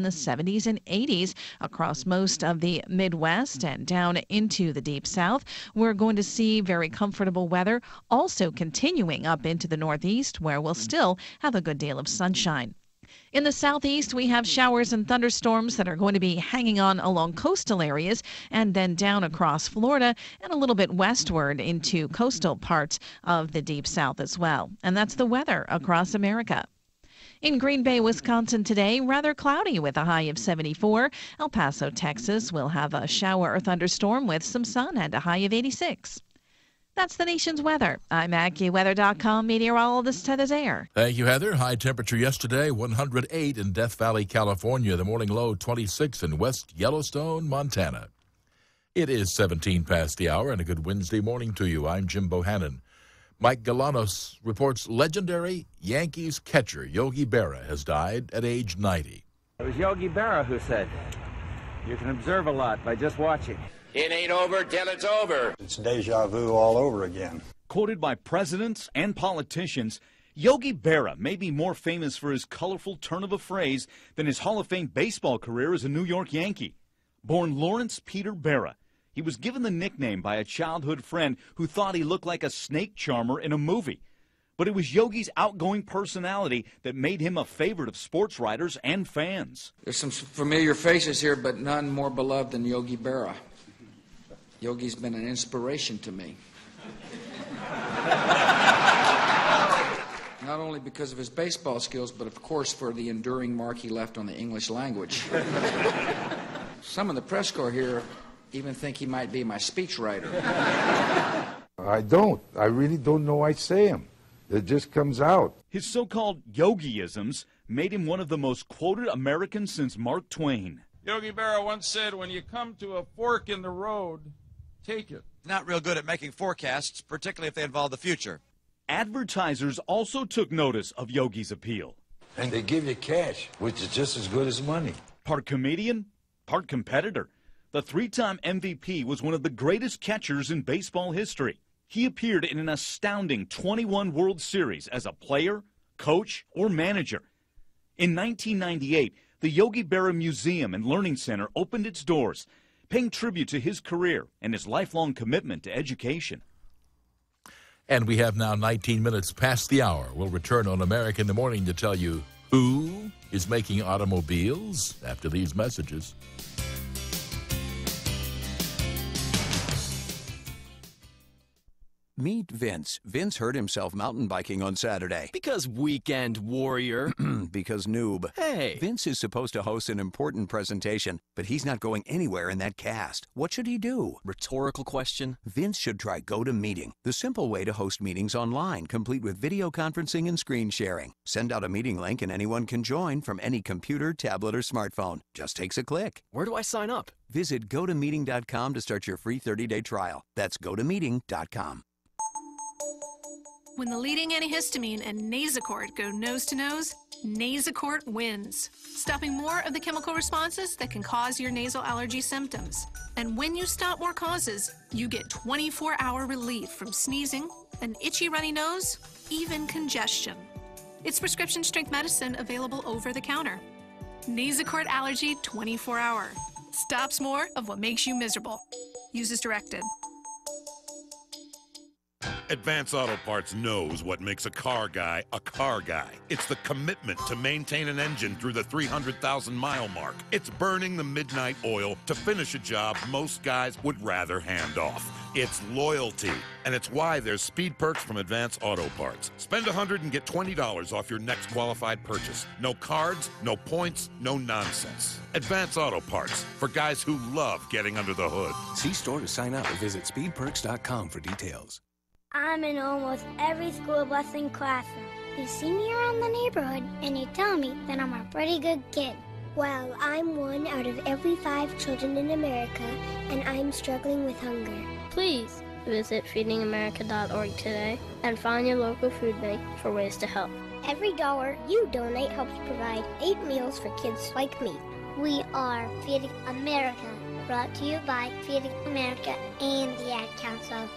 in the 70s and 80s across most of the Midwest and down into the Deep South. We're going to see very comfortable weather also continuing up into the Northeast, where we'll still have a good deal of sunshine. In the southeast, we have showers and thunderstorms that are going to be hanging on along coastal areas and then down across Florida and a little bit westward into coastal parts of the Deep South as well. And that's the weather across America. In Green Bay, Wisconsin today, rather cloudy with a high of 74. El Paso, Texas will have a shower or thunderstorm with some sun and a high of 86. That's the nation's weather. I'm AccuWeather.com meteorologist Heather Zayer. Thank you, Heather. High temperature yesterday, 108 in Death Valley, California. The morning low, 26 in West Yellowstone, Montana. It is 17 past the hour, and a good Wednesday morning to you. I'm Jim Bohannon. Mike Galanos reports legendary Yankees catcher Yogi Berra has died at age 90. It was Yogi Berra who said, "You can observe a lot by just watching. It ain't over till it's over." It's deja vu all over again. Quoted by presidents and politicians, Yogi Berra may be more famous for his colorful turn of a phrase than his Hall of Fame baseball career as a New York Yankee. Born Lawrence Peter Berra, he was given the nickname by a childhood friend who thought he looked like a snake charmer in a movie. But it was Yogi's outgoing personality that made him a favorite of sports writers and fans. There's some familiar faces here, but none more beloved than Yogi Berra. Yogi's been an inspiration to me. Not only because of his baseball skills, but of course for the enduring mark he left on the English language. Some of the press corps here even think he might be my speechwriter. I don't. I really don't know I say them. It just comes out. His so-called Yogiisms made him one of the most quoted Americans since Mark Twain. Yogi Berra once said, "When you come to a fork in the road, take it." Not real good at making forecasts, particularly if they involve the future. Advertisers also took notice of Yogi's appeal. And they give you cash, which is just as good as money. Part comedian, part competitor. The three-time MVP was one of the greatest catchers in baseball history. He appeared in an astounding 21 World Series as a player, coach, or manager. In 1998, the Yogi Berra Museum and Learning Center opened its doors, paying tribute to his career and his lifelong commitment to education. And we have now 19 minutes past the hour. We'll return on America in the Morning to tell you who is making automobiles after these messages. Meet Vince. Vince hurt himself mountain biking on Saturday. Because weekend warrior. Because noob. Hey. Vince is supposed to host an important presentation, but he's not going anywhere in that cast. What should he do? Rhetorical question. Vince should try GoToMeeting, the simple way to host meetings online, complete with video conferencing and screen sharing. Send out a meeting link and anyone can join from any computer, tablet, or smartphone. Just takes a click. Where do I sign up? Visit GoToMeeting.com to start your free 30-day trial. That's GoToMeeting.com. When the leading antihistamine and Nasacort go nose-to-nose, Nasacort wins, stopping more of the chemical responses that can cause your nasal allergy symptoms. And when you stop more causes, you get 24-hour relief from sneezing, an itchy runny nose, even congestion. It's prescription-strength medicine available over the counter. Nasacort Allergy 24-hour. Stops more of what makes you miserable. Use as directed. Advance Auto Parts knows what makes a car guy a car guy. It's the commitment to maintain an engine through the 300,000-mile mark. It's burning the midnight oil to finish a job most guys would rather hand off. It's loyalty, and it's why there's speed perks from Advance Auto Parts. Spend $100 and get $20 off your next qualified purchase. No cards, no points, no nonsense. Advance Auto Parts, for guys who love getting under the hood. See store to sign up or visit speedperks.com for details. I'm in almost every school busing classroom. You see me around the neighborhood, and you tell me that I'm a pretty good kid. Well, I'm one out of every 5 children in America, and I'm struggling with hunger. Please visit feedingamerica.org today and find your local food bank for ways to help. Every dollar you donate helps provide 8 meals for kids like me. We are Feeding America, brought to you by Feeding America and the Ad Council.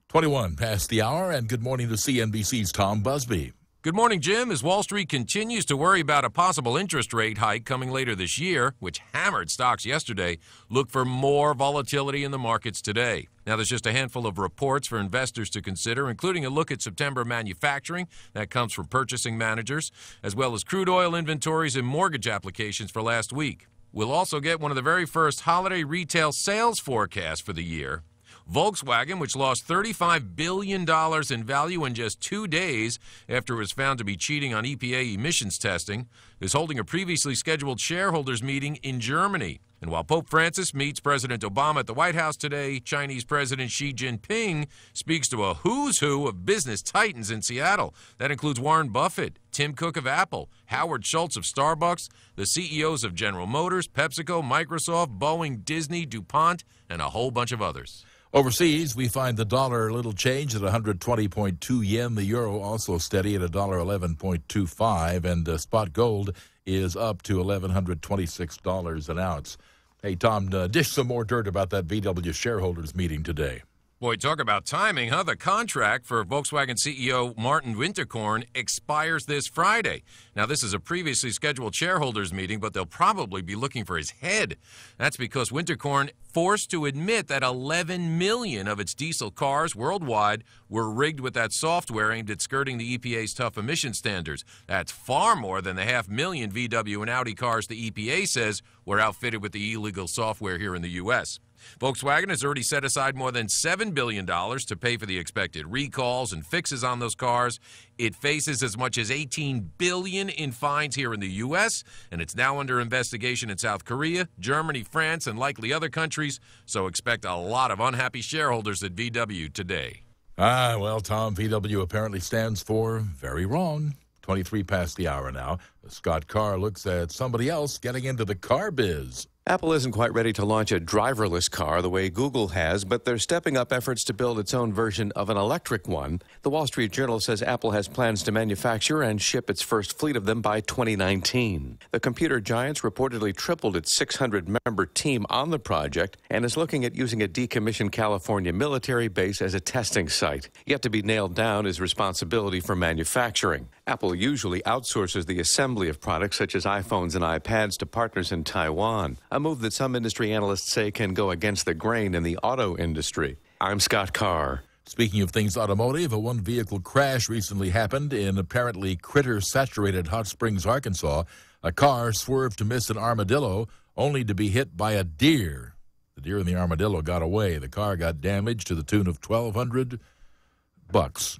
21 past the hour, and good morning to CNBC's Tom Busby. Good morning, Jim. As Wall Street continues to worry about a possible interest rate hike coming later this year, which hammered stocks yesterday, look for more volatility in the markets today. Now, there's just a handful of reports for investors to consider, including a look at September manufacturing. That comes from purchasing managers, as well as crude oil inventories and mortgage applications for last week. We'll also get one of the very first holiday retail sales forecasts for the year. Volkswagen, which lost $35 billion in value in just 2 days after it was found to be cheating on EPA emissions testing, is holding a previously scheduled shareholders meeting in Germany. And while Pope Francis meets President Obama at the White House today, Chinese President Xi Jinping speaks to a who's who of business titans in Seattle. That includes Warren Buffett, Tim Cook of Apple, Howard Schultz of Starbucks, the CEOs of General Motors, PepsiCo, Microsoft, Boeing, Disney, DuPont, and a whole bunch of others. Overseas, we find the dollar a little change at 120.2 yen. The euro also steady at $1.11.25, and spot gold is up to $1,126 an ounce. Hey, Tom, dish some more dirt about that VW shareholders meeting today. Boy, talk about timing, huh? The contract for Volkswagen CEO Martin Winterkorn expires this Friday. Now, this is a previously scheduled shareholders meeting, but they'll probably be looking for his head. That's because Winterkorn forced to admit that 11 million of its diesel cars worldwide were rigged with that software aimed at skirting the EPA's tough emission standards. That's far more than the 500,000 VW and Audi cars the EPA says were outfitted with the illegal software here in the U.S. Volkswagen has already set aside more than $7 billion to pay for the expected recalls and fixes on those cars. It faces as much as $18 billion in fines here in the U.S., and it's now under investigation in South Korea, Germany, France, and likely other countries, so expect a lot of unhappy shareholders at VW today. Well, Tom, VW apparently stands for very wrong. 23 past the hour now. Scott Carr looks at somebody else getting into the car biz. Apple isn't quite ready to launch a driverless car the way Google has, but they're stepping up efforts to build its own version of an electric one. The Wall Street Journal says Apple has plans to manufacture and ship its first fleet of them by 2019. The computer giants reportedly tripled its 600-member team on the project and is looking at using a decommissioned California military base as a testing site. Yet to be nailed down is responsibility for manufacturing. Apple usually outsources the assembly of products such as iPhones and iPads to partners in Taiwan, a move that some industry analysts say can go against the grain in the auto industry. I'm Scott Carr. Speaking of things automotive, a one-vehicle crash recently happened in apparently critter-saturated Hot Springs, Arkansas. A car swerved to miss an armadillo, only to be hit by a deer. The deer and the armadillo got away. The car got damaged to the tune of $1,200.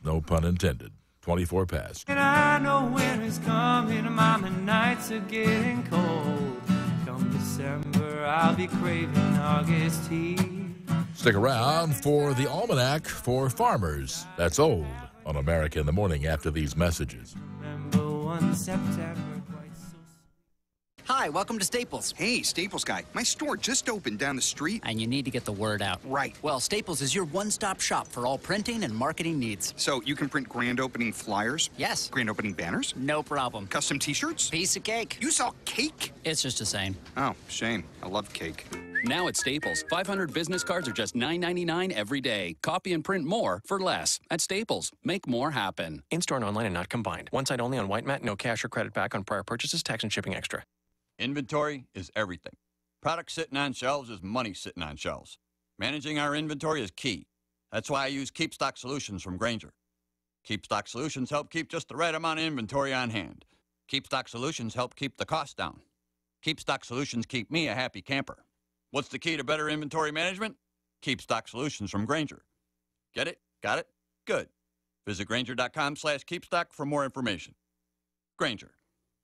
No pun intended. 24 past. And I know winter's coming, Mama, nights are getting cold. Come December, I'll be craving August heat. Stick around for the Almanac for Farmers. That's old on America in the Morning after these messages. Remember 1 September. Hi, welcome to Staples. Hey, Staples guy. My store just opened down the street. And you need to get the word out. Right. Well, Staples is your one-stop shop for all printing and marketing needs. So you can print grand opening flyers? Yes. Grand opening banners? No problem. Custom t-shirts? Piece of cake. You sell cake? It's just a saying. Oh, shame. I love cake. Now at Staples, 500 business cards are just $9.99 every day. Copy and print more for less. At Staples, make more happen. In-store and online and not combined. One site only on White Mat, no cash or credit back on prior purchases, tax and shipping extra. Inventory is everything. Product sitting on shelves is money sitting on shelves. Managing our inventory is key. That's why I use Keep Stock Solutions from Grainger. Keep Stock Solutions help keep just the right amount of inventory on hand. Keep Stock Solutions help keep the cost down. Keep Stock Solutions keep me a happy camper. What's the key to better inventory management? Keep Stock Solutions from Grainger. Get it? Got it? Good. Visit Grainger.com/keepstock for more information. Grainger,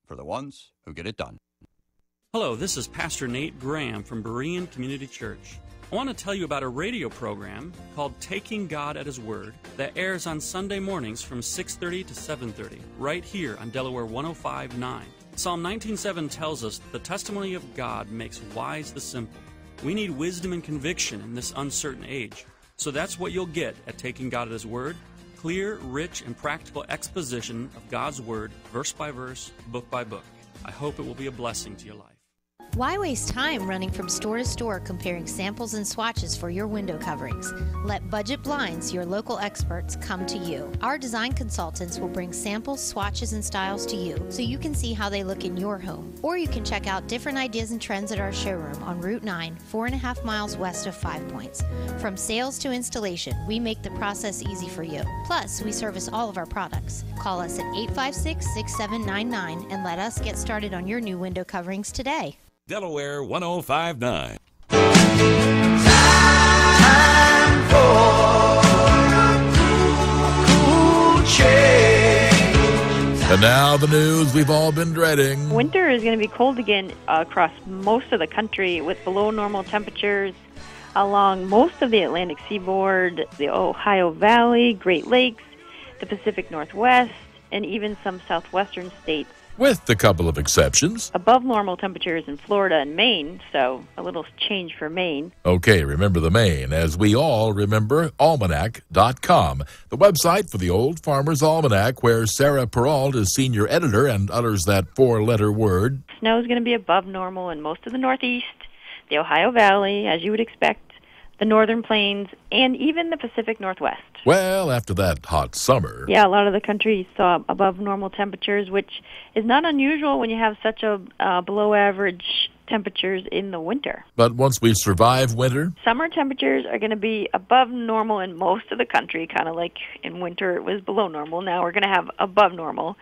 for the ones who get it done. Hello, this is Pastor Nate Graham from Berean Community Church. I want to tell you about a radio program called Taking God at His Word that airs on Sunday mornings from 6:30 to 7:30, right here on Delaware 105.9. Psalm 19:7 tells us the testimony of God makes wise the simple. We need wisdom and conviction in this uncertain age. So that's what you'll get at Taking God at His Word. Clear, rich, and practical exposition of God's Word, verse by verse, book by book. I hope it will be a blessing to your life. Why waste time running from store to store comparing samples and swatches for your window coverings? Let Budget Blinds, your local experts, come to you. Our design consultants will bring samples, swatches, and styles to you so you can see how they look in your home. Or you can check out different ideas and trends at our showroom on Route 9, 4.5 miles west of 5 Points. From sales to installation, we make the process easy for you. Plus, we service all of our products. Call us at 856-6799 and let us get started on your new window coverings today. Delaware 105.9. And now the news we've all been dreading. Winter is going to be cold again across most of the country with below normal temperatures along most of the Atlantic seaboard, the Ohio Valley, Great Lakes, the Pacific Northwest, and even some southwestern states. With a couple of exceptions. Above normal temperatures in Florida and Maine, so a little change for Maine. Okay, remember the Maine, as we all remember almanac.com, the website for the Old Farmer's Almanac, where Sarah Peralt is senior editor and utters that four-letter word. Snow is going to be above normal in most of the Northeast, the Ohio Valley, as you would expect, the Northern Plains, and even the Pacific Northwest. Well, after that hot summer. Yeah, a lot of the country saw above normal temperatures, which is not unusual when you have such a below average temperatures in the winter. But once we survive winter? Summer temperatures are going to be above normal in most of the country, kind of like in winter it was below normal. Now we're going to have above normal.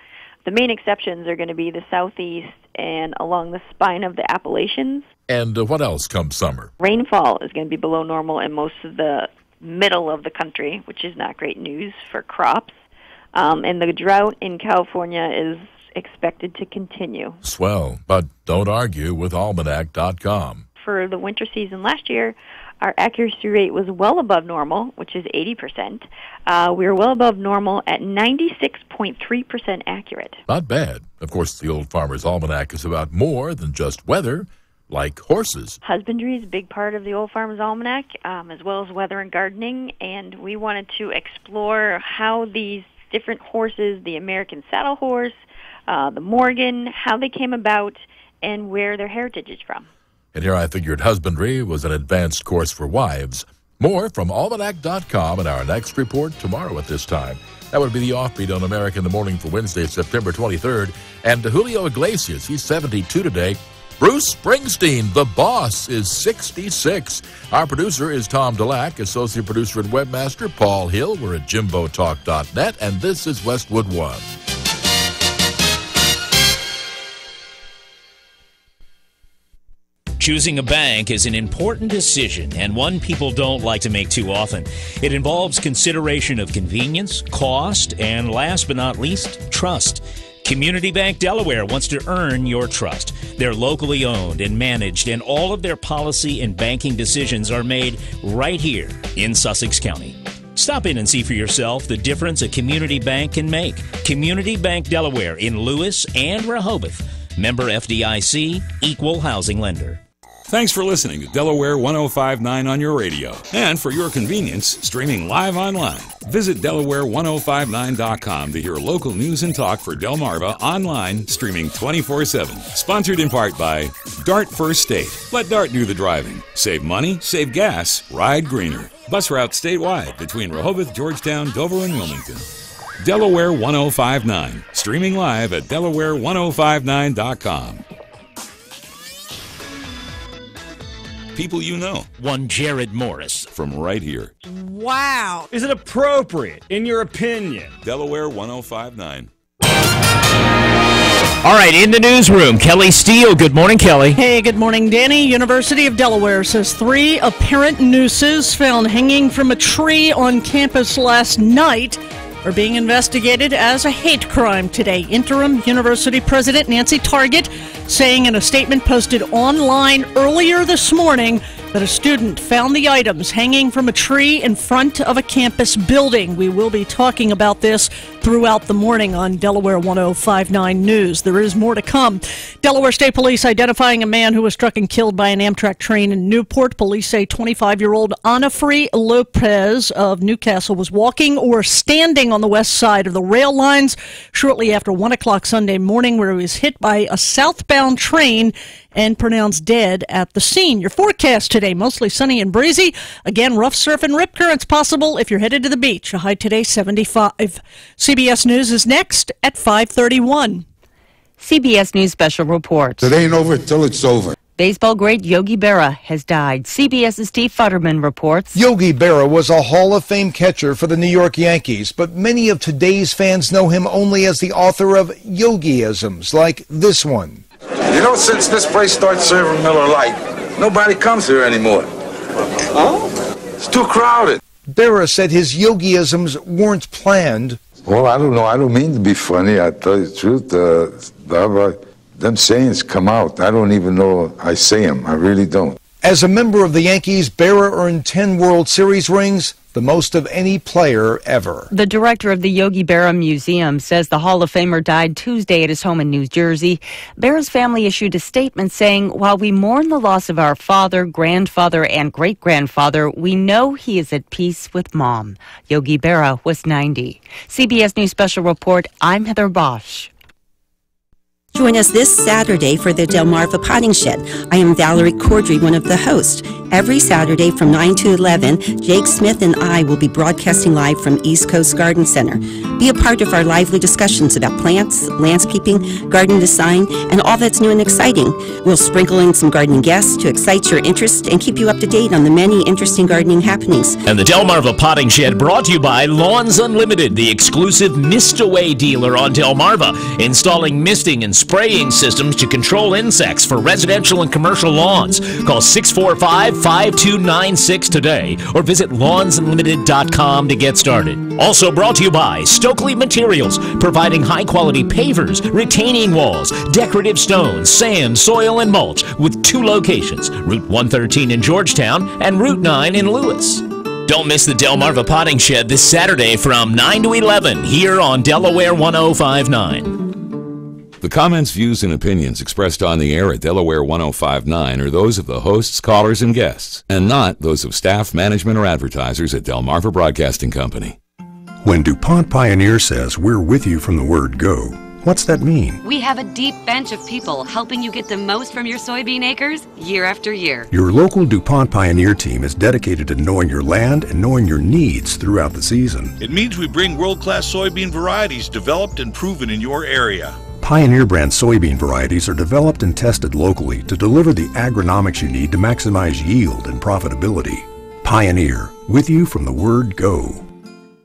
The main exceptions are going to be the southeast and along the spine of the Appalachians. And what else comes summer? Rainfall is going to be below normal in most of the middle of the country, which is not great news for crops. And the drought in California is expected to continue. Swell, but don't argue with almanac.com. For the winter season last year, our accuracy rate was well above normal, which is 80%. We were well above normal at 96.3% accurate. Not bad. Of course, the Old Farmer's Almanac is about more than just weather, like horses. Husbandry is a big part of the Old Farmer's Almanac, as well as weather and gardening, and we wanted to explore how these different horses, the American saddle horse, the Morgan, how they came about, and where their heritage is from. And here I figured husbandry was an advanced course for wives. More from almanac.com in our next report tomorrow at this time. That would be the Offbeat on America in the Morning for Wednesday, September 23rd. And Julio Iglesias, he's 72 today. Bruce Springsteen, the boss, is 66. Our producer is Tom Delac, associate producer and webmaster Paul Hill. We're at jimbotalk.net, and this is Westwood One. Choosing a bank is an important decision and one people don't like to make too often. It involves consideration of convenience, cost, and last but not least, trust. Community Bank Delaware wants to earn your trust. They're locally owned and managed, and all of their policy and banking decisions are made right here in Sussex County. Stop in and see for yourself the difference a community bank can make. Community Bank Delaware in Lewis and Rehoboth. Member FDIC, equal housing lender. Thanks for listening to Delaware 105.9 on your radio. And for your convenience, streaming live online. Visit Delaware1059.com to hear local news and talk for Delmarva online, streaming 24/7. Sponsored in part by Dart First State. Let Dart do the driving. Save money, save gas, ride greener. Bus routes statewide between Rehoboth, Georgetown, Dover, and Wilmington. Delaware 105.9. Streaming live at Delaware1059.com. People you know. One Jared Morris. From right here. Wow. Is it appropriate, in your opinion? Delaware 105.9. All right, in the newsroom, Kelly Steele. Good morning, Kelly. Hey, good morning, Danny. University of Delaware says 3 apparent nooses found hanging from a tree on campus last night are being investigated as a hate crime today. Interim University President Nancy Target saying in a statement posted online earlier this morning that a student found the items hanging from a tree in front of a campus building. We will be talking about this throughout the morning on Delaware 105.9 News. There is more to come. Delaware State Police identifying a man who was struck and killed by an Amtrak train in Newport. Police say 25-year-old Anafri Lopez of Newcastle was walking or standing on the west side of the rail lines shortly after 1 o'clock Sunday morning, where he was hit by a southbound train and pronounced dead at the scene. Your forecast today, mostly sunny and breezy. Again, rough surf and rip currents possible if you're headed to the beach. A high today, 75. CBS News is next at 5:31. CBS News Special Reports. It ain't over till it's over. Baseball great Yogi Berra has died. CBS's Steve Futterman reports. Yogi Berra was a Hall of Fame catcher for the New York Yankees, but many of today's fans know him only as the author of Yogiisms, like this one. You know, since this place started serving Miller Lite, nobody comes here anymore. Oh? It's too crowded. Berra said his Yogiisms weren't planned. Well, I don't know. I don't mean to be funny. I tell you the truth. Them sayings come out. I don't even know I say them. I really don't. As a member of the Yankees, Berra earned 10 World Series rings, the most of any player ever. The director of the Yogi Berra Museum says the Hall of Famer died Tuesday at his home in New Jersey. Berra's family issued a statement saying, "While we mourn the loss of our father, grandfather, and great-grandfather, we know he is at peace with Mom." Yogi Berra was 90. CBS News Special Report, I'm Heather Bosch. Join us this Saturday for the Delmarva Potting Shed. I am Valerie Cordry, one of the hosts. Every Saturday from 9 to 11, Jake Smith and I will be broadcasting live from East Coast Garden Center. Be a part of our lively discussions about plants, landscaping, garden design, and all that's new and exciting. We'll sprinkle in some gardening guests to excite your interest and keep you up to date on the many interesting gardening happenings. And the Delmarva Potting Shed brought to you by Lawns Unlimited, the exclusive mist-away dealer on Delmarva, installing misting and spraying systems to control insects for residential and commercial lawns. Call 645-5296 today or visit lawnsunlimited.com to get started. Also brought to you by Stokely Materials, providing high-quality pavers, retaining walls, decorative stones, sand, soil, and mulch with 2 locations, Route 113 in Georgetown and Route 9 in Lewis. Don't miss the Delmarva Potting Shed this Saturday from 9 to 11 here on Delaware 105.9. The comments, views, and opinions expressed on the air at Delaware 105.9 are those of the hosts, callers, and guests, and not those of staff, management, or advertisers at Delmarva Broadcasting Company. When DuPont Pioneer says we're with you from the word go, what's that mean? We have a deep bench of people helping you get the most from your soybean acres year after year. Your local DuPont Pioneer team is dedicated to knowing your land and knowing your needs throughout the season. It means we bring world-class soybean varieties developed and proven in your area. Pioneer brand soybean varieties are developed and tested locally to deliver the agronomics you need to maximize yield and profitability. Pioneer, with you from the word go.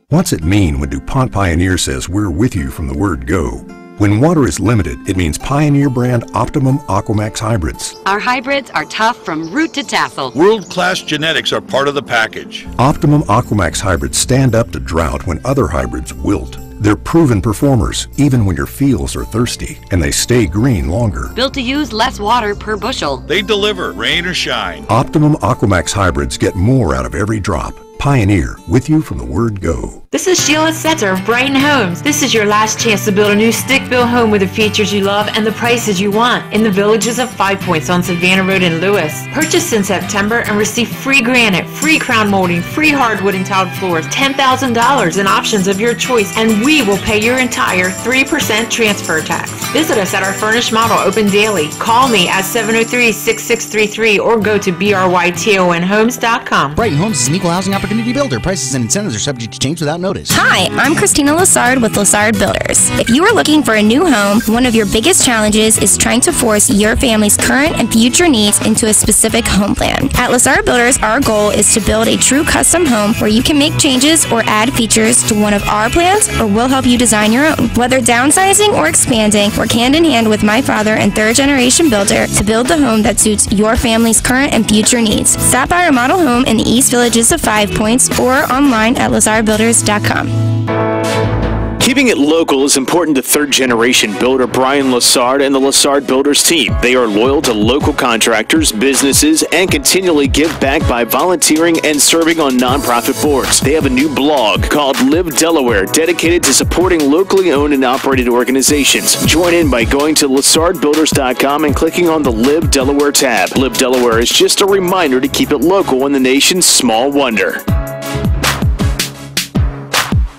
What's it mean when DuPont Pioneer says we're with you from the word go? When water is limited, it means Pioneer brand Optimum Aquamax hybrids. Our hybrids are tough from root to tassel. World-class genetics are part of the package. Optimum Aquamax hybrids stand up to drought when other hybrids wilt. They're proven performers, even when your fields are thirsty, and they stay green longer. Built to use less water per bushel. They deliver, rain or shine. Optimum Aquamax hybrids get more out of every drop. Pioneer, with you from the word go. This is Sheila Setzer of Brighton Homes. This is your last chance to build a new stick-built home with the features you love and the prices you want in the villages of 5 Points on Savannah Road in Lewis. Purchase in September and receive free granite, free crown molding, free hardwood and tiled floors, $10,000 in options of your choice, and we will pay your entire 3% transfer tax. Visit us at our furnished model open daily. Call me at 703-6633 or go to brytonhomes.com. Brighton Homes is an equal housing opportunity builder. Prices and incentives are subject to change without notice. Hi, I'm Christina Lassard with Lassard Builders. If you are looking for a new home, one of your biggest challenges is trying to force your family's current and future needs into a specific home plan. At Lassard Builders, our goal is to build a true custom home where you can make changes or add features to one of our plans, or we'll help you design your own. Whether downsizing or expanding, work hand in hand with my father and third-generation builder to build the home that suits your family's current and future needs. Stop by our model home in the East Villages of 5 Points or online at lassardbuilders.com. Keeping it local is important to third-generation builder Brian Lassard and the Lassard Builders team. They are loyal to local contractors, businesses, and continually give back by volunteering and serving on nonprofit boards. They have a new blog called Live Delaware, dedicated to supporting locally owned and operated organizations. Join in by going to LassardBuilders.com and clicking on the Live Delaware tab. Live Delaware is just a reminder to keep it local in the nation's small wonder.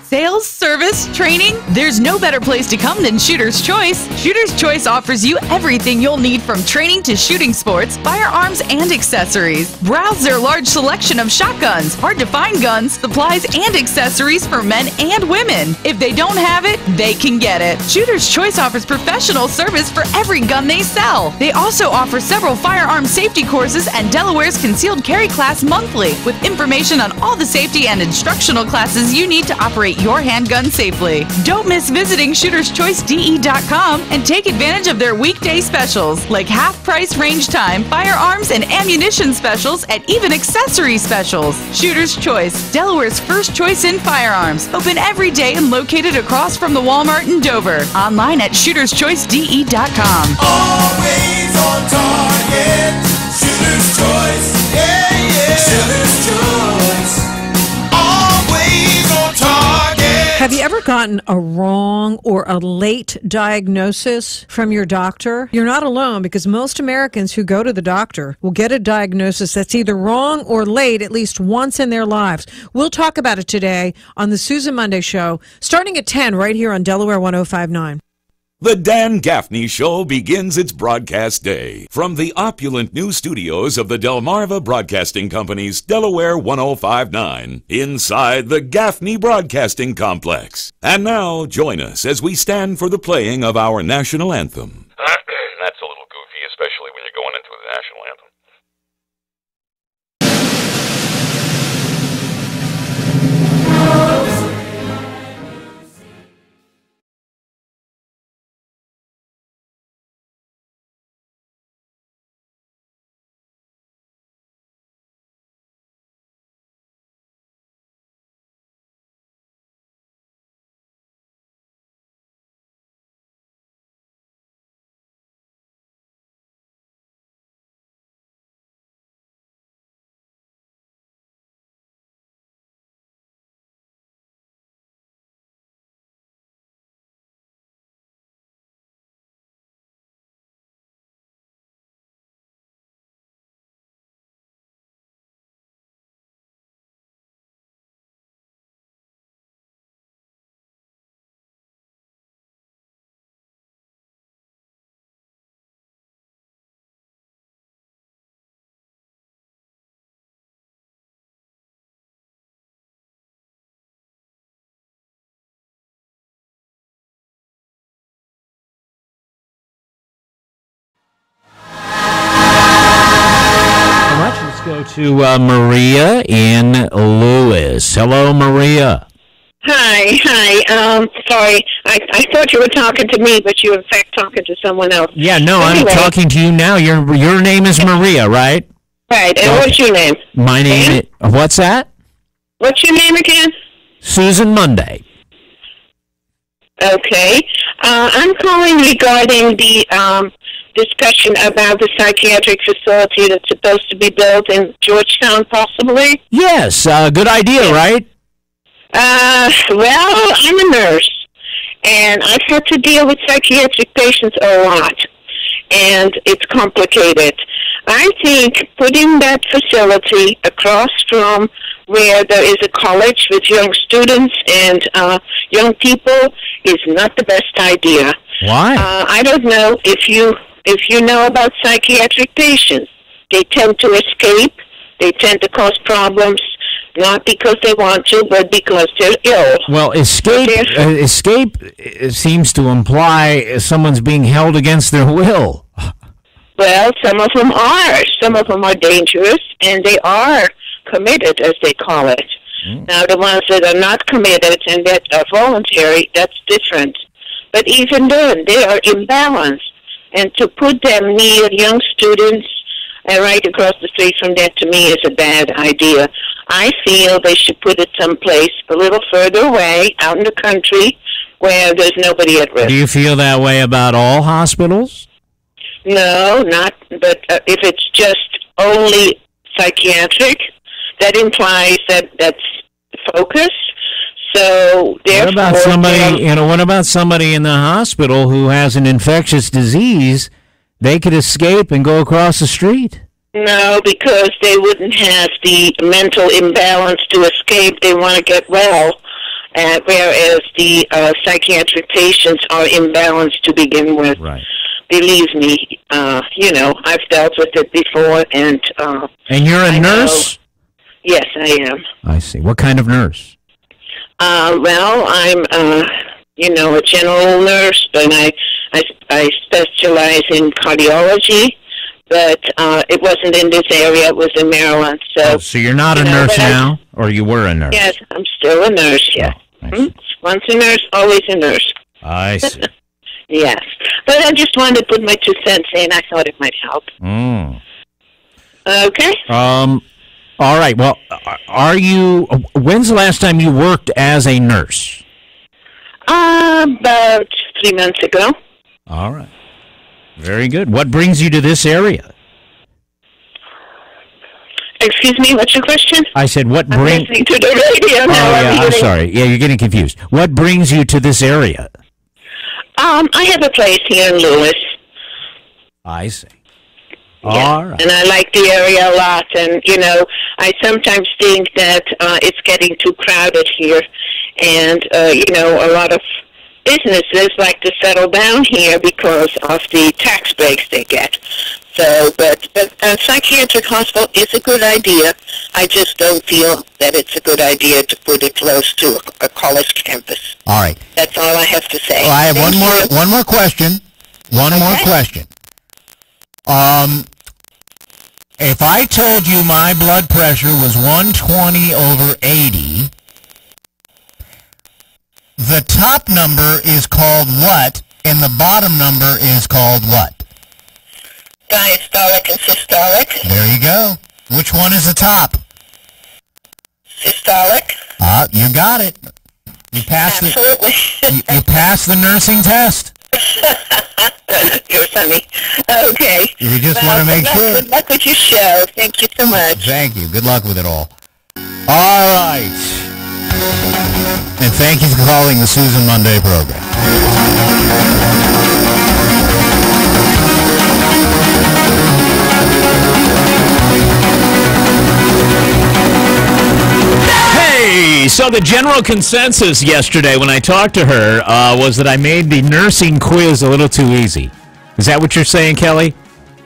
Sales, service, training, there's no better place to come than Shooter's Choice. Shooter's Choice offers you everything you'll need from training to shooting sports, firearms, and accessories. Browse their large selection of shotguns, hard-to-find guns, supplies, and accessories for men and women. If they don't have it, they can get it. Shooter's Choice offers professional service for every gun they sell. They also offer several firearm safety courses and Delaware's concealed carry class monthly, with information on all the safety and instructional classes you need to operate your handgun safely. Don't miss visiting shooterschoicede.com and take advantage of their weekday specials like half-price range time, firearms and ammunition specials, and even accessory specials. Shooter's Choice, Delaware's first choice in firearms. Open every day and located across from the Walmart in Dover. Online at shooterschoicede.com. Always on target. Shooter's Choice. Yeah, yeah. Shooter's Choice. Always on target. Have you ever gotten a wrong or a late diagnosis from your doctor? You're not alone, because most Americans who go to the doctor will get a diagnosis that's either wrong or late at least once in their lives. We'll talk about it today on the Susan Monday Show, starting at 10 right here on Delaware 105.9. The Dan Gaffney Show begins its broadcast day from the opulent new studios of the Delmarva Broadcasting Company's Delaware 105.9 inside the Gaffney Broadcasting Complex. And now, join us as we stand for the playing of our national anthem. That's a little goofy, especially when you're going into the national anthem. Go to Maria in Lewis. Hello, Maria. Hi. Sorry, I thought you were talking to me, but you were in fact talking to someone else. Yeah, no, anyway, I'm talking to you now. Your name is Maria, right? Right, and what's your name? My name is... What's that? What's your name again? Susan Monday. Okay. I'm calling regarding the discussion about the psychiatric facility that's supposed to be built in Georgetown, possibly. Yes, good idea, right? Well, I'm a nurse, and I've had to deal with psychiatric patients a lot, and it's complicated. I think putting that facility across from where there is a college with young students and young people is not the best idea. Why? I don't know if you know about psychiatric patients. They tend to escape. They tend to cause problems, not because they want to, but because they're ill. Well, escape seems to imply someone's being held against their will. Well, some of them are. Some of them are dangerous, and they are committed, as they call it. Now, the ones that are not committed and that are voluntary, that's different. But even then, they are imbalanced. And to put them near young students and right across the street from that, to me, is a bad idea. I feel they should put it someplace a little further away, out in the country, where there's nobody at risk. Do you feel that way about all hospitals? No, not. But if it's just only psychiatric, that implies that that's focused. So what about somebody? What about somebody in the hospital who has an infectious disease? They could escape and go across the street. No, because they wouldn't have the mental imbalance to escape. They want to get well, whereas the psychiatric patients are imbalanced to begin with. Right. Believe me, I've dealt with it before, and you're a nurse? Yes, I am. I see. What kind of nurse? Well, I'm, a general nurse, but I specialize in cardiology. But it wasn't in this area; it was in Maryland. So you're not a nurse now, or you were a nurse? Yes, I'm still a nurse. Yes. Once a nurse, always a nurse. I see. Yes, but I just wanted to put my 2 cents in. I thought it might help. Okay. All right. Well, when's the last time you worked as a nurse? About 3 months ago. All right. Very good. What brings you to this area? Excuse me, what's your question? I said, what I'm brings... listening to the radio now. I'm sorry. Yeah, you're getting confused. What brings you to this area? I have a place here in Lewis. I see. Yeah. All right. And I like the area a lot. And, I sometimes think that it's getting too crowded here. And, a lot of businesses like to settle down here because of the tax breaks they get. So, but a psychiatric hospital is a good idea. I just don't feel that it's a good idea to put it close to a college campus. All right. That's all I have to say. Well, I have one more question. One more question. If I told you my blood pressure was 120/80, the top number is called what, and the bottom number is called what? Diastolic and systolic. There you go. Which one is the top? Systolic. You got it. You passed Absolutely. You passed the nursing test. You're funny. Okay. We just want to make sure. Good luck with your show. Thank you so much. Thank you. Good luck with it all. All right. And thank you for calling the Susan Monday program. Hey, so the general consensus yesterday when I talked to her was that I made the nursing quiz a little too easy. Is that what you're saying, Kelly?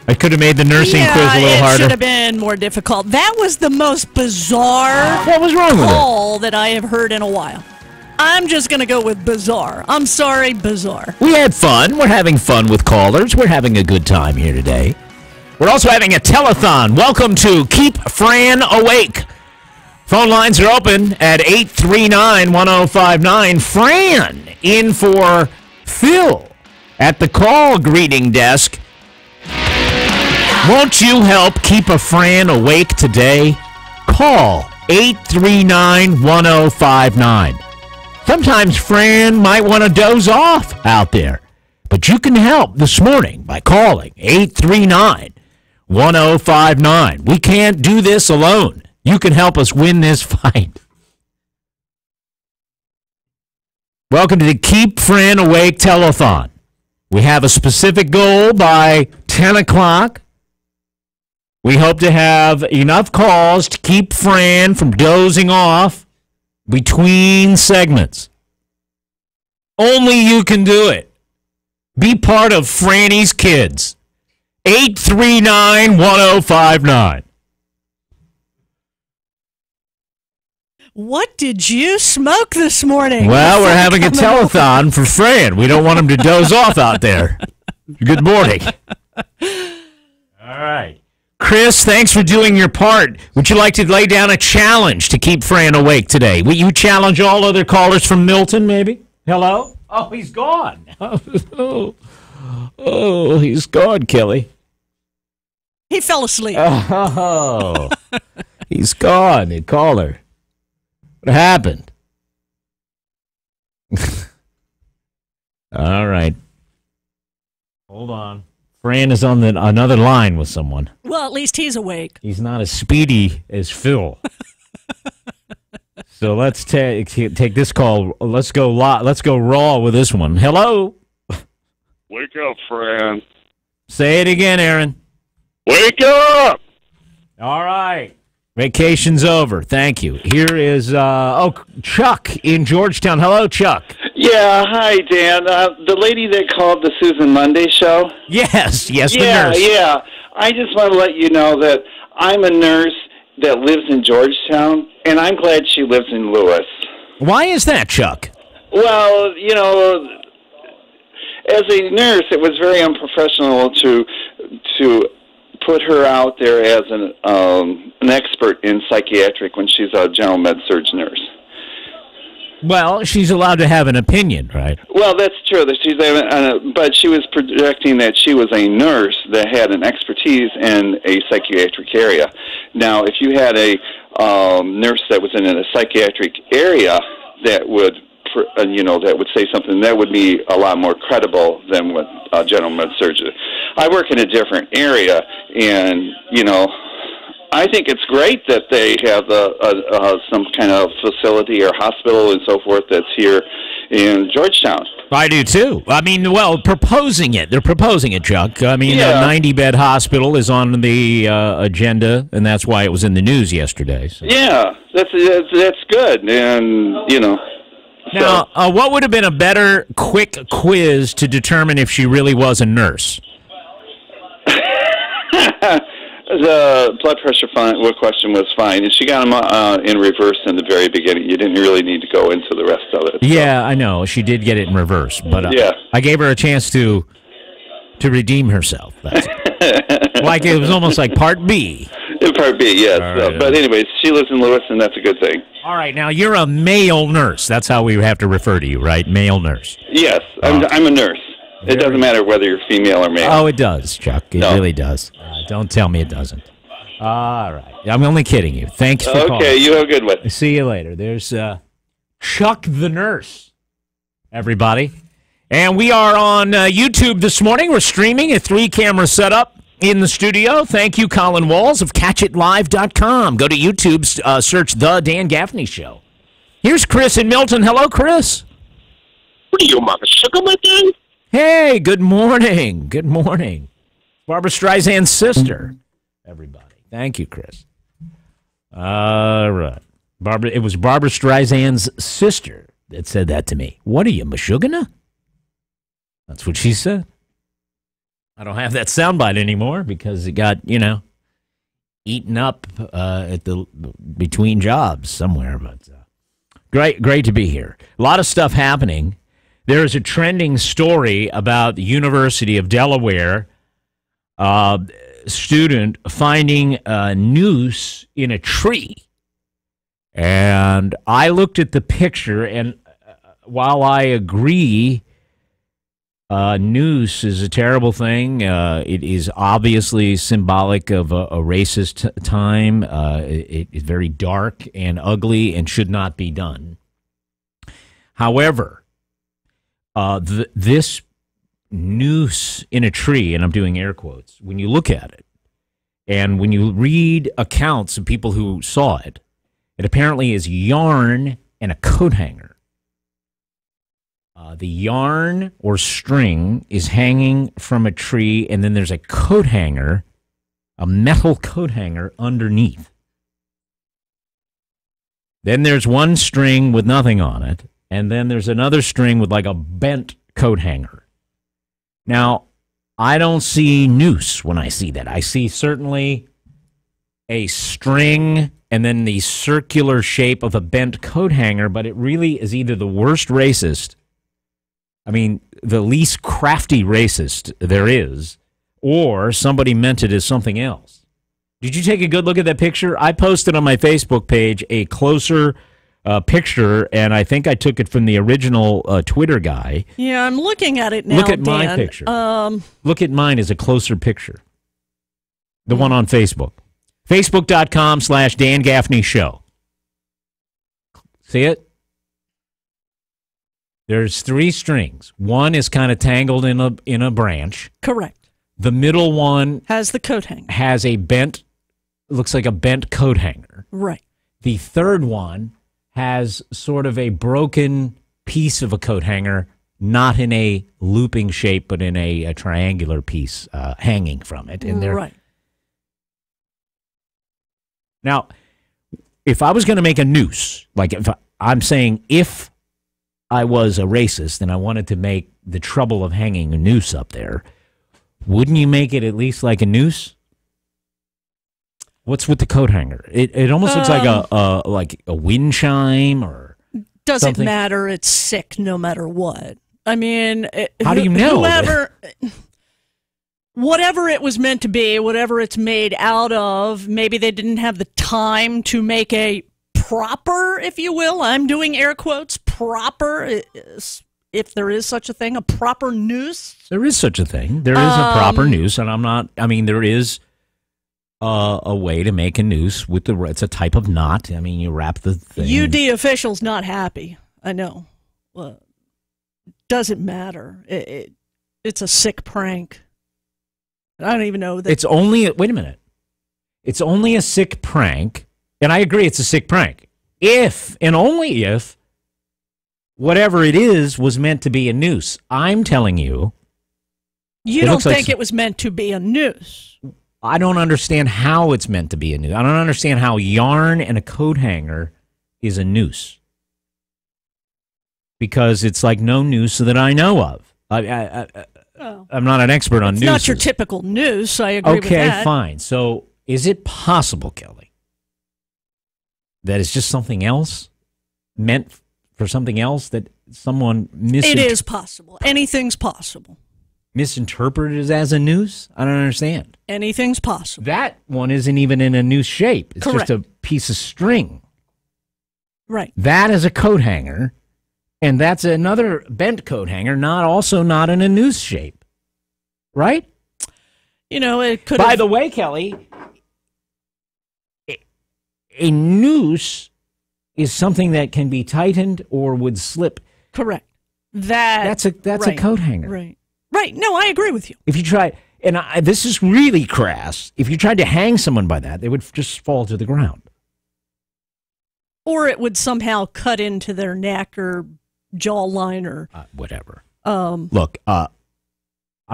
I could have made the nursing quiz a little harder. It should have been more difficult. That was the most bizarre what was wrong with call that I have heard in a while. I'm just going to go with bizarre. I'm sorry, bizarre. We had fun. We're having fun with callers. We're having a good time here today. We're also having a telethon. Welcome to Keep Fran Awake. Phone lines are open at 839-1059. Fran in for Phil at the call greeting desk. Won't you help keep a Fran awake today? Call 839-1059. Sometimes Fran might want to doze off out there, but you can help this morning by calling 839-1059. We can't do this alone. You can help us win this fight. Welcome to the Keep Fran Awake Telethon. We have a specific goal by 10 o'clock. We hope to have enough calls to keep Fran from dozing off between segments. Only you can do it. Be part of Franny's Kids. 839-1059. What did you smoke this morning? Well, we're having a telethon for Fran. We don't want him to doze off out there. Good morning. All right. Chris, thanks for doing your part. Would you like to lay down a challenge to keep Fran awake today? Will you challenge all other callers from Milton, maybe? Hello? Oh, he's gone. Oh, he's gone, Kelly. He fell asleep. Oh, he's gone. The caller. What happened? All right. Hold on. Fran is on another line with someone. Well, at least he's awake. He's not as speedy as Phil. So let's take this call. Let's go raw with this one. Hello. Wake up, Fran. Say it again, Aaron. Wake up! All right. Vacation's over. Thank you. Here is Chuck in Georgetown. Hello, Chuck. Yeah, hi, Dan. The lady that called the Susan Monday show? Yes, the nurse. Yeah. I just want to let you know that I'm a nurse that lives in Georgetown, and I'm glad she lives in Lewis. Why is that, Chuck? Well, as a nurse, it was very unprofessional to put her out there as an expert in psychiatric when she's a general med surg nurse. Well, she's allowed to have an opinion, right? Well, that's true. But she was projecting that she was a nurse that had an expertise in a psychiatric area. Now, if you had a nurse that was in a psychiatric area that would say something, that would be a lot more credible than what general med surgeon. I work in a different area, and I think it's great that they have some kind of facility or hospital and so forth that's here in Georgetown. I do too. I mean, proposing it. They're proposing it, Chuck. I mean, a 90-bed hospital is on the agenda, and that's why it was in the news yesterday. So. Yeah, that's good, and Now, what would have been a better quick quiz to determine if she really was a nurse? The blood pressure question was fine, and she got them in reverse in the very beginning. You didn't really need to go into the rest of it. Yeah, I know. She did get it in reverse, but I gave her a chance to redeem herself. That's like it was almost like Part B. Part B, yes. Right, but anyways, she lives in Lewis, and that's a good thing. All right, now you're a male nurse. That's how we have to refer to you, right? Male nurse. Yes, I'm a nurse. It doesn't matter whether you're female or male. Oh, it does, Chuck. It really does. Don't tell me it doesn't. All right. I'm only kidding you. Thanks for calling. Okay, you have a good one. See you later. There's Chuck the nurse, everybody. And we are on YouTube this morning. We're streaming a 3-camera setup in the studio. Thank you, Colin Walls of CatchItLive.com. Go to YouTube, search The Dan Gaffney Show. Here's Chris in Milton. Hello, Chris. What are you, Mama Sugar, my thing? Hey, good morning. Good morning. Barbara Streisand's sister, everybody. Thank you, Chris. All right. It was Barbara Streisand's sister that said that to me. What are you, Meshuggah? That's what she said. I don't have that soundbite anymore because it got, eaten up at between jobs somewhere. But great to be here. A lot of stuff happening. There is a trending story about the University of Delaware student finding a noose in a tree. And I looked at the picture, and while I agree noose is a terrible thing, it is obviously symbolic of a racist time. It is very dark and ugly and should not be done. However, this noose in a tree, and I'm doing air quotes, when you look at it, and when you read accounts of people who saw it, it apparently is yarn and a coat hanger. The yarn or string is hanging from a tree, and then there's a coat hanger, a metal coat hanger underneath. Then there's one string with nothing on it, and then there's another string with like a bent coat hanger. Now, I don't see noose when I see that. I see certainly a string and then the circular shape of a bent coat hanger, but it really is either the worst racist, the least crafty racist there is, or somebody meant it as something else. Did you take a good look at that picture? I posted on my Facebook page a closer picture, and I think I took it from the original Twitter guy. Yeah, I'm looking at it now, Look at my Dan. picture. Look at mine as a closer picture. The one on Facebook. Facebook.com/Dan Gaffney Show. See it? There's 3 strings. One is kind of tangled in a branch. Correct. The middle one has the coat hanger. Has a looks like a bent coat hanger. Right. The third one has sort of a broken piece of a coat hanger, not in a looping shape, but in a triangular piece hanging from it. And right. Now, if I was going to make a noose, like I'm saying if I was a racist and I wanted to make the trouble of hanging a noose up there, wouldn't you make it at least like a noose? What's with the coat hanger? It almost looks like a wind chime or doesn't something. matter. It's sick no matter what. I mean, how do you know? Whatever it was meant to be, whatever it's made out of, maybe they didn't have the time to make a proper, if you will, I'm doing air quotes, proper, if there is such a thing, a proper noose. There is such a thing. There is a proper noose, and there is a way to make a noose with it's a type of knot. I mean, you wrap the thing. UD officials not happy. I know. Well, doesn't matter. It's a sick prank. I don't even know that. It's only, wait a minute. It's only a sick prank, and I agree it's a sick prank. If, and only if, whatever it is was meant to be a noose. I'm telling you. You don't think it was meant to be a noose? I don't understand how it's meant to be a noose. I don't understand how yarn and a coat hanger is a noose. Because it's like no noose that I know of. I'm not an expert on nooses. It's not your typical noose. I agree with that. Okay, fine. So is it possible, Kelly, that it's just something else meant for something else that someone It is possible. Anything's possible. Misinterpreted it as a noose? I don't understand. Anything's possible. That one isn't even in a noose shape. It's Correct. just a piece of string. Right. That is a coat hanger, and that's another bent coat hanger, not in a noose shape. Right? You know, it could. By the way, Kelly, a noose is something that can be tightened or would slip. Correct. That's a coat hanger. Right. Right. No, I agree with you. If you try, and this is really crass, if you tried to hang someone by that, they would just fall to the ground. Or it would somehow cut into their neck or jawline or whatever. Look, I'm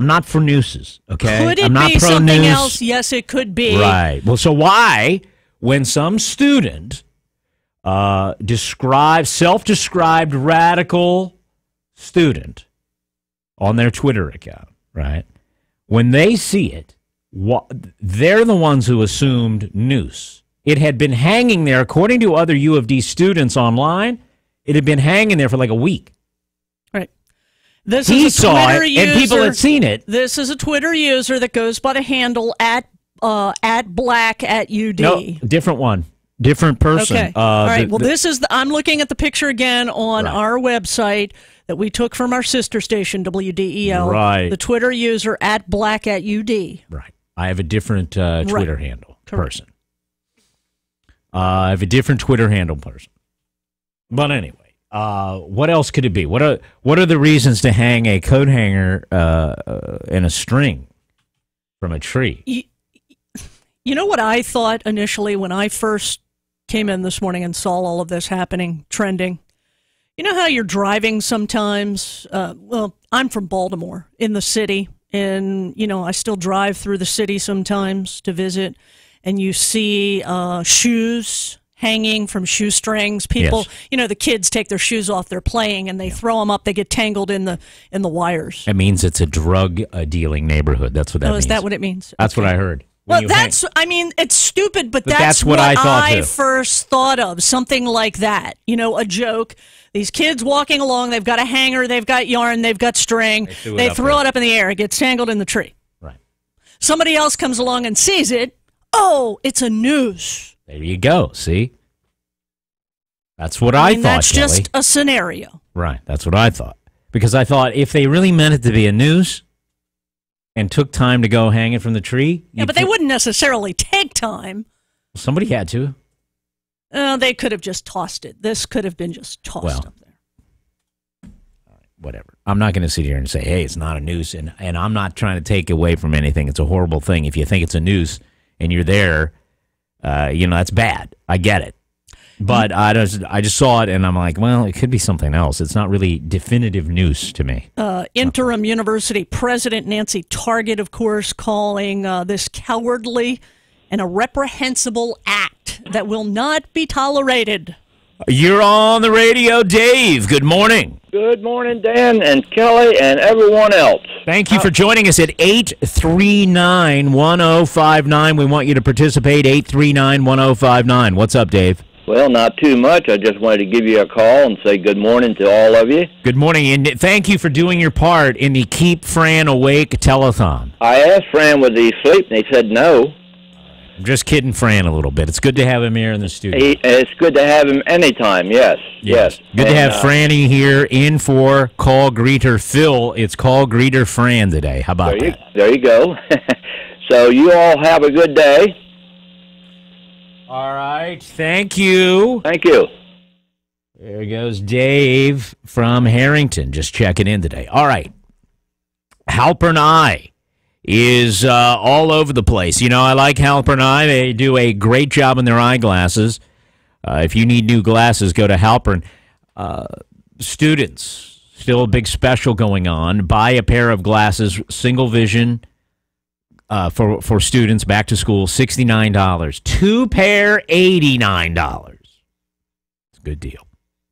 not for nooses, okay? Could it I'm not be pro something noose. else? Yes, it could be. Right. Well, so why, when some student, self-described radical student on their Twitter account, right? When they see it, they're the ones who assumed noose. It had been hanging there, according to other U of D students online, it had been hanging there for like a week. Right. This He is a saw Twitter it, user, and people had seen it. This is a Twitter user that goes by the handle at black@UD. No, different one. Different person. Okay. All right. This is I'm looking at the picture again on our website that we took from our sister station, WDEL. Right. The Twitter user at black@UD. Right. I have a different Twitter handle person. I have a different Twitter handle person. But anyway, what else could it be? What are the reasons to hang a coat hanger and a string from a tree? You know what I thought initially when I first came in this morning and saw all of this happening, trending? You know how you're driving sometimes? Well, I'm from Baltimore, in the city, and, I still drive through the city sometimes to visit, and you see shoes hanging from shoestrings. People, yes. The kids take their shoes off, they're playing, and they throw them up, they get tangled in the wires. It means it's a drug dealing neighborhood. That's what that means. Is that what it means? That's what I heard. Well, it's stupid, but that's what I thought too. First thought of, something like that. A joke. These kids walking along, they've got a hanger, they've got yarn, they've got string. They throw it up in the air. It gets tangled in the tree. Right. Somebody else comes along and sees it. Oh, it's a noose. There you go. See? That's what I thought, that's Kelly. just a scenario. Right. That's what I thought. Because I thought if they really meant it to be a noose and took time to go hang it from the tree. Yeah, but they wouldn't necessarily take time. Somebody had to. They could have just tossed it. This could have been just tossed up there. whatever. I'm not going to sit here and say, hey, it's not a noose, and I'm not trying to take away from anything. It's a horrible thing. If you think it's a noose and you're there, that's bad. I get it. But I just saw it, and I'm like, well, it could be something else. It's not really definitive news to me. Interim University President Nancy Target, of course, calling this cowardly and a reprehensible act that will not be tolerated. You're on the radio, Dave. Good morning. Good morning, Dan and Kelly and everyone else. Thank you for joining us at 839-1059. We want you to participate, 839-1059. What's up, Dave? Well, not too much. I just wanted to give you a call and say good morning to all of you. Good morning, and thank you for doing your part in the Keep Fran Awake telethon. I asked Fran would he sleep, and he said no. I'm just kidding Fran a little bit. It's good to have him here in the studio. It's good to have him anytime, yes. Good to have Franny here in for Call Greeter Phil. It's Call Greeter Fran today. How about that? There you go. So you all have a good day. All right. Thank you. Thank you. There goes Dave from Harrington, just checking in today. All right. Halpern Eye is all over the place. I like Halpern Eye. They do a great job in their eyeglasses. If you need new glasses, go to Halpern. Students, still a big special going on. Buy a pair of glasses, single vision, for students back to school, $69. 2 pair, $89. It's a good deal.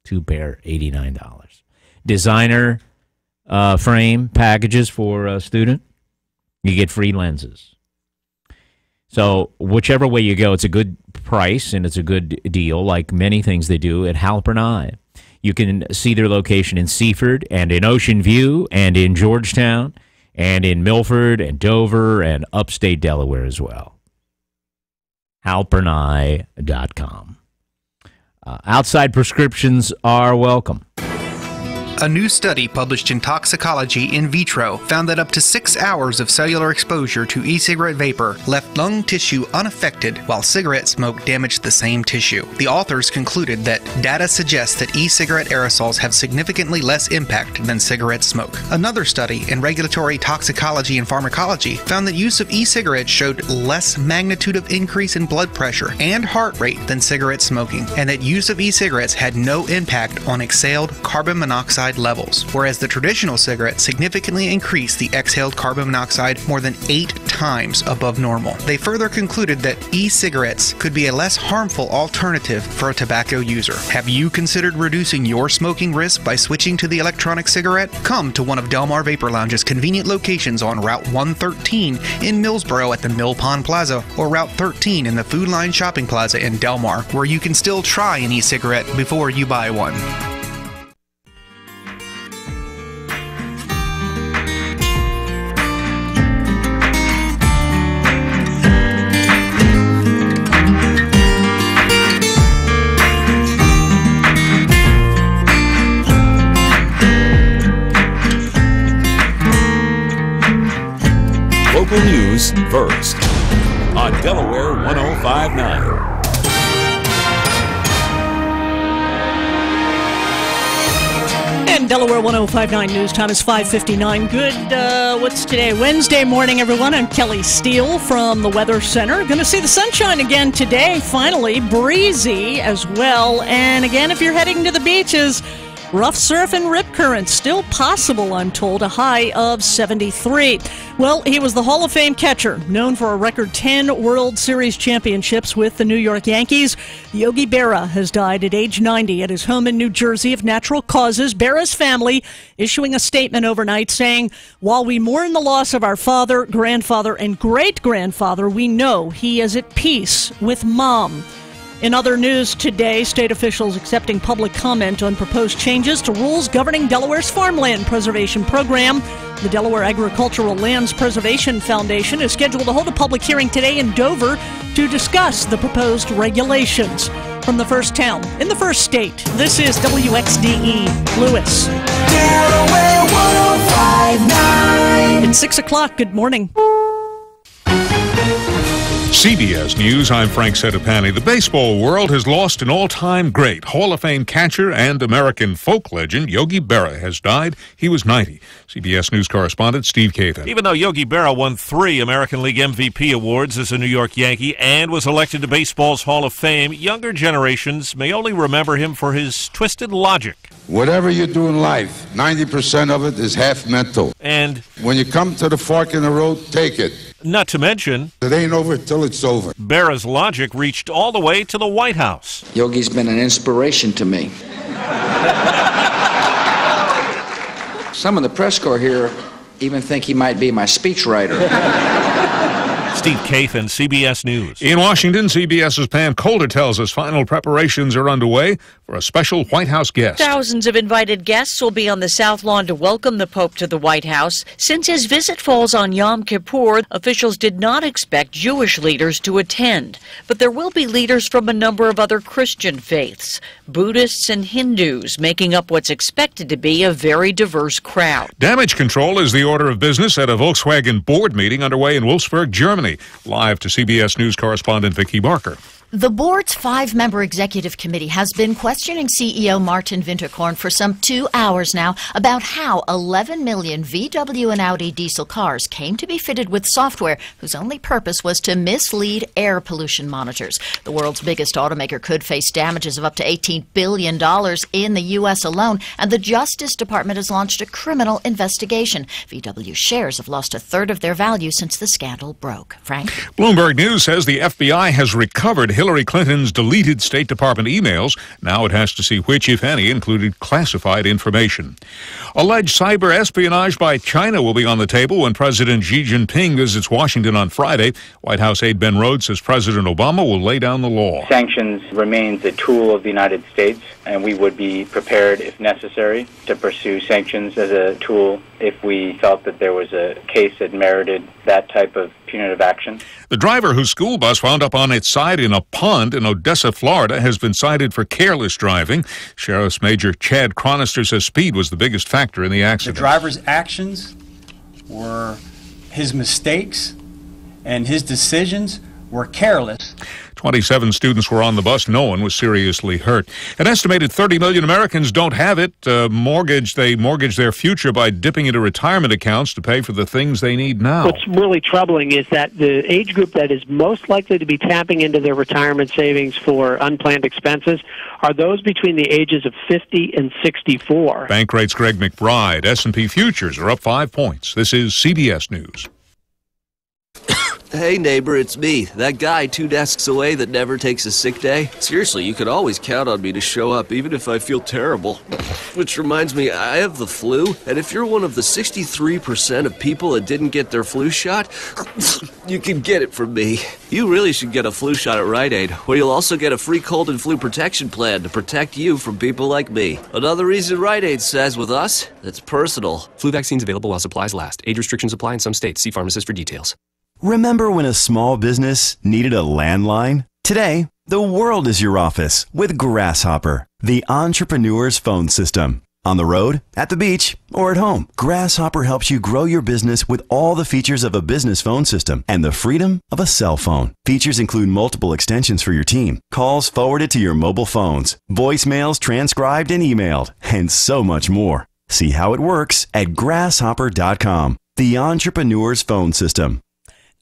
2 pair, $89. Designer frame packages for a student. You get free lenses. So whichever way you go, it's a good price and it's a good deal, like many things they do at Halpern Eye. You can see their location in Seaford and in Ocean View and in Georgetown and in Milford and Dover and upstate Delaware as well. halperneye.com. Outside prescriptions are welcome. A new study published in Toxicology in Vitro found that up to 6 hours of cellular exposure to e-cigarette vapor left lung tissue unaffected while cigarette smoke damaged the same tissue. The authors concluded that data suggests that e-cigarette aerosols have significantly less impact than cigarette smoke. Another study in Regulatory Toxicology and Pharmacology found that use of e-cigarettes showed less magnitude of increase in blood pressure and heart rate than cigarette smoking, and that use of e-cigarettes had no impact on exhaled carbon monoxide levels, whereas the traditional cigarette significantly increased the exhaled carbon monoxide more than 8 times above normal. They further concluded that e-cigarettes could be a less harmful alternative for a tobacco user. Have you considered reducing your smoking risk by switching to the electronic cigarette? Come to one of Delmar Vapor Lounge's convenient locations on Route 113 in Millsboro at the Mill Pond Plaza, or Route 13 in the Food Line Shopping Plaza in Delmar, where you can still try an e-cigarette before you buy one. Local news first on Delaware 105.9. And Delaware 105.9 news time is 5:59. Good, what's today? Wednesday morning, everyone. I'm Kelly Steele from the Weather Center. Going to see the sunshine again today, finally. Breezy as well. And again, if you're heading to the beaches, rough surf and rip currents still possible, I'm told, a high of 73. Well, he was the Hall of Fame catcher, known for a record 10 World Series championships with the New York Yankees. Yogi Berra has died at age 90 at his home in New Jersey of natural causes. Berra's family issuing a statement overnight saying, while we mourn the loss of our father, grandfather, and great-grandfather, we know he is at peace with Mom. In other news today, state officials accepting public comment on proposed changes to rules governing Delaware's farmland preservation program. The Delaware Agricultural Lands Preservation Foundation is scheduled to hold a public hearing today in Dover to discuss the proposed regulations. From the first town in the first state, this is WXDE Lewis. Delaware 105.9. It's 6 o'clock. Good morning. CBS News, I'm Frank Sedapani. The baseball world has lost an all-time great. Hall of Fame catcher and American folk legend Yogi Berra has died. He was 90. CBS News correspondent Steve Kathan. Even though Yogi Berra won 3 American League MVP awards as a New York Yankee and was elected to baseball's Hall of Fame, younger generations may only remember him for his twisted logic. Whatever you do in life, 90% of it is half mental. And when you come to the fork in the road, take it. Not to mention, it ain't over till it's over. Berra's logic reached all the way to the White House. Yogi's been an inspiration to me. Some of the press corps here even think he might be my speechwriter. Steve Kathan, CBS News. In Washington, CBS's Pam Colder tells us final preparations are underway for a special White House guest. Thousands of invited guests will be on the South Lawn to welcome the Pope to the White House. Since his visit falls on Yom Kippur, officials did not expect Jewish leaders to attend. But there will be leaders from a number of other Christian faiths, Buddhists and Hindus, making up what's expected to be a very diverse crowd. Damage control is the order of business at a Volkswagen board meeting underway in Wolfsburg, Germany. Live to CBS News correspondent Vicki Barker. The board's 5-member executive committee has been questioning CEO Martin Winterkorn for some 2 hours now about how 11 million VW and Audi diesel cars came to be fitted with software whose only purpose was to mislead air pollution monitors. The world's biggest automaker could face damages of up to $18 billion in the U.S. alone, and the Justice Department has launched a criminal investigation. VW shares have lost a third of their value since the scandal broke. Frank? Bloomberg News says the FBI has recovered Hillary Clinton's deleted State Department emails. Now it has to see which, if any, included classified information. Alleged cyber espionage by China will be on the table when President Xi Jinping visits Washington on Friday. White House aide Ben Rhodes says President Obama will lay down the law. Sanctions remains a tool of the United States, and we would be prepared, if necessary, to pursue sanctions as a tool if we felt that there was a case that merited that type of punitive action. The driver whose school bus wound up on its side in a pond in Odessa, Florida, has been cited for careless driving. Sheriff's Major Chad Chronister says speed was the biggest factor in the accident. The driver's actions were his mistakes, and his decisions were careless. 27 students were on the bus. No one was seriously hurt. An estimated 30 million Americans don't have it. They mortgage their future by dipping into retirement accounts to pay for the things they need now. What's really troubling is that the age group that is most likely to be tapping into their retirement savings for unplanned expenses are those between the ages of 50 and 64. Bankrate's Greg McBride. S&P futures are up 5 points. This is CBS News. Hey neighbor, it's me, that guy 2 desks away that never takes a sick day. Seriously, you can always count on me to show up even if I feel terrible. Which reminds me, I have the flu, and if you're one of the 63% of people that didn't get their flu shot, you can get it from me. You really should get a flu shot at Rite Aid, where you'll also get a free cold and flu protection plan to protect you from people like me. Another reason Rite Aid says with us, it's personal. Flu vaccines available while supplies last. Age restrictions apply in some states. See pharmacist for details. Remember when a small business needed a landline? Today, the world is your office with Grasshopper, the entrepreneur's phone system. On the road, at the beach, or at home, Grasshopper helps you grow your business with all the features of a business phone system and the freedom of a cell phone. Features include multiple extensions for your team, calls forwarded to your mobile phones, voicemails transcribed and emailed, and so much more. See how it works at grasshopper.com, the entrepreneur's phone system.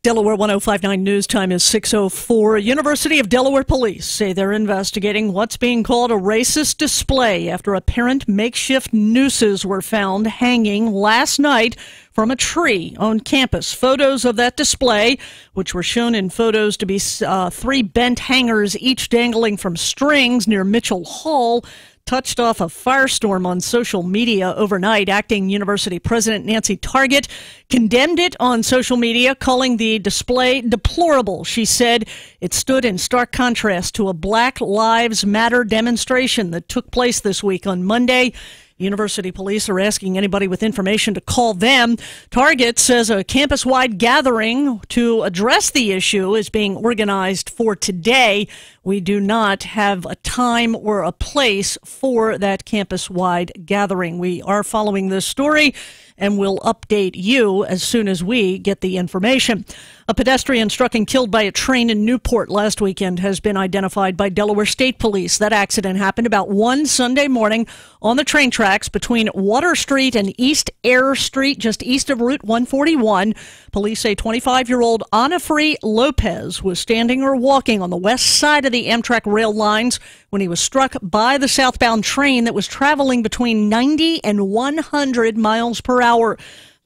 Delaware 105.9 news time is 6:04. University of Delaware police say they're investigating what's being called a racist display after apparent makeshift nooses were found hanging last night from a tree on campus. Photos of that display, which were shown in photos to be 3 bent hangers each dangling from strings near Mitchell Hall, touched off a firestorm on social media overnight. Acting University President Nancy Target condemned it on social media, calling the display deplorable. She said it stood in stark contrast to a Black Lives Matter demonstration that took place this week on Monday. University police are asking anybody with information to call them. Target says a campus-wide gathering to address the issue is being organized for today. We do not have a time or a place for that campus-wide gathering. We are following this story, and we'll update you as soon as we get the information. A pedestrian struck and killed by a train in Newport last weekend has been identified by Delaware State Police. That accident happened about 1 Sunday morning on the train tracks between Water Street and East Air Street, just east of Route 141. Police say 25-year-old Anafri Lopez was standing or walking on the west side of the Amtrak rail lines when he was struck by the southbound train that was traveling between 90 and 100 miles per hour.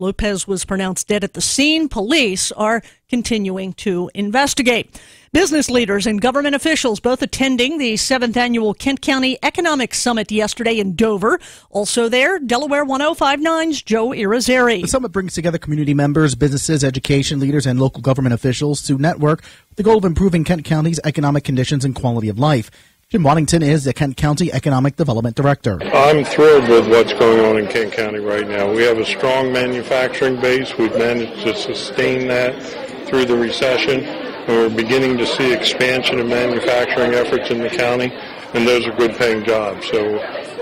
Lopez was pronounced dead at the scene. Police are continuing to investigate. Business leaders and government officials both attending the 7th Annual Kent County Economic Summit yesterday in Dover. Also there, Delaware 105.9's Joe Irizarry. The summit brings together community members, businesses, education leaders, and local government officials to network with the goal of improving Kent County's economic conditions and quality of life. Jim Waddington is the Kent County Economic Development Director. I'm thrilled with what's going on in Kent County right now. We have a strong manufacturing base. We've managed to sustain that through the recession. And we're beginning to see expansion of manufacturing efforts in the county, and those are good paying jobs. So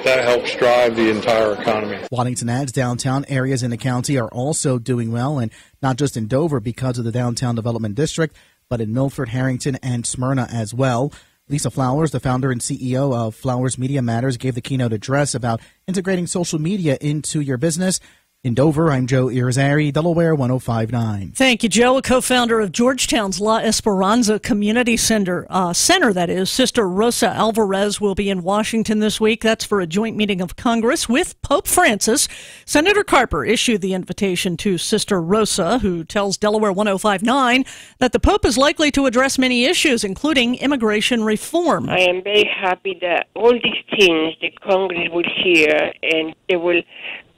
that helps drive the entire economy. Waddington adds downtown areas in the county are also doing well, and not just in Dover because of the Downtown Development District, but in Milford, Harrington, and Smyrna as well. Lisa Flowers, the founder and CEO of Flowers Media Matters, gave the keynote address about integrating social media into your business. In Dover, I'm Joe Irizarry, Delaware 105.9. Thank you, Joe. A co-founder of Georgetown's La Esperanza Community Center, Sister Rosa Alvarez, will be in Washington this week. That's for a joint meeting of Congress with Pope Francis. Senator Carper issued the invitation to Sister Rosa, who tells Delaware 105.9 that the Pope is likely to address many issues, including immigration reform. I am very happy that all these things the Congress will hear and they will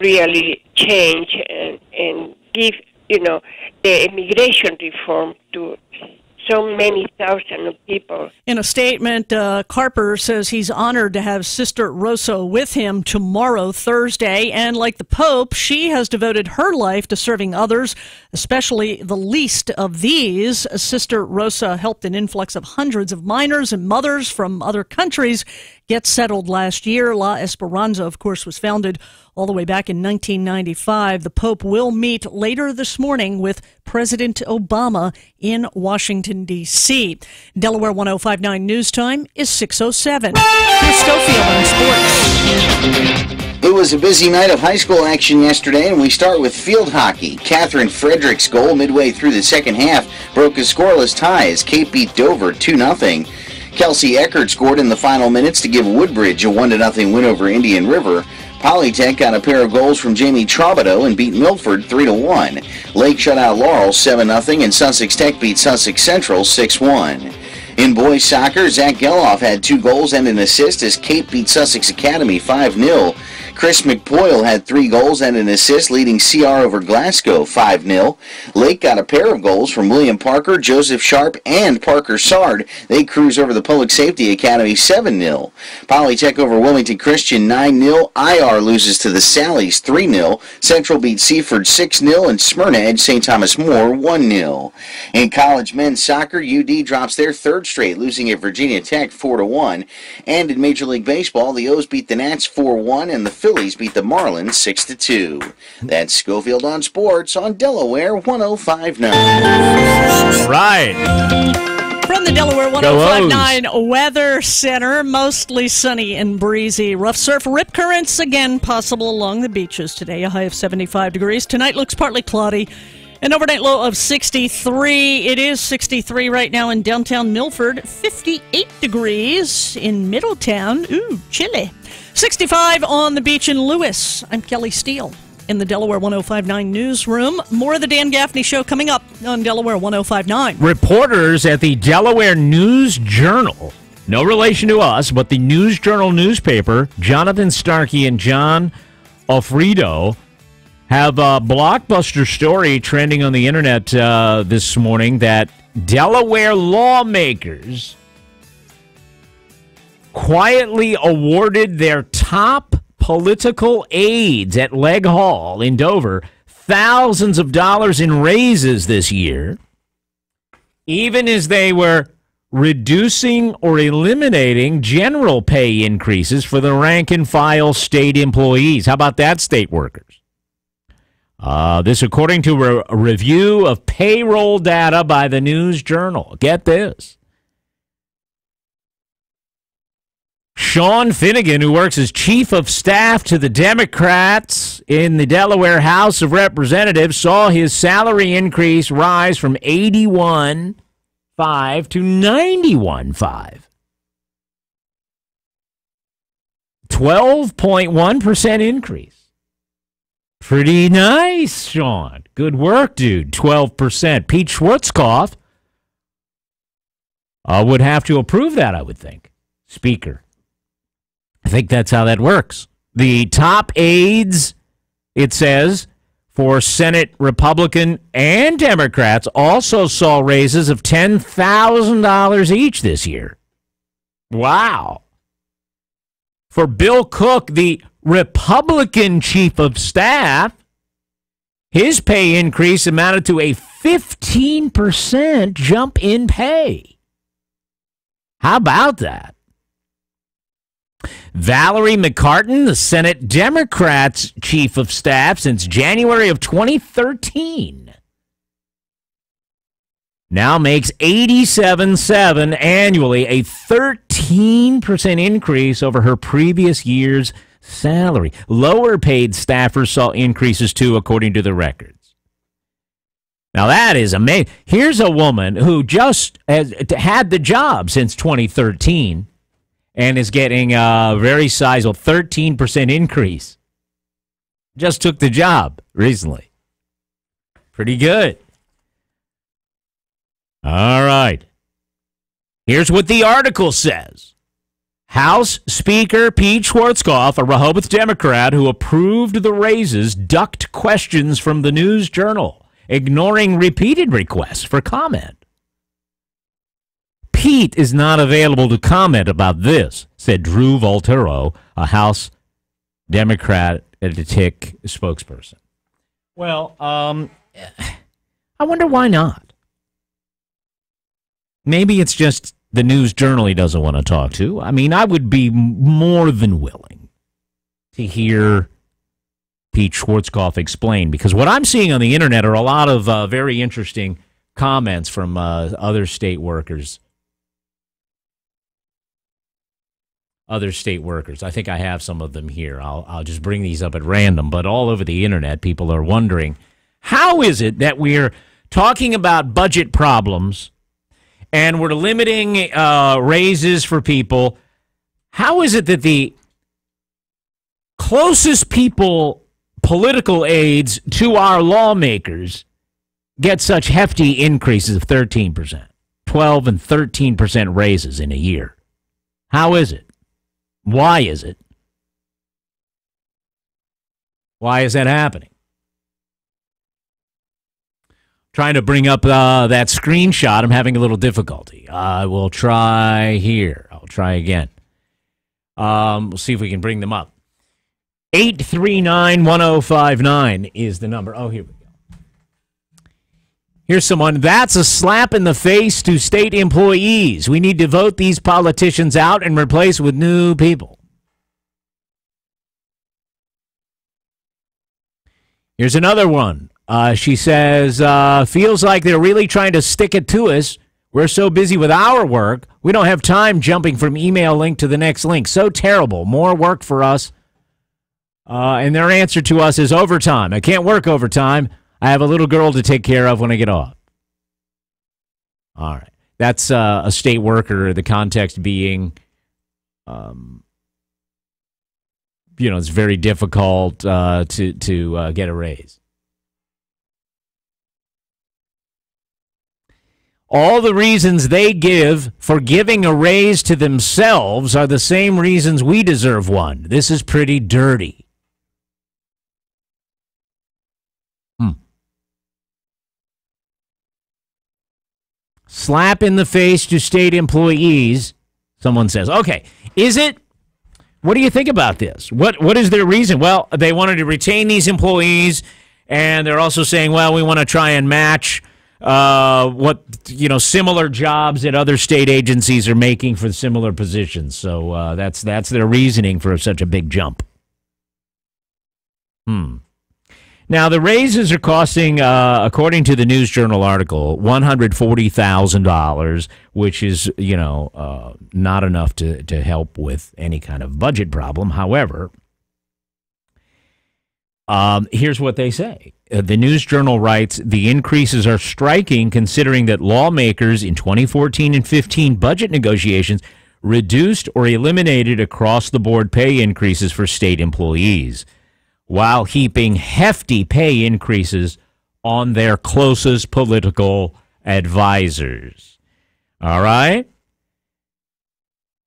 really change and give, the immigration reform to so many thousands of people. In a statement, Carper says he's honored to have Sister Rosa with him tomorrow, Thursday. And like the Pope, she has devoted her life to serving others, especially the least of these. Sister Rosa helped an influx of hundreds of minors and mothers from other countries get settled last year. La Esperanza, of course, was founded all the way back in 1995. The Pope will meet later this morning with President Obama in Washington, D.C. Delaware 105.9 News Time is 6:07. Here's Schofield on sports. It was a busy night of high school action yesterday, and we start with field hockey. Catherine Frederick's goal midway through the second half broke a scoreless tie as Cape beat Dover 2-0. Kelsey Eckert scored in the final minutes to give Woodbridge a 1-0 win over Indian River. Polytech got a pair of goals from Jamie Traubadeau and beat Milford 3-1. Lake shut out Laurel 7-0, and Sussex Tech beat Sussex Central 6-1. In boys soccer, Zach Geloff had 2 goals and an assist as Cape beat Sussex Academy 5-0. Chris McPoyle had 3 goals and an assist, leading CR over Glasgow 5-0. Lake got a pair of goals from William Parker, Joseph Sharp, and Parker Sard. They cruise over the Public Safety Academy 7-0. Polytech over Wilmington Christian 9-0. IR loses to the Sallies 3-0. Central beat Seaford 6-0, and Smyrna edged St. Thomas More 1-0. In college men's soccer, UD drops their 3rd straight, losing at Virginia Tech 4-1. And in Major League Baseball, the O's beat the Nats 4-1, and the Phillies beat the Marlins 6-2. That's Schofield on Sports on Delaware 105.9. Right. From the Delaware 105.9 Weather Center, mostly sunny and breezy. Rough surf rip currents again possible along the beaches today. A high of 75 degrees. Tonight looks partly cloudy. An overnight low of 63. It is 63 right now in downtown Milford. 58 degrees in Middletown. Ooh, chilly. 65 on the beach in Lewis. I'm Kelly Steele in the Delaware 105.9 newsroom. More of the Dan Gaffney Show coming up on Delaware 105.9. Reporters at the Delaware News Journal, no relation to us, but the News Journal newspaper, Jonathan Starkey and John Ofrido, have a blockbuster story trending on the internet this morning that Delaware lawmakers quietly awarded their top political aides at Legg Hall in Dover thousands of dollars in raises this year, even as they were reducing or eliminating general pay increases for the rank and file state employees. How about that, state workers? This according to a review of payroll data by the News Journal. Get this. Sean Finnegan, who works as chief of staff to the Democrats in the Delaware House of Representatives, saw his salary increase rise from $81,500 to $91,500. 12.1% increase. Pretty nice, Sean. Good work, dude. 12%. Pete Schwarzkopf would have to approve that, I would think. Speaker. I think that's how that works. The top aides, it says, for Senate Republican and Democrats also saw raises of $10,000 each this year. Wow. For Bill Cook, the Republican chief of staff, his pay increase amounted to a 15% jump in pay. How about that? Valerie McCartan, the Senate Democrats' chief of staff since January of 2013, now makes $87,700 annually, a 13% increase over her previous year's salary. Lower paid staffers saw increases too, according to the records. Now that is amazing. Here's a woman who just has had the job since 2013 and is getting a very sizable 13% increase. Just took the job recently. Pretty good. All right. Here's what the article says. House Speaker Pete Schwarzkopf, a Rehoboth Democrat who approved the raises, ducked questions from the News Journal, ignoring repeated requests for comment. Pete is not available to comment about this, said Drew Voltero, a House Democratic spokesperson. Well, I wonder why not. Maybe it's just the News Journal he doesn't want to talk to. I mean, I would be more than willing to hear Pete Schwarzkopf explain, because what I'm seeing on the internet are a lot of very interesting comments from other state workers. I think I have some of them here. I'll just bring these up at random, but all over the internet, people are wondering, how is it that we're talking about budget problems and we're limiting raises for people? How is it that the closest people, political aides to our lawmakers, get such hefty increases of 13%, 12 and 13% raises in a year? How is it? Why is it? Why is that happening? Trying to bring up that screenshot. I'm having a little difficulty. I will try here. I'll try again. We'll see if we can bring them up. 839-1059 is the number. Oh, here we go. Here's someone. That's a slap in the face to state employees. We need to vote these politicians out and replace with new people. Here's another one. She says, feels like they're really trying to stick it to us. We're so busy with our work, we don't have time jumping from email link to the next link. So terrible. More work for us. And their answer to us is overtime. I can't work overtime. I have a little girl to take care of when I get off. All right. That's a state worker, the context being, it's very difficult to get a raise. All the reasons they give for giving a raise to themselves are the same reasons we deserve one. This is pretty dirty. Slap in the face to state employees, someone says. Okay, is it? What do you think about this? What is their reason? Well, they wanted to retain these employees, and they're also saying, well, we want to try and match similar jobs that other state agencies are making for similar positions. So that's their reasoning for such a big jump. Now, the raises are costing, according to the News Journal article, $140,000, which is, not enough to help with any kind of budget problem. However, here's what they say. The News Journal writes, the increases are striking considering that lawmakers in 2014 and 15 budget negotiations reduced or eliminated across-the-board pay increases for state employees, while heaping hefty pay increases on their closest political advisors. All right?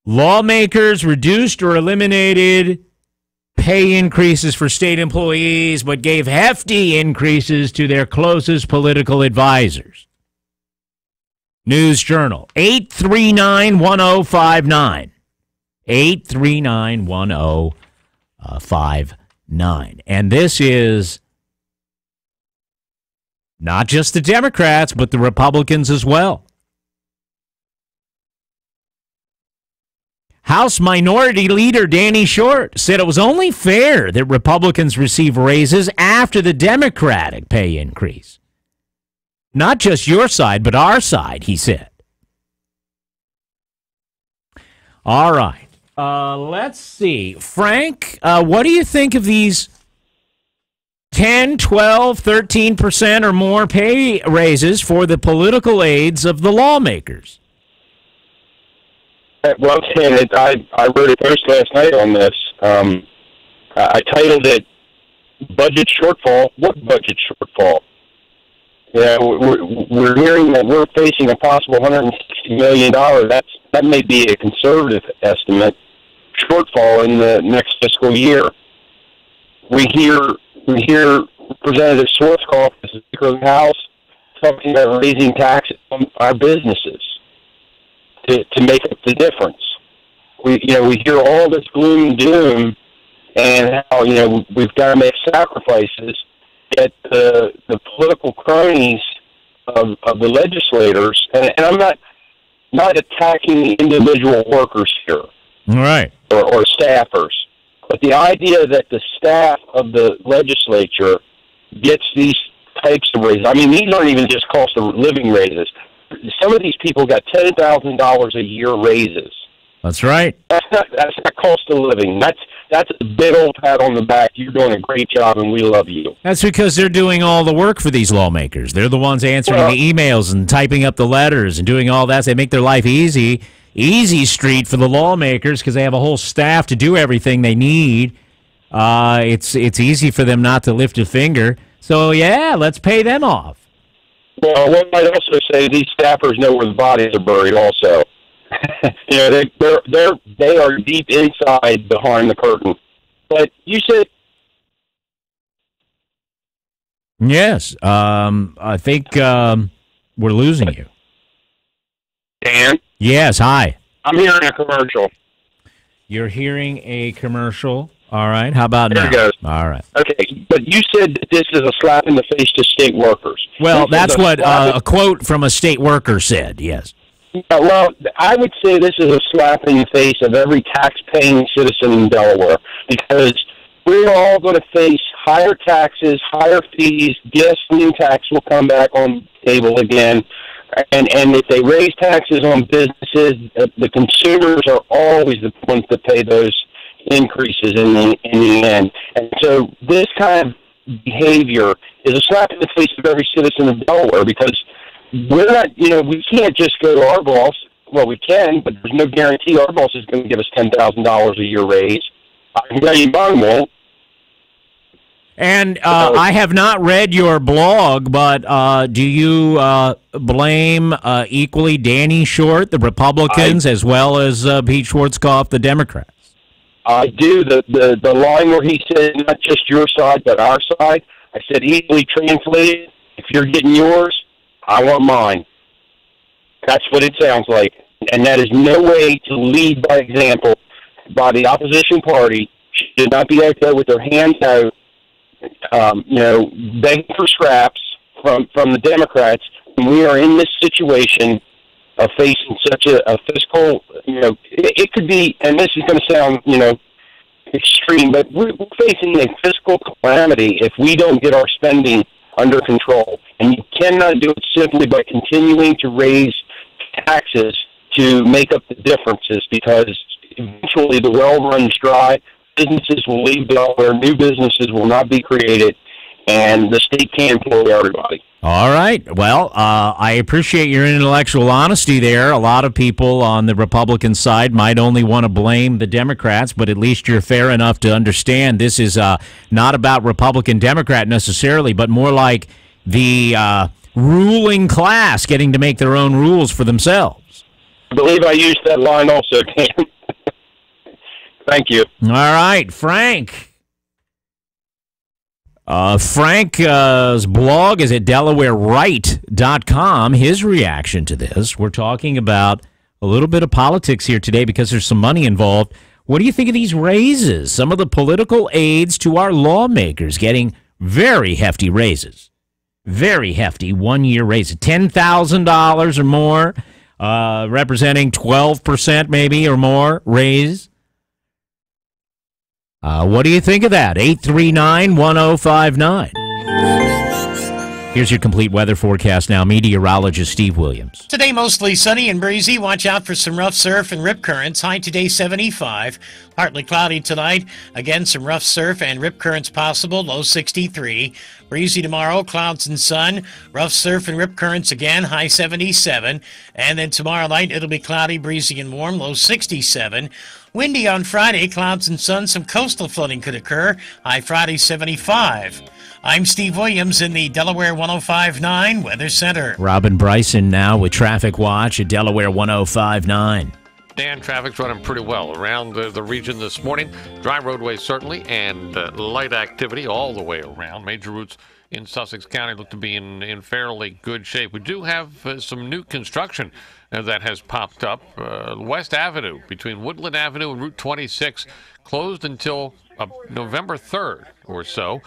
Lawmakers reduced or eliminated pay increases for state employees, but gave hefty increases to their closest political advisors. News Journal, 839-1059. 839-1059. And this is not just the Democrats, but the Republicans as well. House Minority Leader Danny Short said it was only fair that Republicans receive raises after the Democratic pay increase. Not just your side, but our side, he said. All right. Let's see. Frank, what do you think of these 10, 12, 13% or more pay raises for the political aides of the lawmakers? Well, Ken, I wrote a post last night on this. I titled it "Budget Shortfall." What budget shortfall? We're hearing that we're facing a possible $160 million. That may be a conservative estimate shortfall in the next fiscal year. We hear Representative Schwarzkopf, the Speaker of the House, talking about raising taxes on our businesses to make up the difference. We hear all this gloom and doom, and how we've got to make sacrifices. Yet the political cronies of the legislators, and I'm not attacking the individual workers here, all right, or staffers, but the idea that the staff of the legislature gets these types of raises. I mean, these aren't even just cost of living raises. Some of these people got $10,000 a year raises. That's right. That's not cost of living. That's a big old pat on the back. You're doing a great job, and we love you. That's because they're doing all the work for these lawmakers. They're the ones answering the emails and typing up the letters and doing all that. They make their life easy street for the lawmakers because they have a whole staff to do everything they need. It's easy for them not to lift a finger. So, yeah, let's pay them off. Well, one might also say these staffers know where the bodies are buried also. They are deep inside behind the curtain. But you said... Yes, I think we're losing you. Dan? Yes, hi. I'm hearing a commercial. You're hearing a commercial? All right, how about now? There it goes. All right. Okay, but you said that this is a slap in the face to state workers. Well, that's what a quote from a state worker said, yes. Well, I would say this is a slap in the face of every tax-paying citizen in Delaware, because we're all going to face higher taxes, higher fees. Gasoline tax will come back on the table again. And if they raise taxes on businesses, the consumers are always the ones that pay those increases in the end. And so this kind of behavior is a slap in the face of every citizen of Delaware, because we're not, we can't just go to our boss. Well, we can, but there's no guarantee our boss is going to give us $10,000 a year raise. I can tell you mine won't. And I have not read your blog, but do you blame equally Danny Short, the Republicans, as well as Pete Schwarzkopf, the Democrats? I do. The line where he said, not just your side, but our side, I said easily translated, if you're getting yours, I want mine. That's what it sounds like. And that is no way to lead by example by the opposition party. Should not be out there with their hands out, begging for scraps from the Democrats. And we are in this situation of facing such a fiscal, it could be, and this is going to sound, extreme, but we're facing a fiscal calamity if we don't get our spending under control. And you cannot do it simply by continuing to raise taxes to make up the differences, because eventually the well runs dry, businesses will leave Delaware, new businesses will not be created, and the state can't employ everybody. All right. Well, I appreciate your intellectual honesty there. A lot of people on the Republican side might only want to blame the Democrats, but at least you're fair enough to understand this is not about Republican-Democrat necessarily, but more like the ruling class getting to make their own rules for themselves. I believe I used that line also, Dan. Thank you. All right, Frank. Frank's blog is at DelawareRight.com. His reaction to this. We're talking about a little bit of politics here today because there's some money involved. What do you think of these raises? Some of the political aides to our lawmakers getting very hefty raises. Very hefty one-year raises. $10,000 or more, representing 12% maybe or more raise. What do you think of that? 839-1059. Here's your complete weather forecast now. Meteorologist Steve Williams. Today mostly sunny and breezy. Watch out for some rough surf and rip currents. High today 75. Partly cloudy tonight. Again, some rough surf and rip currents possible. Low 63. Breezy tomorrow. Clouds and sun. Rough surf and rip currents again. High 77. And then tomorrow night it'll be cloudy, breezy, and warm. Low 67. Windy on Friday. Clouds and sun. Some coastal flooding could occur. High Friday 75. I'm Steve Williams in the Delaware 105.9 Weather Center. Robin Bryson now with Traffic Watch at Delaware 105.9. Dan, traffic's running pretty well around the region this morning. Dry roadways certainly, and light activity all the way around. Major routes in Sussex County look to be in fairly good shape. We do have some new construction that has popped up. West Avenue between Woodland Avenue and Route 26 closed until November 3rd or so.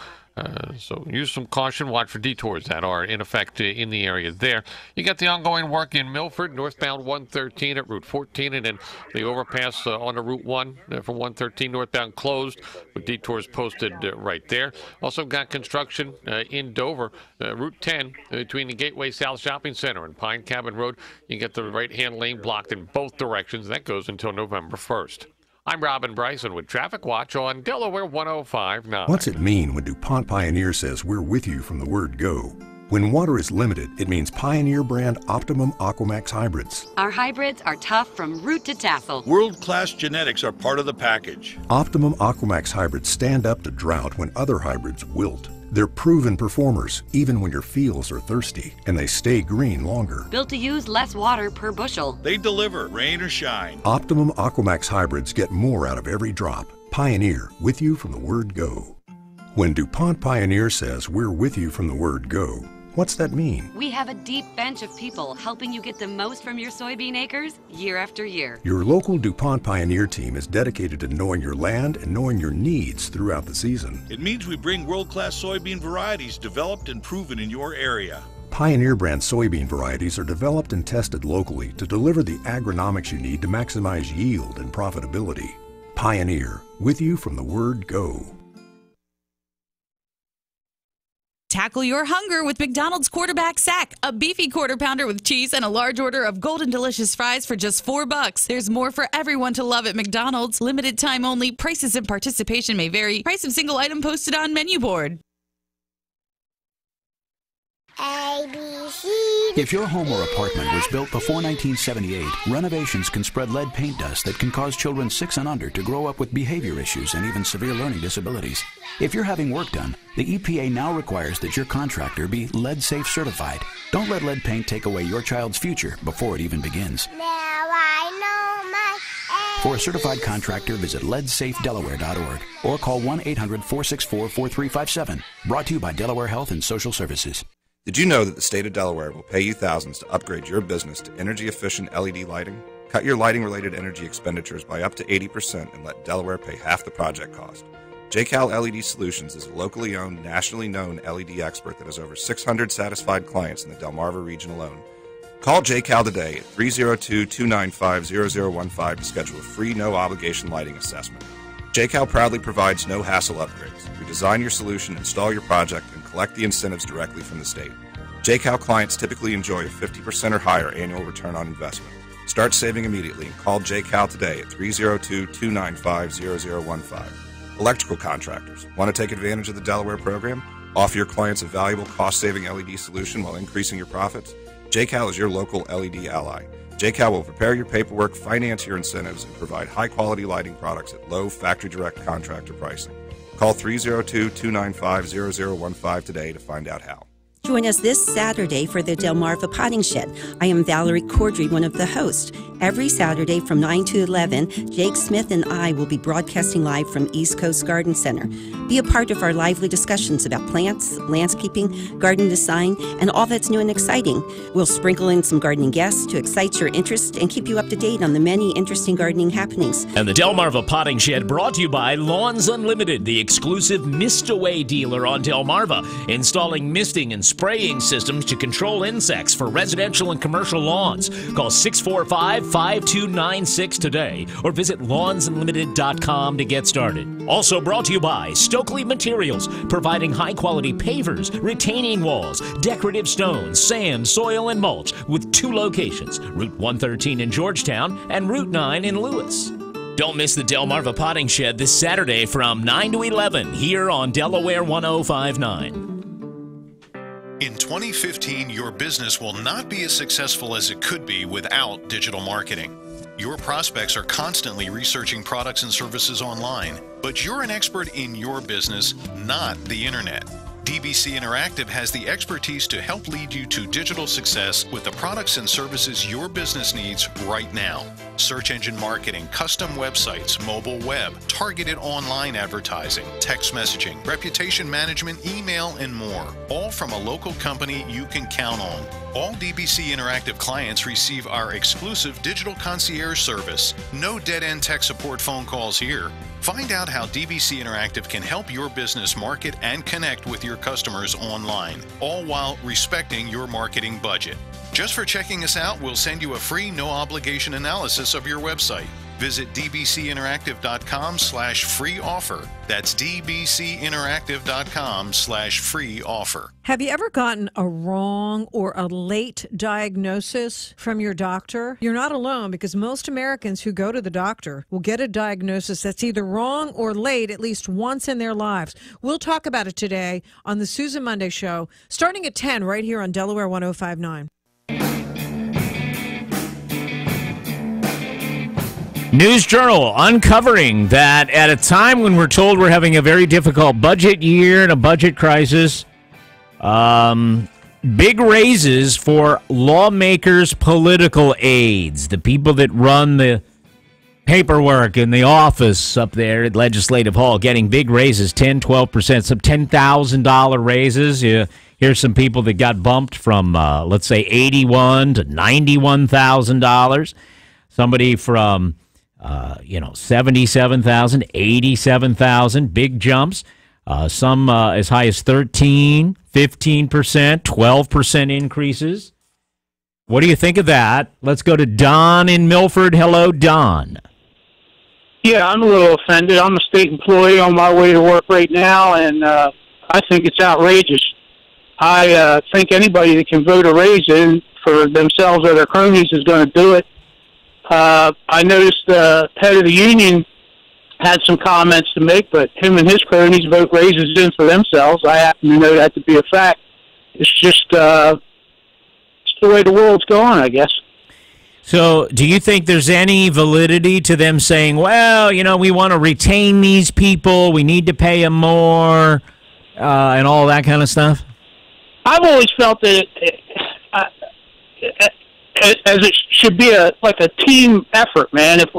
So use some caution. Watch for detours that are in effect in the area there. You got the ongoing work in Milford, northbound 113 at Route 14, and then the overpass on the Route 1 from 113 northbound closed with detours posted right there. Also got construction in Dover, Route 10 between the Gateway South Shopping Center and Pine Cabin Road. You get the right-hand lane blocked in both directions. That goes until November 1st. I'm Robin Bryson with Traffic Watch on Delaware 105.9. What's it mean when DuPont Pioneer says we're with you from the word go? When water is limited, it means Pioneer brand Optimum Aquamax hybrids. Our hybrids are tough from root to tassel. World-class genetics are part of the package. Optimum Aquamax hybrids stand up to drought when other hybrids wilt. They're proven performers, even when your fields are thirsty, and they stay green longer. Built to use less water per bushel. They deliver, rain or shine. Optimum Aquamax hybrids get more out of every drop. Pioneer, with you from the word go. When DuPont Pioneer says we're with you from the word go, what's that mean? We have a deep bench of people helping you get the most from your soybean acres year after year. Your local DuPont Pioneer team is dedicated to knowing your land and knowing your needs throughout the season. It means we bring world-class soybean varieties developed and proven in your area. Pioneer brand soybean varieties are developed and tested locally to deliver the agronomics you need to maximize yield and profitability. Pioneer, with you from the word go. Tackle your hunger with McDonald's Quarterback Sack, a beefy quarter pounder with cheese and a large order of golden delicious fries for just $4. There's more for everyone to love at McDonald's. Limited time only. Prices and participation may vary. Price of single item posted on menu board. If your home or apartment was built before 1978, renovations can spread lead paint dust that can cause children 6 and under to grow up with behavior issues and even severe learning disabilities. If you're having work done, the EPA now requires that your contractor be lead safe certified. Don't let lead paint take away your child's future before it even begins. Now I know my For a certified contractor, visit leadsafedelaware.org or call 1-800-464-4357. Brought to you by Delaware Health and Social Services. Did you know that the state of Delaware will pay you thousands to upgrade your business to energy-efficient LED lighting? Cut your lighting-related energy expenditures by up to 80% and let Delaware pay half the project cost. JCal LED Solutions is a locally owned, nationally known LED expert that has over 600 satisfied clients in the Delmarva region alone. Call JCal today at 302-295-0015 to schedule a free, no-obligation lighting assessment. JCal proudly provides no-hassle upgrades. We design your solution, install your project, and collect the incentives directly from the state. JCal clients typically enjoy a 50% or higher annual return on investment. Start saving immediately and call JCal today at 302-295-0015. Electrical contractors, want to take advantage of the Delaware program? Offer your clients a valuable cost-saving LED solution while increasing your profits? JCal is your local LED ally. JCal will prepare your paperwork, finance your incentives, and provide high-quality lighting products at low factory-direct contractor pricing. Call 302-295-0015 today to find out how. Join us this Saturday for the Delmarva Potting Shed. I am Valerie Cordry, one of the hosts. Every Saturday from 9 to 11, Jake Smith and I will be broadcasting live from East Coast Garden Center. Be a part of our lively discussions about plants, landscaping, garden design, and all that's new and exciting. We'll sprinkle in some gardening guests to excite your interest and keep you up to date on the many interesting gardening happenings. And the Delmarva Potting Shed brought to you by Lawns Unlimited, the exclusive mist-away dealer on Delmarva, installing misting and spraying systems to control insects for residential and commercial lawns. Call 645-5296 today or visit lawnsunlimited.com to get started. Also brought to you by Stokely Materials, providing high-quality pavers, retaining walls, decorative stones, sand, soil, and mulch with 2 locations, Route 113 in Georgetown and Route 9 in Lewis. Don't miss the Delmarva Potting Shed this Saturday from 9 to 11 here on Delaware 105.9. In 2015, your business will not be as successful as it could be without digital marketing. Your prospects are constantly researching products and services online, but you're an expert in your business, not the internet. DBC Interactive has the expertise to help lead you to digital success with the products and services your business needs right now. Search engine marketing, custom websites, mobile web, targeted online advertising, text messaging, reputation management, email, and more. All from a local company you can count on. All DBC Interactive clients receive our exclusive digital concierge service. No dead-end tech support phone calls here. Find out how DBC Interactive can help your business market and connect with your customers online, all while respecting your marketing budget. Just for checking us out, we'll send you a free, no-obligation analysis of your website. Visit dbcinteractive.com/free offer. That's dbcinteractive.com/free offer. Have you ever gotten a wrong or a late diagnosis from your doctor? You're not alone, because most Americans who go to the doctor will get a diagnosis that's either wrong or late at least once in their lives. We'll talk about it today on the Susan Monday Show, starting at 10 right here on Delaware 105.9. News Journal uncovering that at a time when we're told we're having a very difficult budget year and a budget crisis, big raises for lawmakers' political aides, the people that run the paperwork in the office up there at Legislative Hall, getting big raises, 10, 12%, some $10,000 raises. Here's some people that got bumped from, let's say, $81,000 to $91,000. Somebody from... $77,000, $87,000, big jumps. Some as high as 13%, 15%, 12% increases. What do you think of that? Let's go to Don in Milford. Hello, Don. Yeah, I'm a little offended. I'm a state employee on my way to work right now, and I think it's outrageous. I think anybody that can vote a raise in for themselves or their cronies is going to do it. I noticed the head of the union had some comments to make, but him and his cronies vote raises in for themselves. I happen to know that to be a fact. It's just it's the way the world's going, I guess. So do you think there's any validity to them saying, well, we want to retain these people, we need to pay them more, and all that kind of stuff? I've always felt that as it should be a team effort, man. If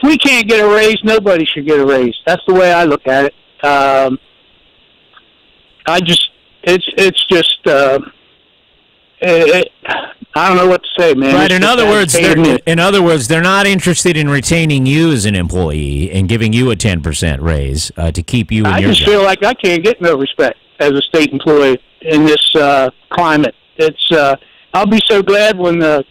we can't get a raise, nobody should get a raise. That's the way I look at it. I don't know what to say, man. Right. In other words, they're not interested in retaining you as an employee and giving you a 10% raise to keep you in your job. I just feel like I can't get no respect as a state employee in this climate. It's I'll be so glad when the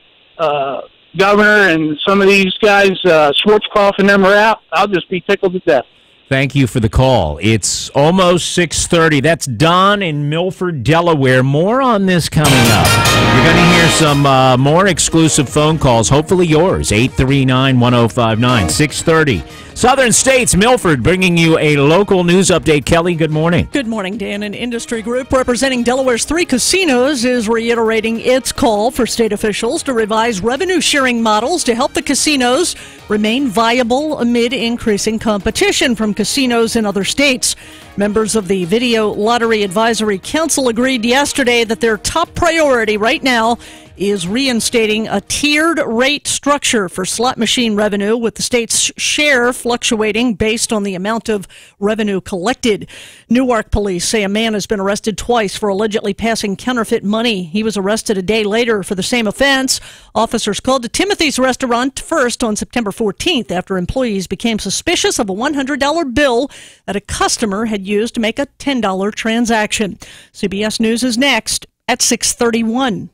governor and some of these guys, Schwarzkopf and them are out, I'll just be tickled to death. Thank you for the call. It's almost 6:30. That's Don in Milford, Delaware. More on this coming up. You're going to hear some more exclusive phone calls, hopefully yours, 839-1059, 6:30. Southern States, Milford, bringing you a local news update. Kelly, good morning. Good morning, Dan. An industry group representing Delaware's 3 casinos is reiterating its call for state officials to revise revenue-sharing models to help the casinos remain viable amid increasing competition from casinos in other states. Members of the Video Lottery Advisory Council agreed yesterday that their top priority right now is reinstating a tiered rate structure for slot machine revenue, with the state's share fluctuating based on the amount of revenue collected. Newark police say a man has been arrested twice for allegedly passing counterfeit money. He was arrested a day later for the same offense. Officers called to Timothy's restaurant first on September 14th after employees became suspicious of a $100 bill that a customer had used to make a $10 transaction. CBS News is next at 6:31.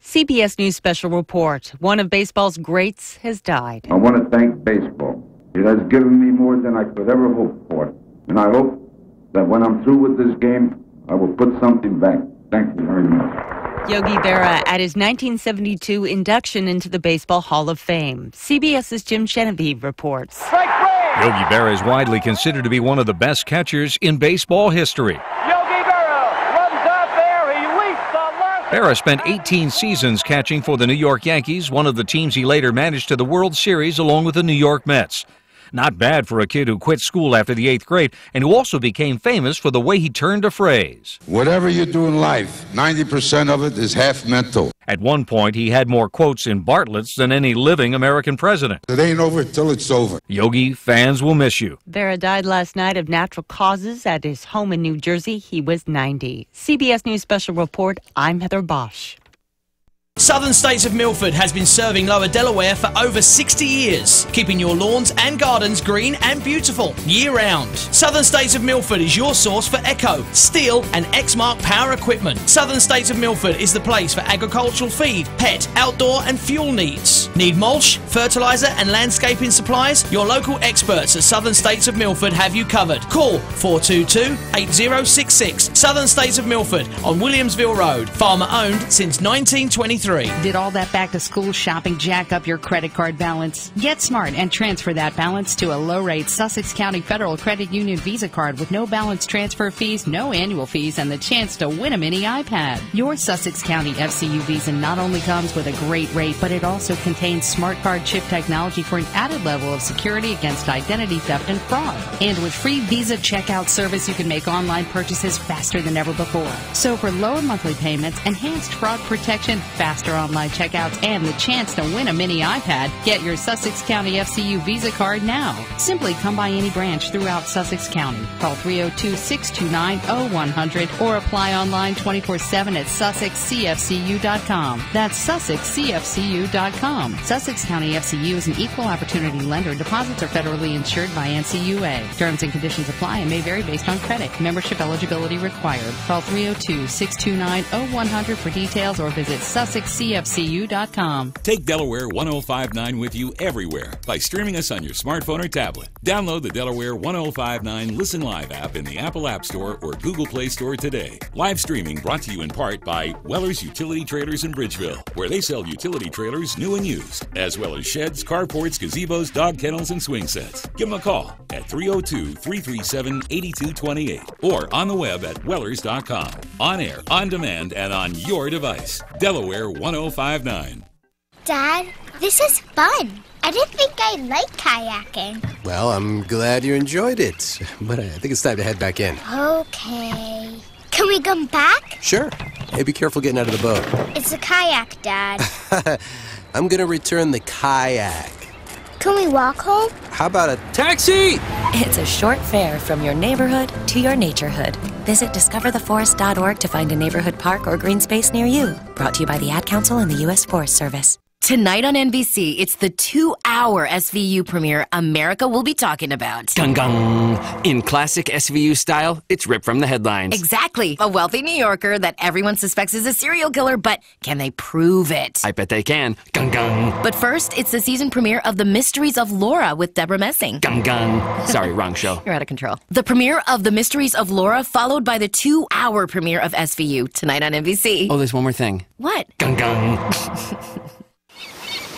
CBS News Special Report. One of baseball's greats has died. I want to thank baseball. It has given me more than I could ever hope for. And I hope that when I'm through with this game, I will put something back. Thank you very much. Yogi Berra at his 1972 induction into the Baseball Hall of Fame. CBS's Jim Genevieve reports. Yogi Berra is widely considered to be one of the best catchers in baseball history. Berra spent 18 seasons catching for the New York Yankees, one of the teams he later managed to the World Series along with the New York Mets. Not bad for a kid who quit school after the 8th grade and who also became famous for the way he turned a phrase. Whatever you do in life, 90% of it is half mental. At one point, he had more quotes in Bartlett's than any living American president. It ain't over till it's over. Yogi, fans will miss you. Berra died last night of natural causes at his home in New Jersey. He was 90. CBS News Special Report, I'm Heather Bosch. Southern States of Milford has been serving Lower Delaware for over 60 years, keeping your lawns and gardens green and beautiful year-round. Southern States of Milford is your source for Echo, Steel and Exmark power equipment. Southern States of Milford is the place for agricultural feed, pet, outdoor and fuel needs. Need mulch, fertilizer and landscaping supplies? Your local experts at Southern States of Milford have you covered. Call 422-8066. Southern States of Milford on Williamsville Road. Farmer owned since 1923. Did all that back-to-school shopping jack up your credit card balance? Get smart and transfer that balance to a low-rate Sussex County Federal Credit Union Visa card with no balance transfer fees, no annual fees, and the chance to win a mini iPad. Your Sussex County FCU Visa not only comes with a great rate, but it also contains smart card chip technology for an added level of security against identity theft and fraud. And with free Visa checkout service, you can make online purchases faster than ever before. So for lower monthly payments, enhanced fraud protection, faster online checkouts, and the chance to win a mini iPad, get your Sussex County FCU Visa card now. Simply come by any branch throughout Sussex County. Call 302-629-0100 or apply online 24/7 at SussexCFCU.com. That's SussexCFCU.com. Sussex County FCU is an equal opportunity lender. Deposits are federally insured by NCUA. Terms and conditions apply and may vary based on credit. Membership eligibility required. Call 302-629-0100 for details or visit SussexCFCU.com. Take Delaware 105.9 with you everywhere by streaming us on your smartphone or tablet. Download the Delaware 105.9 Listen Live app in the Apple App Store or Google Play Store today. Live streaming brought to you in part by Weller's Utility Trailers in Bridgeville, where they sell utility trailers new and used, as well as sheds, carports, gazebos, dog kennels, and swing sets. Give them a call at 302-337-8228 or on the web at Wellers.com. On air, on demand, and on your device. Delaware 105.9. Dad, this is fun. I didn't think I'd like kayaking. Well, I'm glad you enjoyed it, but I think it's time to head back in. Okay. Can we come back? Sure. Hey, be careful getting out of the boat. It's a kayak, Dad. I'm gonna return the kayak. Can we walk home? How about a taxi? It's a short fare from your neighborhood to your naturehood. Visit discovertheforest.org to find a neighborhood park or green space near you. Brought to you by the Ad Council and the U.S. Forest Service. Tonight on NBC, it's the 2-hour SVU premiere America will be talking about. Gung gung. In classic SVU style, it's ripped from the headlines. Exactly. A wealthy New Yorker that everyone suspects is a serial killer, but can they prove it? I bet they can. Gung gung. But first, it's the season premiere of The Mysteries of Laura with Deborah Messing. Gung gung. Sorry, wrong show. You're out of control. The premiere of The Mysteries of Laura, followed by the 2-hour premiere of SVU, tonight on NBC. Oh, there's one more thing. What? Gung gung.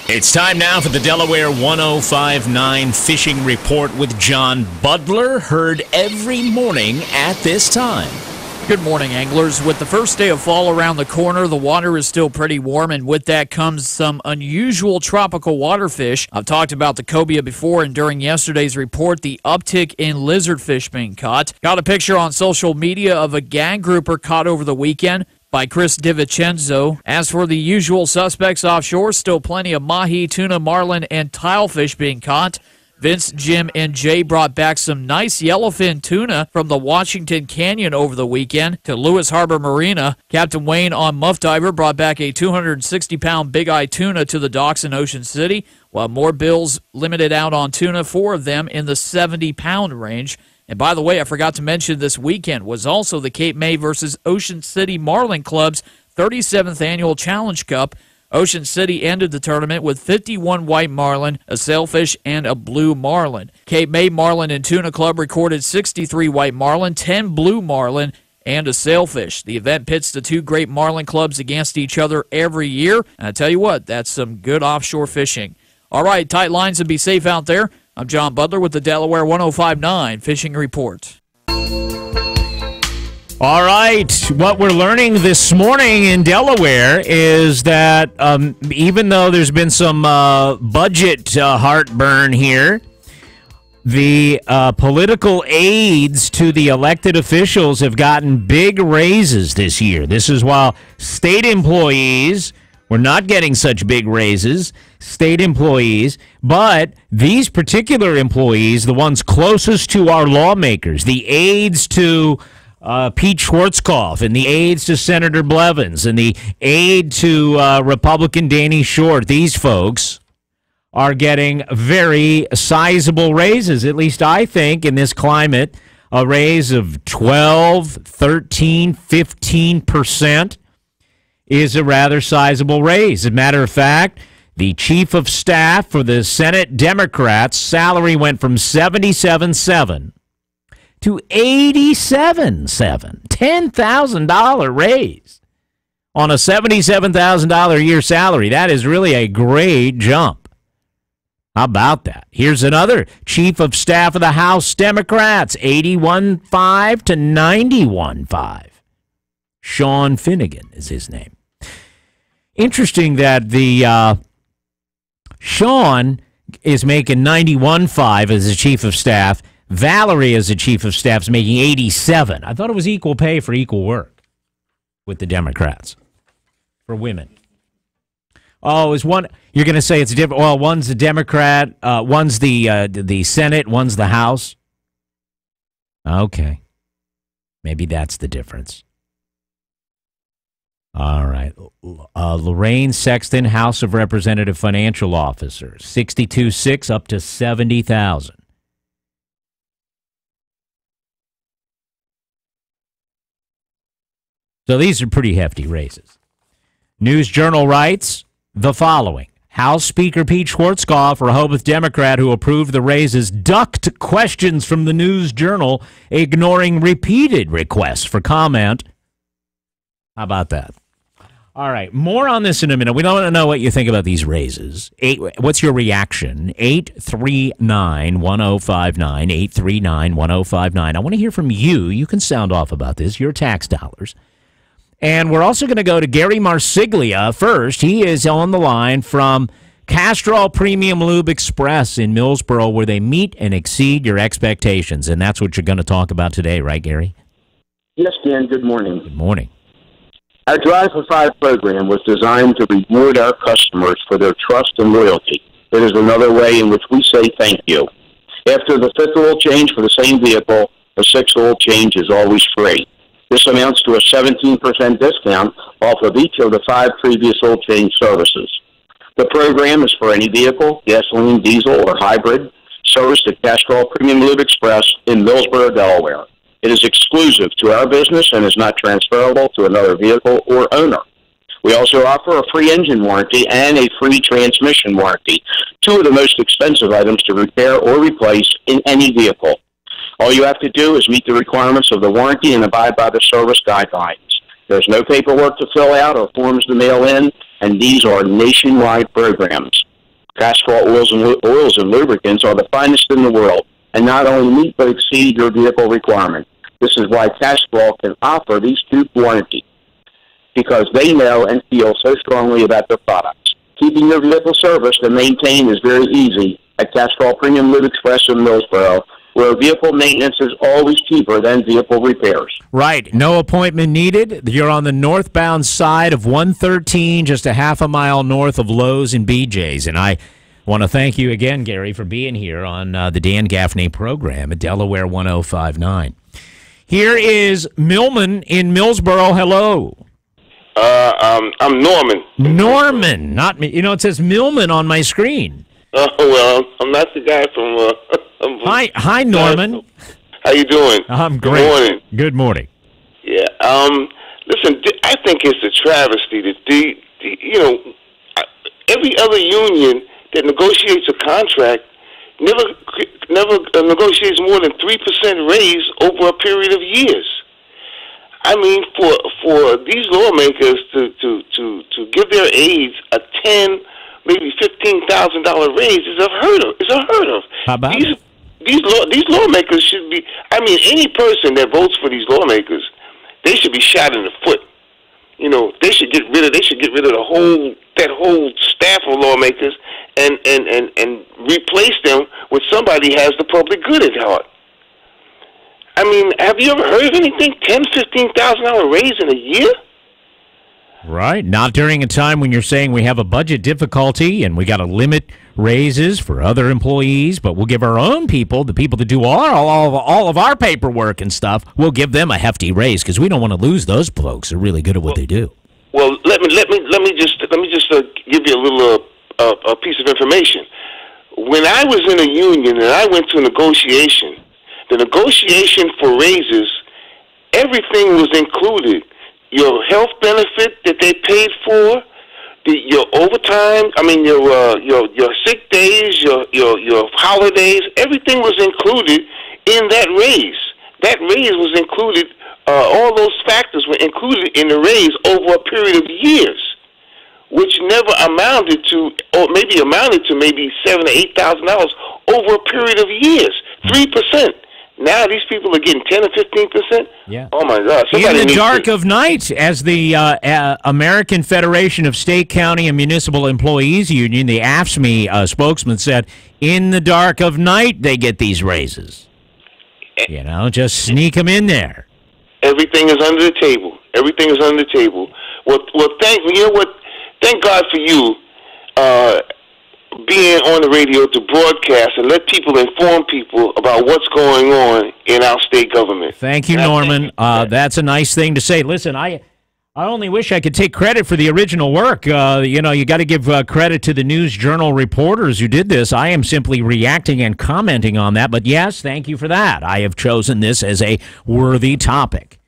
It's time now for the Delaware 105.9 Fishing Report with John Butler, heard every morning at this time. Good morning, anglers. With the first day of fall around the corner, the water is still pretty warm, and with that comes some unusual tropical water fish. I've talked about the cobia before, and during yesterday's report, the uptick in lizardfish being caught. Got a picture on social media of a gang grouper caught over the weekend by Chris DiVincenzo. As for the usual suspects offshore, still plenty of mahi, tuna, marlin, and tilefish being caught. Vince, Jim, and Jay brought back some nice yellowfin tuna from the Washington Canyon over the weekend to Lewis Harbor Marina. Captain Wayne on Muff Diver brought back a 260-pound big-eye tuna to the docks in Ocean City, while more bills limited out on tuna, 4 of them in the 70-pound range. And by the way, I forgot to mention this weekend was also the Cape May versus Ocean City Marlin Club's 37th Annual Challenge Cup. Ocean City ended the tournament with 51 white marlin, a sailfish, and a blue marlin. Cape May Marlin and Tuna Club recorded 63 white marlin, 10 blue marlin, and a sailfish. The event pits the 2 great marlin clubs against each other every year. And I tell you what, that's some good offshore fishing. All right, tight lines and be safe out there. I'm John Butler with the Delaware 105.9 Fishing Report. All right, what we're learning this morning in Delaware is that even though there's been some budget heartburn here, the political aides to the elected officials have gotten big raises this year. This is while state employees were not getting such big raises, state employees, but these particular employees, the ones closest to our lawmakers, the aides to Pete Schwarzkopf and the aides to Senator Blevins and the aide to Republican Danny Short, these folks are getting very sizable raises. At least I think in this climate, a raise of 12, 13, 15% is a rather sizable raise. As a matter of fact, the chief of staff for the Senate Democrats' salary went from $77,700 to $87,700, $10,000 raise on a $77,000 a year salary. That is really a great jump. How about that? Here's another chief of staff of the House Democrats, $81,500 to $91,500. Sean Finnegan is his name. Interesting that the Sean is making $91,500 as the chief of staff. Valerie, as the chief of staff, is making $87,000. I thought it was equal pay for equal work with the Democrats for women. Oh, is one? You're going to say it's different? Well, one's the Democrat, one's the Senate, one's the House. Okay, maybe that's the difference. All right. Lorraine Sexton, House of Representative Financial Officer, $62,600 up to $70,000. So these are pretty hefty raises. News Journal writes the following. House Speaker Pete Schwarzkopf, Rehoboth Democrat who approved the raises, ducked questions from the News Journal, ignoring repeated requests for comment. How about that? All right, more on this in a minute. We don't want to know what you think about these raises. What's your reaction? 839-1059, 839-1059. I want to hear from you. You can sound off about this, your tax dollars. And we're also going to go to Gary Marsiglia first. He is on the line from Castrol Premium Lube Express in Millsboro, where they meet and exceed your expectations. And that's what you're going to talk about today, right, Gary? Yes, Dan. Good morning. Good morning. Our Drive for 5 program was designed to reward our customers for their trust and loyalty. It is another way in which we say thank you. After the 5th oil change for the same vehicle, the 6th oil change is always free. This amounts to a 17% discount off of each of the 5 previous oil change services. The program is for any vehicle, gasoline, diesel, or hybrid, serviced at Castrol Premium Lube Express in Millsboro, Delaware. It is exclusive to our business and is not transferable to another vehicle or owner. We also offer a free engine warranty and a free transmission warranty, two of the most expensive items to repair or replace in any vehicle. All you have to do is meet the requirements of the warranty and abide by the service guidelines. There's no paperwork to fill out or forms to mail in, and these are nationwide programs. Castrol oils and lubricants are the finest in the world, and not only meet but exceed your vehicle requirement. This is why Castrol can offer these two warranties, because they know and feel so strongly about their products. Keeping your vehicle serviced and maintained is very easy at Castrol Premium Lube Express in Millsboro, where vehicle maintenance is always cheaper than vehicle repairs. Right. No appointment needed. You're on the northbound side of 113, just a half a mile north of Lowe's and BJ's. And I want to thank you again, Gary, for being here on the Dan Gaffney program at Delaware 105.9. Here is Millman in Millsboro. Hello. I'm Norman. Norman, not me. You know, it says Millman on my screen. Oh, well, I'm not the guy from... Hi, Norman. How you doing? I'm great. Good morning. Good morning. Yeah. Listen, I think it's a travesty that every other union that negotiates a contract never negotiates more than 3% raise over a period of years. I mean, for these lawmakers to give their aides a $10,000, maybe $15,000 raise is unheard of. How about these lawmakers should be. I mean, any person that votes for these lawmakers, they should be shot in the foot. You know, they should get rid of that whole staff of lawmakers and replace them with somebody who has the public good at heart. I mean, have you ever heard of anything $10,000-$15,000 raise in a year? Right. Not during a time when you're saying we have a budget difficulty and we got to limit raises for other employees, but we'll give our own people, the people that do all of our paperwork and stuff, we'll give them a hefty raise because we don't want to lose those folks. They're really good at what they do. Well, let me just give you a little a piece of information. When I was in a union and I went to a negotiation, the negotiation for raises, everything was included. Your health benefit that they paid for, your overtime, your sick days, your holidays, everything was included in that raise. That raise was included, all those factors were included in the raise over a period of years, which never amounted to, or maybe amounted to maybe $7,000 or $8,000 over a period of years, 3%. Now these people are getting 10 or 15%. Yeah. Oh my God! In the dark of night, as the American Federation of State, County, and Municipal Employees Union, the AFSCME spokesman said, in the dark of night they get these raises. You know, just sneak them in there. Everything is under the table. Everything is under the table. Well, thank God for you being on the radio to broadcast and let people inform people about what's going on in our state government. Thank you, Norman. That's a nice thing to say. Listen, I only wish I could take credit for the original work. You got to give credit to the News Journal reporters who did this. I am simply reacting and commenting on that. But yes, thank you for that. I have chosen this as a worthy topic.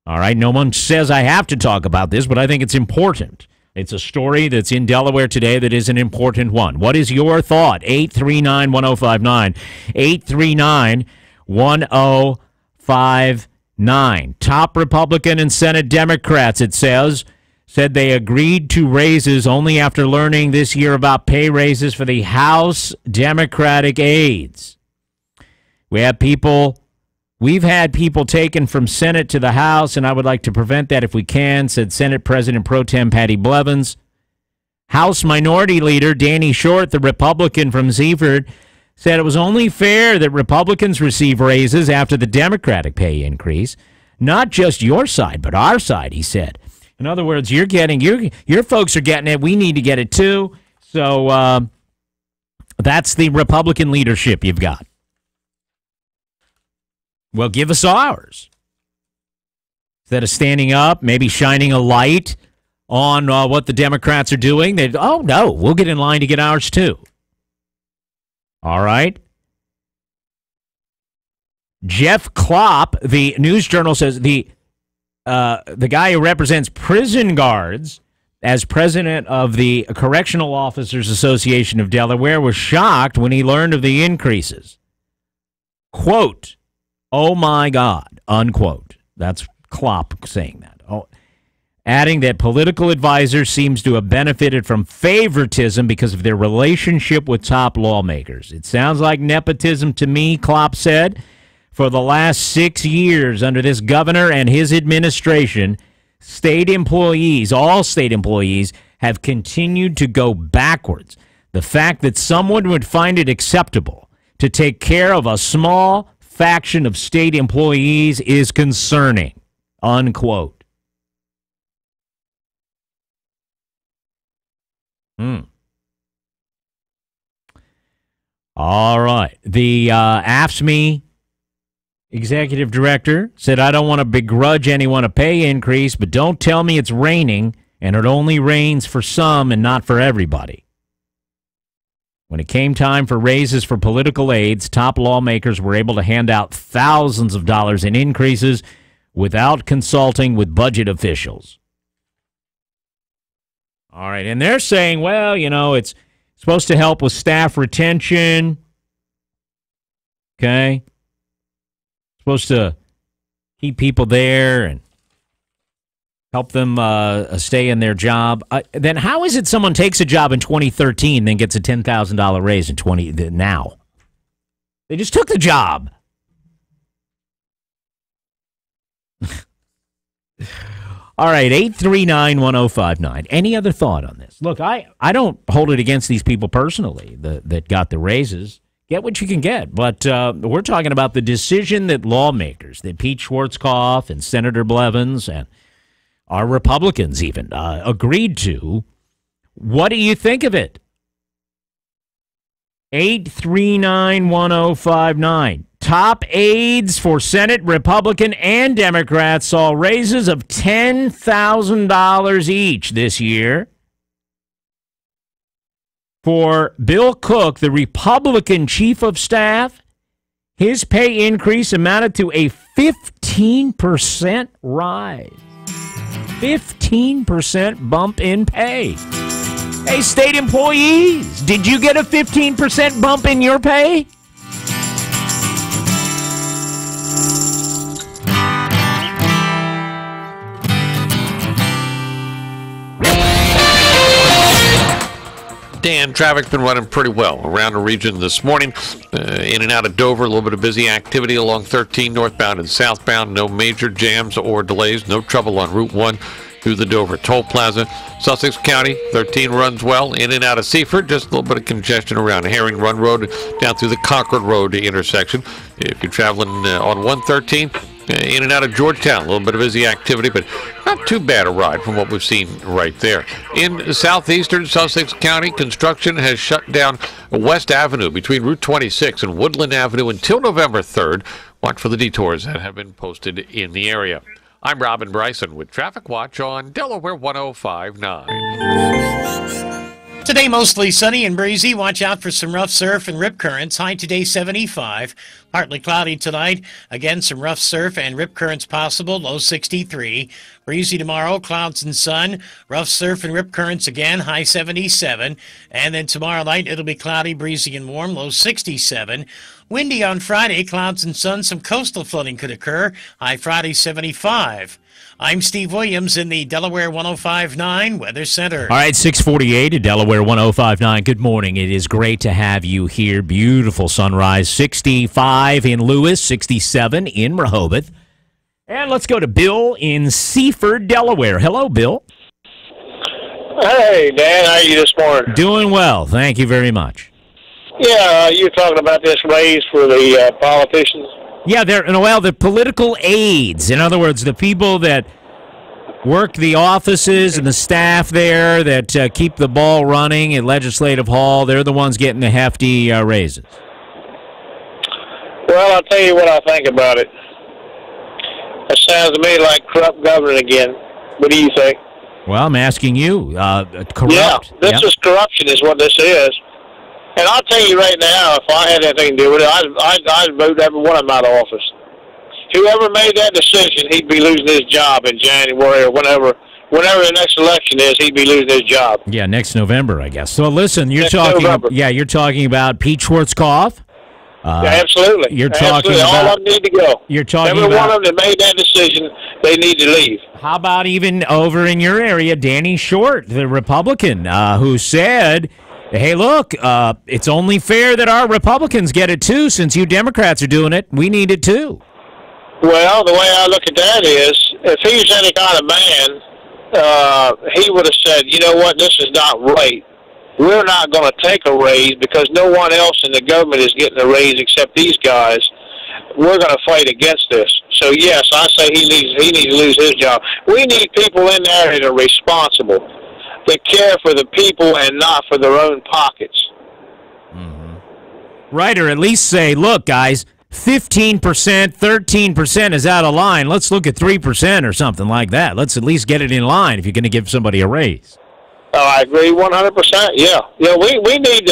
All right, no one says I have to talk about this, but I think it's important. It's a story that's in Delaware today that is an important one. What is your thought? 839-1059. 839-1059. Top Republican and Senate Democrats, it said they agreed to raises only after learning this year about pay raises for the House Democratic aides. We've had people taken from Senate to the House, and I would like to prevent that if we can, said Senate President Pro Tem Patty Blevins. House Minority Leader Danny Short, the Republican from Seaford, said it was only fair that Republicans receive raises after the Democratic pay increase. Not just your side, but our side, he said. In other words, your folks are getting it. We need to get it too. So that's the Republican leadership you've got. Well, give us ours. Instead of standing up, maybe shining a light on what the Democrats are doing. Oh, no, we'll get in line to get ours, too. All right. Jeff Klopp, the News Journal, says the guy who represents prison guards as president of the Correctional Officers Association of Delaware was shocked when he learned of the increases. Quote, "Oh, my God," unquote. That's Klopp saying that. Oh, adding that political advisors seems to have benefited from favoritism because of their relationship with top lawmakers. It sounds like nepotism to me, Klopp said. For the last 6 years under this governor and his administration, state employees, all state employees, have continued to go backwards. The fact that someone would find it acceptable to take care of a small faction of state employees is concerning, unquote. All right. The AFSCME executive director said, "I don't want to begrudge anyone a pay increase, but don't tell me it's raining and it only rains for some and not for everybody." When it came time for raises for political aides, top lawmakers were able to hand out thousands of dollars in increases without consulting with budget officials. All right, and they're saying, well, you know, it's supposed to help with staff retention. Okay? Supposed to keep people there and help them stay in their job. Then how is it someone takes a job in 2013 then gets a $10,000 raise in now? They just took the job. All right, 839-1059. Any other thought on this? Look, I don't hold it against these people personally that got the raises. Get what you can get. But we're talking about the decision that lawmakers, that Pete Schwarzkopf and Senator Blevins and our Republicans even agreed to. What do you think of it? 839-1059. Top aides for Senate, Republican, and Democrats saw raises of $10,000 each this year. For Bill Cook, the Republican chief of staff, his pay increase amounted to a 15% rise. 15% bump in pay. Hey, state employees, did you get a 15% bump in your pay? Dan, traffic's been running pretty well around the region this morning. In and out of Dover, a little bit of busy activity along 13 northbound and southbound. No major jams or delays. No trouble on Route 1 through the Dover Toll Plaza. Sussex County, 13 runs well. In and out of Seaford, just a little bit of congestion around Herring Run Road down through the Concord Road intersection. If you're traveling on 113, in and out of Georgetown, a little bit of busy activity, but not too bad a ride from what we've seen right there. In southeastern Sussex County, construction has shut down West Avenue between Route 26 and Woodland Avenue until November 3rd. Watch for the detours that have been posted in the area. I'm Robin Bryson with Traffic Watch on Delaware 105.9. Today, mostly sunny and breezy. Watch out for some rough surf and rip currents. High today, 75. Partly cloudy tonight. Again, some rough surf and rip currents possible. Low 63. Breezy tomorrow, clouds and sun. Rough surf and rip currents again. High 77. And then tomorrow night, it'll be cloudy, breezy, and warm. Low 67. Windy on Friday, clouds and sun. Some coastal flooding could occur. High Friday, 75. I'm Steve Williams in the Delaware 105.9 Weather Center. All right, 648 at Delaware 105.9. Good morning. It is great to have you here. Beautiful sunrise. 65 in Lewis, 67 in Rehoboth. And let's go to Bill in Seaford, Delaware. Hello, Bill. Hey, Dan. How are you this morning? Doing well. Thank you very much. Yeah, you're talking about this raise for the politicians. Yeah, the political aides. In other words, the people that work the offices and the staff there that keep the ball running at Legislative Hall, they're the ones getting the hefty raises. Well, I'll tell you what I think about it. It sounds to me like corrupt government again. What do you think? Well, I'm asking you. Corrupt. Yeah, this is corruption is what this is. And I'll tell you right now, if I had anything to do with it, I'd vote every one of them out of office. Whoever made that decision, he'd be losing his job in January or whenever the next election is, he'd be losing his job. Yeah, next November, I guess. So listen, you're talking about Pete Schwarzkopf. Yeah, absolutely. You're talking absolutely. about all of them need to go. You're talking every about one of them that made that decision, they need to leave. How about even over in your area, Danny Short, the Republican, who said, hey, look, it's only fair that our Republicans get it too, since you Democrats are doing it. We need it too. Well, the way I look at that is, if he was any kind of man, he would have said, you know what, this is not right. We're not going to take a raise because no one else in the government is getting a raise except these guys. We're going to fight against this. So, yes, I say he needs to lose his job. We need people in there that are responsible, that care for the people and not for their own pockets. Mm-hmm. Right, or at least say, look, guys, 15%, 13% is out of line. Let's look at 3% or something like that. Let's at least get it in line if you're going to give somebody a raise. I agree 100%. Yeah, we need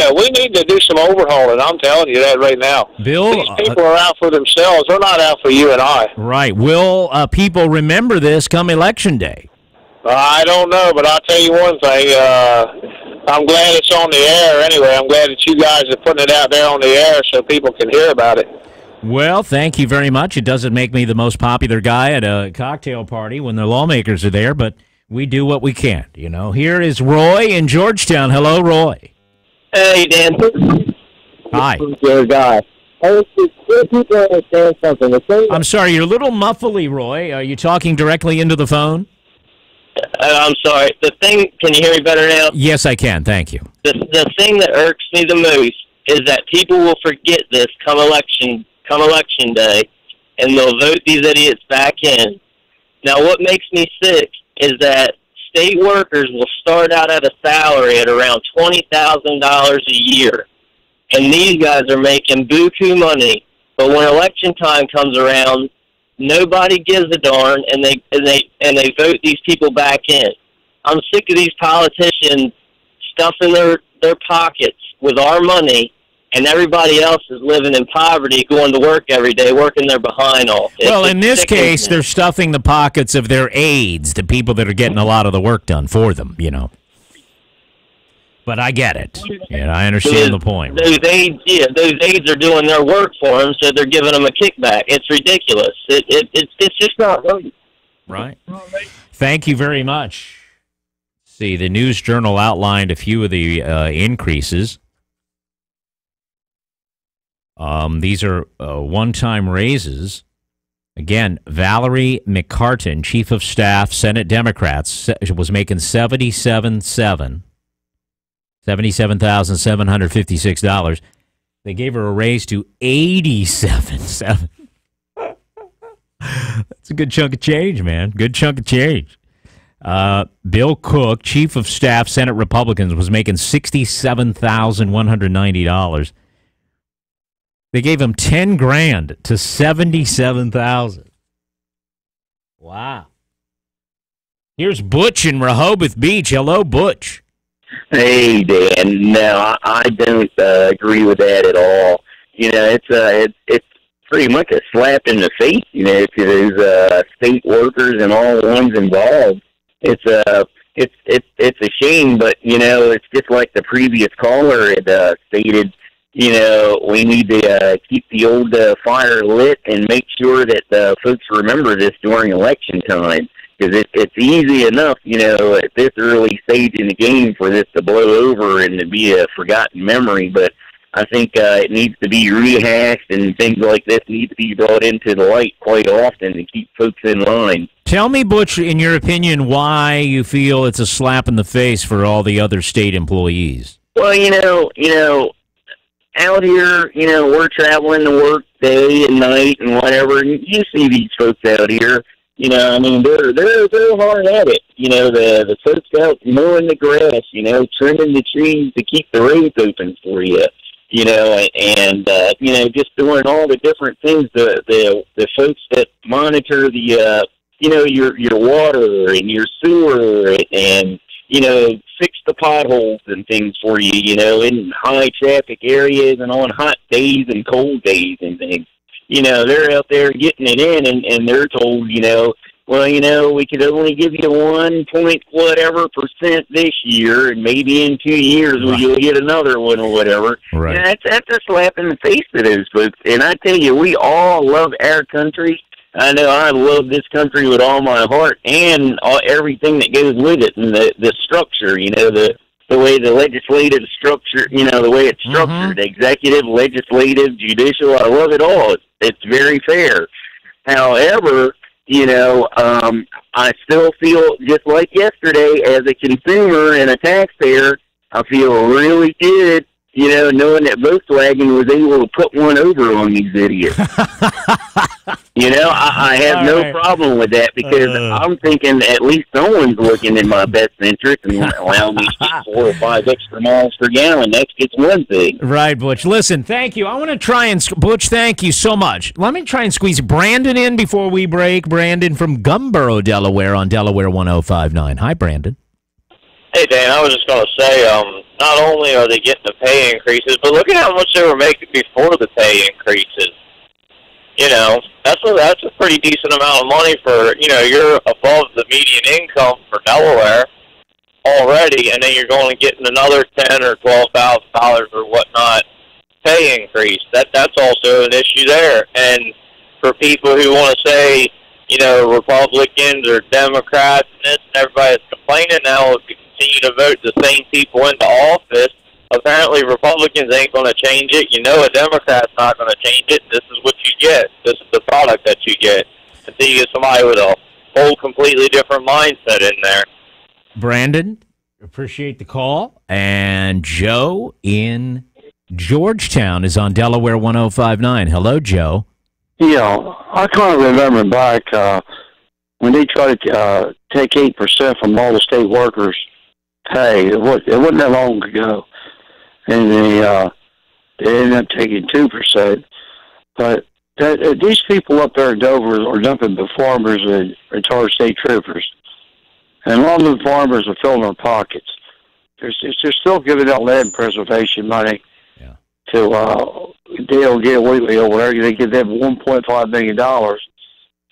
to do some overhauling. I'm telling you that right now. Bill, these people are out for themselves. They're not out for you and I. Right. Will people remember this come Election Day? I don't know, but I'll tell you one thing. I'm glad it's on the air anyway. I'm glad that you guys are putting it out there on the air so people can hear about it. Well, thank you very much. It doesn't make me the most popular guy at a cocktail party when the lawmakers are there, but we do what we can, you know. Here is Roy in Georgetown. Hello, Roy. Hey, Dan. Hi. Good guy. People understand something. I'm sorry, you're a little muffly, Roy. Are you talking directly into the phone? I'm sorry. Can you hear me better now? Yes, I can. Thank you. The thing that irks me the most is that people will forget this come election day, and they'll vote these idiots back in. Now, what makes me sick is that state workers will start out at a salary at around $20,000 a year, and these guys are making buku money. But when election time comes around, nobody gives a darn, and they vote these people back in. I'm sick of these politicians stuffing their pockets with our money, and everybody else is living in poverty, going to work every day, working their behind off. Well, in this case, they're stuffing the pockets of their aides, the people that are getting a lot of the work done for them, you know. But I get it. Yeah, I understand the point. Those aides are doing their work for them, so they're giving them a kickback. It's ridiculous. It's just not right. Right. Thank you very much. See, the News Journal outlined a few of the increases. These are one-time raises. Again, Valerie McCartan, Chief of Staff, Senate Democrats, was making $77,756. They gave her a raise to $87,700. That's a good chunk of change, man. Good chunk of change. Bill Cook, Chief of Staff, Senate Republicans, was making $67,190. They gave him $10,000 to $77,000. Wow. Here's Butch in Rehoboth Beach. Hello, Butch. Hey, Dan. No, I don't agree with that at all. You know, it's pretty much a slap in the face, you know, to those state workers and all the ones involved. It's a shame, but you know, it's just like the previous caller had stated. You know, we need to keep the old fire lit and make sure that folks remember this during election time. Because it's easy enough, you know, at this early stage in the game for this to blow over and to be a forgotten memory. But I think it needs to be rehashed, and things like this need to be brought into the light quite often to keep folks in line. Tell me, Butch, in your opinion, why you feel it's a slap in the face for all the other state employees. Well, you know, out here, you know, we're traveling to work day and night and whatever, and you see these folks out here. You know, I mean, they're hard at it. You know, the folks out mowing the grass, you know, trimming the trees to keep the roads open for you. You know, and you know, just doing all the different things. The folks that monitor the your water and your sewer and, fix the potholes and things for you, in high traffic areas and on hot days and cold days and things. They're out there getting it in and they're told, we could only give you 1.whatever% this year, and maybe in 2 years you'll get another one or whatever. Right. And that's a slap in the face to those folks. And I tell you, we all love our country. I know I love this country with all my heart and everything that goes with it, and the structure, the way the legislative structure, the way it's structured, executive, legislative, judicial. I love it all. It's very fair. However, I still feel just like yesterday as a consumer and a taxpayer, I feel really good, knowing that Volkswagen was able to put one over on these idiots. I have no problem with that because I'm thinking at least someone's looking in my best interest and allowing me to get 4 or 5 extra miles per gallon. That's just one thing. Right, Butch. Listen, thank you. I want to try and, Butch, thank you so much. Let me try and squeeze Brandon in before we break. Brandon from Gumboro, Delaware on Delaware 105.9. Hi, Brandon. Hey, Dan, I was just going to say, not only are they getting the pay increases, but look at how much they were making before the pay increases. That's a pretty decent amount of money for, you're above the median income for Delaware already, and then you're going to get another $10,000 or $12,000 or whatnot pay increase. That's also an issue there. And for people who want to say, Republicans or Democrats and this, and everybody's complaining now, if you continue to vote the same people into office, apparently Republicans ain't going to change it. A Democrat's not going to change it. This is what you get. This is the product that you get. Until you get somebody with a whole completely different mindset in there. Brandon, appreciate the call. And Joe in Georgetown is on Delaware 105.9. Hello, Joe. Yeah, I kind of remember back when they tried to take 8% from all the state workers' pay. It wasn't that long ago. And they ended up taking 2%. But these people up there in Dover are nothing but farmers and retired state troopers. And a lot of the farmers are filling their pockets. They're still giving out land preservation money to Dale Gale Wheatley over there. They give them $1.5 million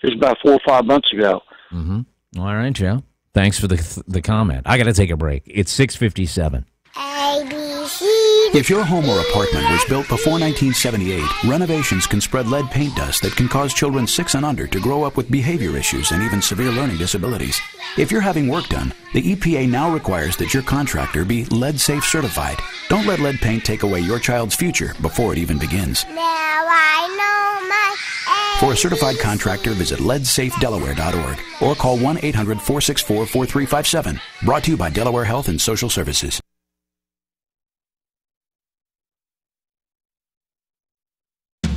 just about 4 or 5 months ago. Mm-hmm. All right, Joe. Thanks for the comment. I got to take a break. It's 6:57. If your home or apartment was built before 1978, renovations can spread lead paint dust that can cause children 6 and under to grow up with behavior issues and even severe learning disabilities. If you're having work done, the EPA now requires that your contractor be lead safe certified. Don't let lead paint take away your child's future before it even begins. Now I know my For a certified contractor, visit leadsafedelaware.org or call 1-800-464-4357. Brought to you by Delaware Health and Social Services.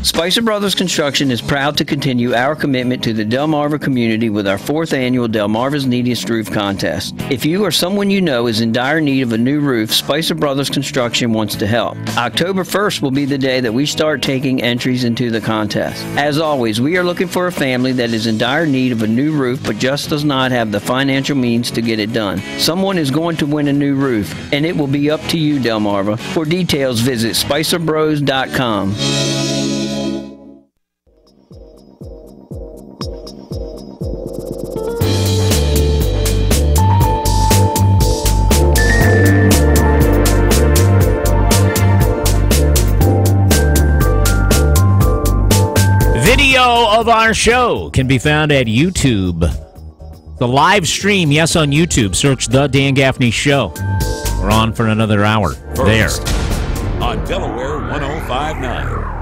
Spicer Brothers Construction is proud to continue our commitment to the Delmarva community with our 4th annual Delmarva's Neediest Roof Contest. If you or someone you know is in dire need of a new roof, Spicer Brothers Construction wants to help. October 1st will be the day that we start taking entries into the contest. As always, we are looking for a family that is in dire need of a new roof but just does not have the financial means to get it done. Someone is going to win a new roof, and it will be up to you, Delmarva. For details, visit SpicerBros.com. Video of our show can be found at YouTube. The live stream, yes, on YouTube. Search The Dan Gaffney Show. We're on for another hour. First, on Delaware 105.9.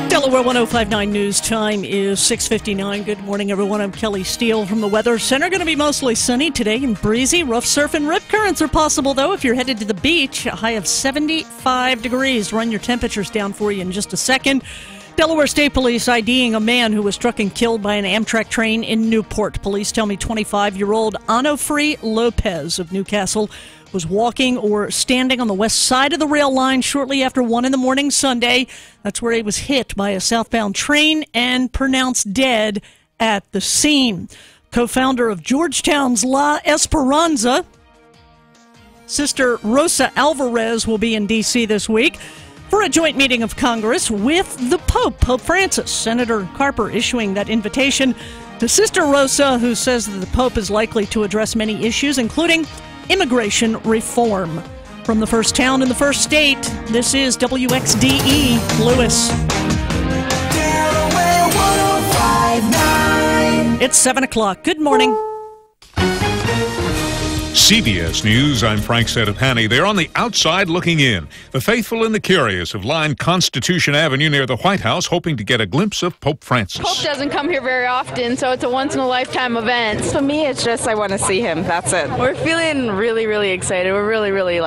Delaware 105.9 news time is 6:59. Good morning, everyone. I'm Kelly Steele from the Weather Center. Going to be mostly sunny today and breezy. Rough surf and rip currents are possible, though, if you're headed to the beach. A high of 75 degrees. Run your temperatures down for you in just a second. Delaware State Police IDing a man who was struck and killed by an Amtrak train in Newport. Police tell me 25-year-old Onofre Lopez of Newcastle was walking or standing on the west side of the rail line shortly after 1 a.m. Sunday. That's where he was hit by a southbound train and pronounced dead at the scene. Co-founder of Georgetown's La Esperanza, Sister Rosa Alvarez, will be in D.C. this week for a joint meeting of Congress with the Pope Francis. Senator Carper issuing that invitation to Sister Rosa, who says that the Pope is likely to address many issues, including immigration reform. From the first town in the first state, this is WXDE Lewis. Delaware 105.9. It's 7 o'clock. Good morning. CBS News, I'm Frank Sedapani. They're on the outside looking in. The faithful and the curious have lined Constitution Avenue near the White House, hoping to get a glimpse of Pope Francis. Pope doesn't come here very often, so it's a once-in-a-lifetime event. For me, it's just I want to see him. That's it. We're feeling really, really excited. We're really, really,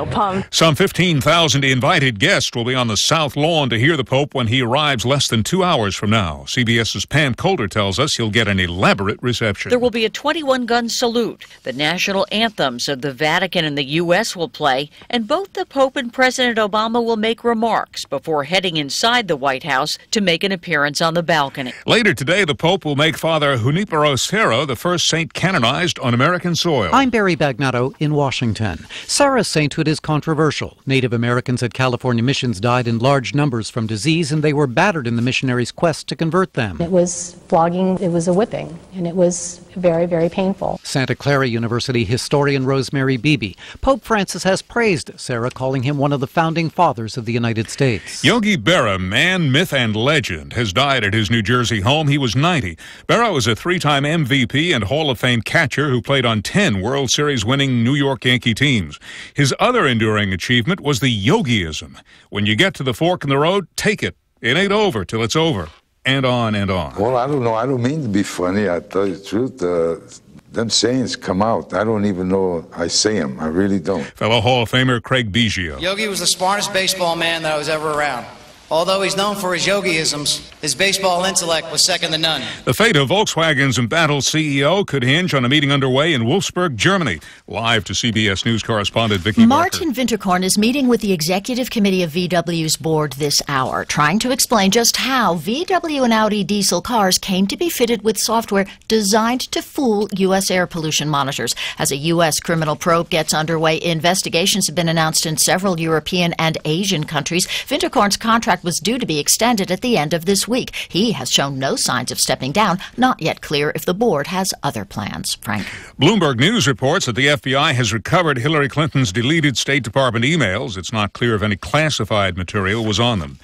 pumped. Some 15,000 invited guests will be on the South Lawn to hear the Pope when he arrives less than 2 hours from now. CBS's Pam Coulter tells us he'll get an elaborate reception. There will be a 21-gun salute. The national anthems of the Vatican and the U.S. will play, and both the Pope and President Obama will make remarks before heading inside the White House to make an appearance on the balcony. Later today, the Pope will make Father Junipero Serra the first saint canonized on American soil. I'm Barry Bagnato in Washington. Serra's sainthood is controversial. Native Americans at California missions died in large numbers from disease, and they were battered in the missionaries' quest to convert them. It was flogging, it was a whipping, and it was very, very painful. Santa Clara University historian Rosemary Beebe. Pope Francis has praised Serra, calling him one of the founding fathers of the United States. Yogi Berra, man, myth, and legend, has died at his New Jersey home. He was 90. Berra was a three-time MVP and Hall of Fame catcher who played on 10 World Series winning New York Yankee teams. His other enduring achievement was the yogiism. When you get to the fork in the road, take it. It ain't over till it's over. And on and on. Well, I don't know. I don't mean to be funny. I tell you the truth. Them sayings come out. I don't even know I say them. I really don't. Fellow Hall of Famer Craig Biggio. Yogi was the smartest baseball man that I was ever around. Although he's known for his yogiisms, his baseball intellect was second to none. The fate of Volkswagen's embattled CEO could hinge on a meeting underway in Wolfsburg, Germany. Live to CBS News correspondent Vicki Martin Winterkorn is meeting with the executive committee of VW's board this hour, trying to explain just how VW and Audi diesel cars came to be fitted with software designed to fool U.S. air pollution monitors. As a U.S. criminal probe gets underway, investigations have been announced in several European and Asian countries. Winterkorn's contract was due to be extended at the end of this week. He has shown no signs of stepping down. Not yet clear if the board has other plans. Frank. Bloomberg News reports that the FBI has recovered Hillary Clinton's deleted State Department emails. It's not clear if any classified material was on them.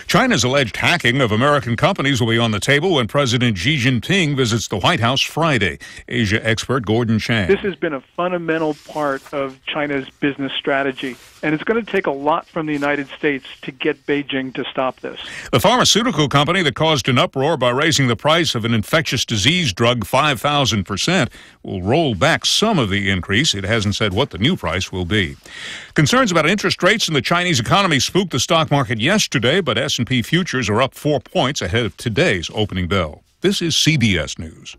China's alleged hacking of American companies will be on the table when President Xi Jinping visits the White House Friday. Asia expert Gordon Chang. This has been a fundamental part of China's business strategy, and it's going to take a lot from the United States to get Beijing to stop this. The pharmaceutical company that caused an uproar by raising the price of an infectious disease drug 5,000% will roll back some of the increase. It hasn't said what the new price will be. Concerns about interest rates in the Chinese economy spooked the stock market yesterday, but S&P futures are up 4 points ahead of today's opening bell. This is CBS News.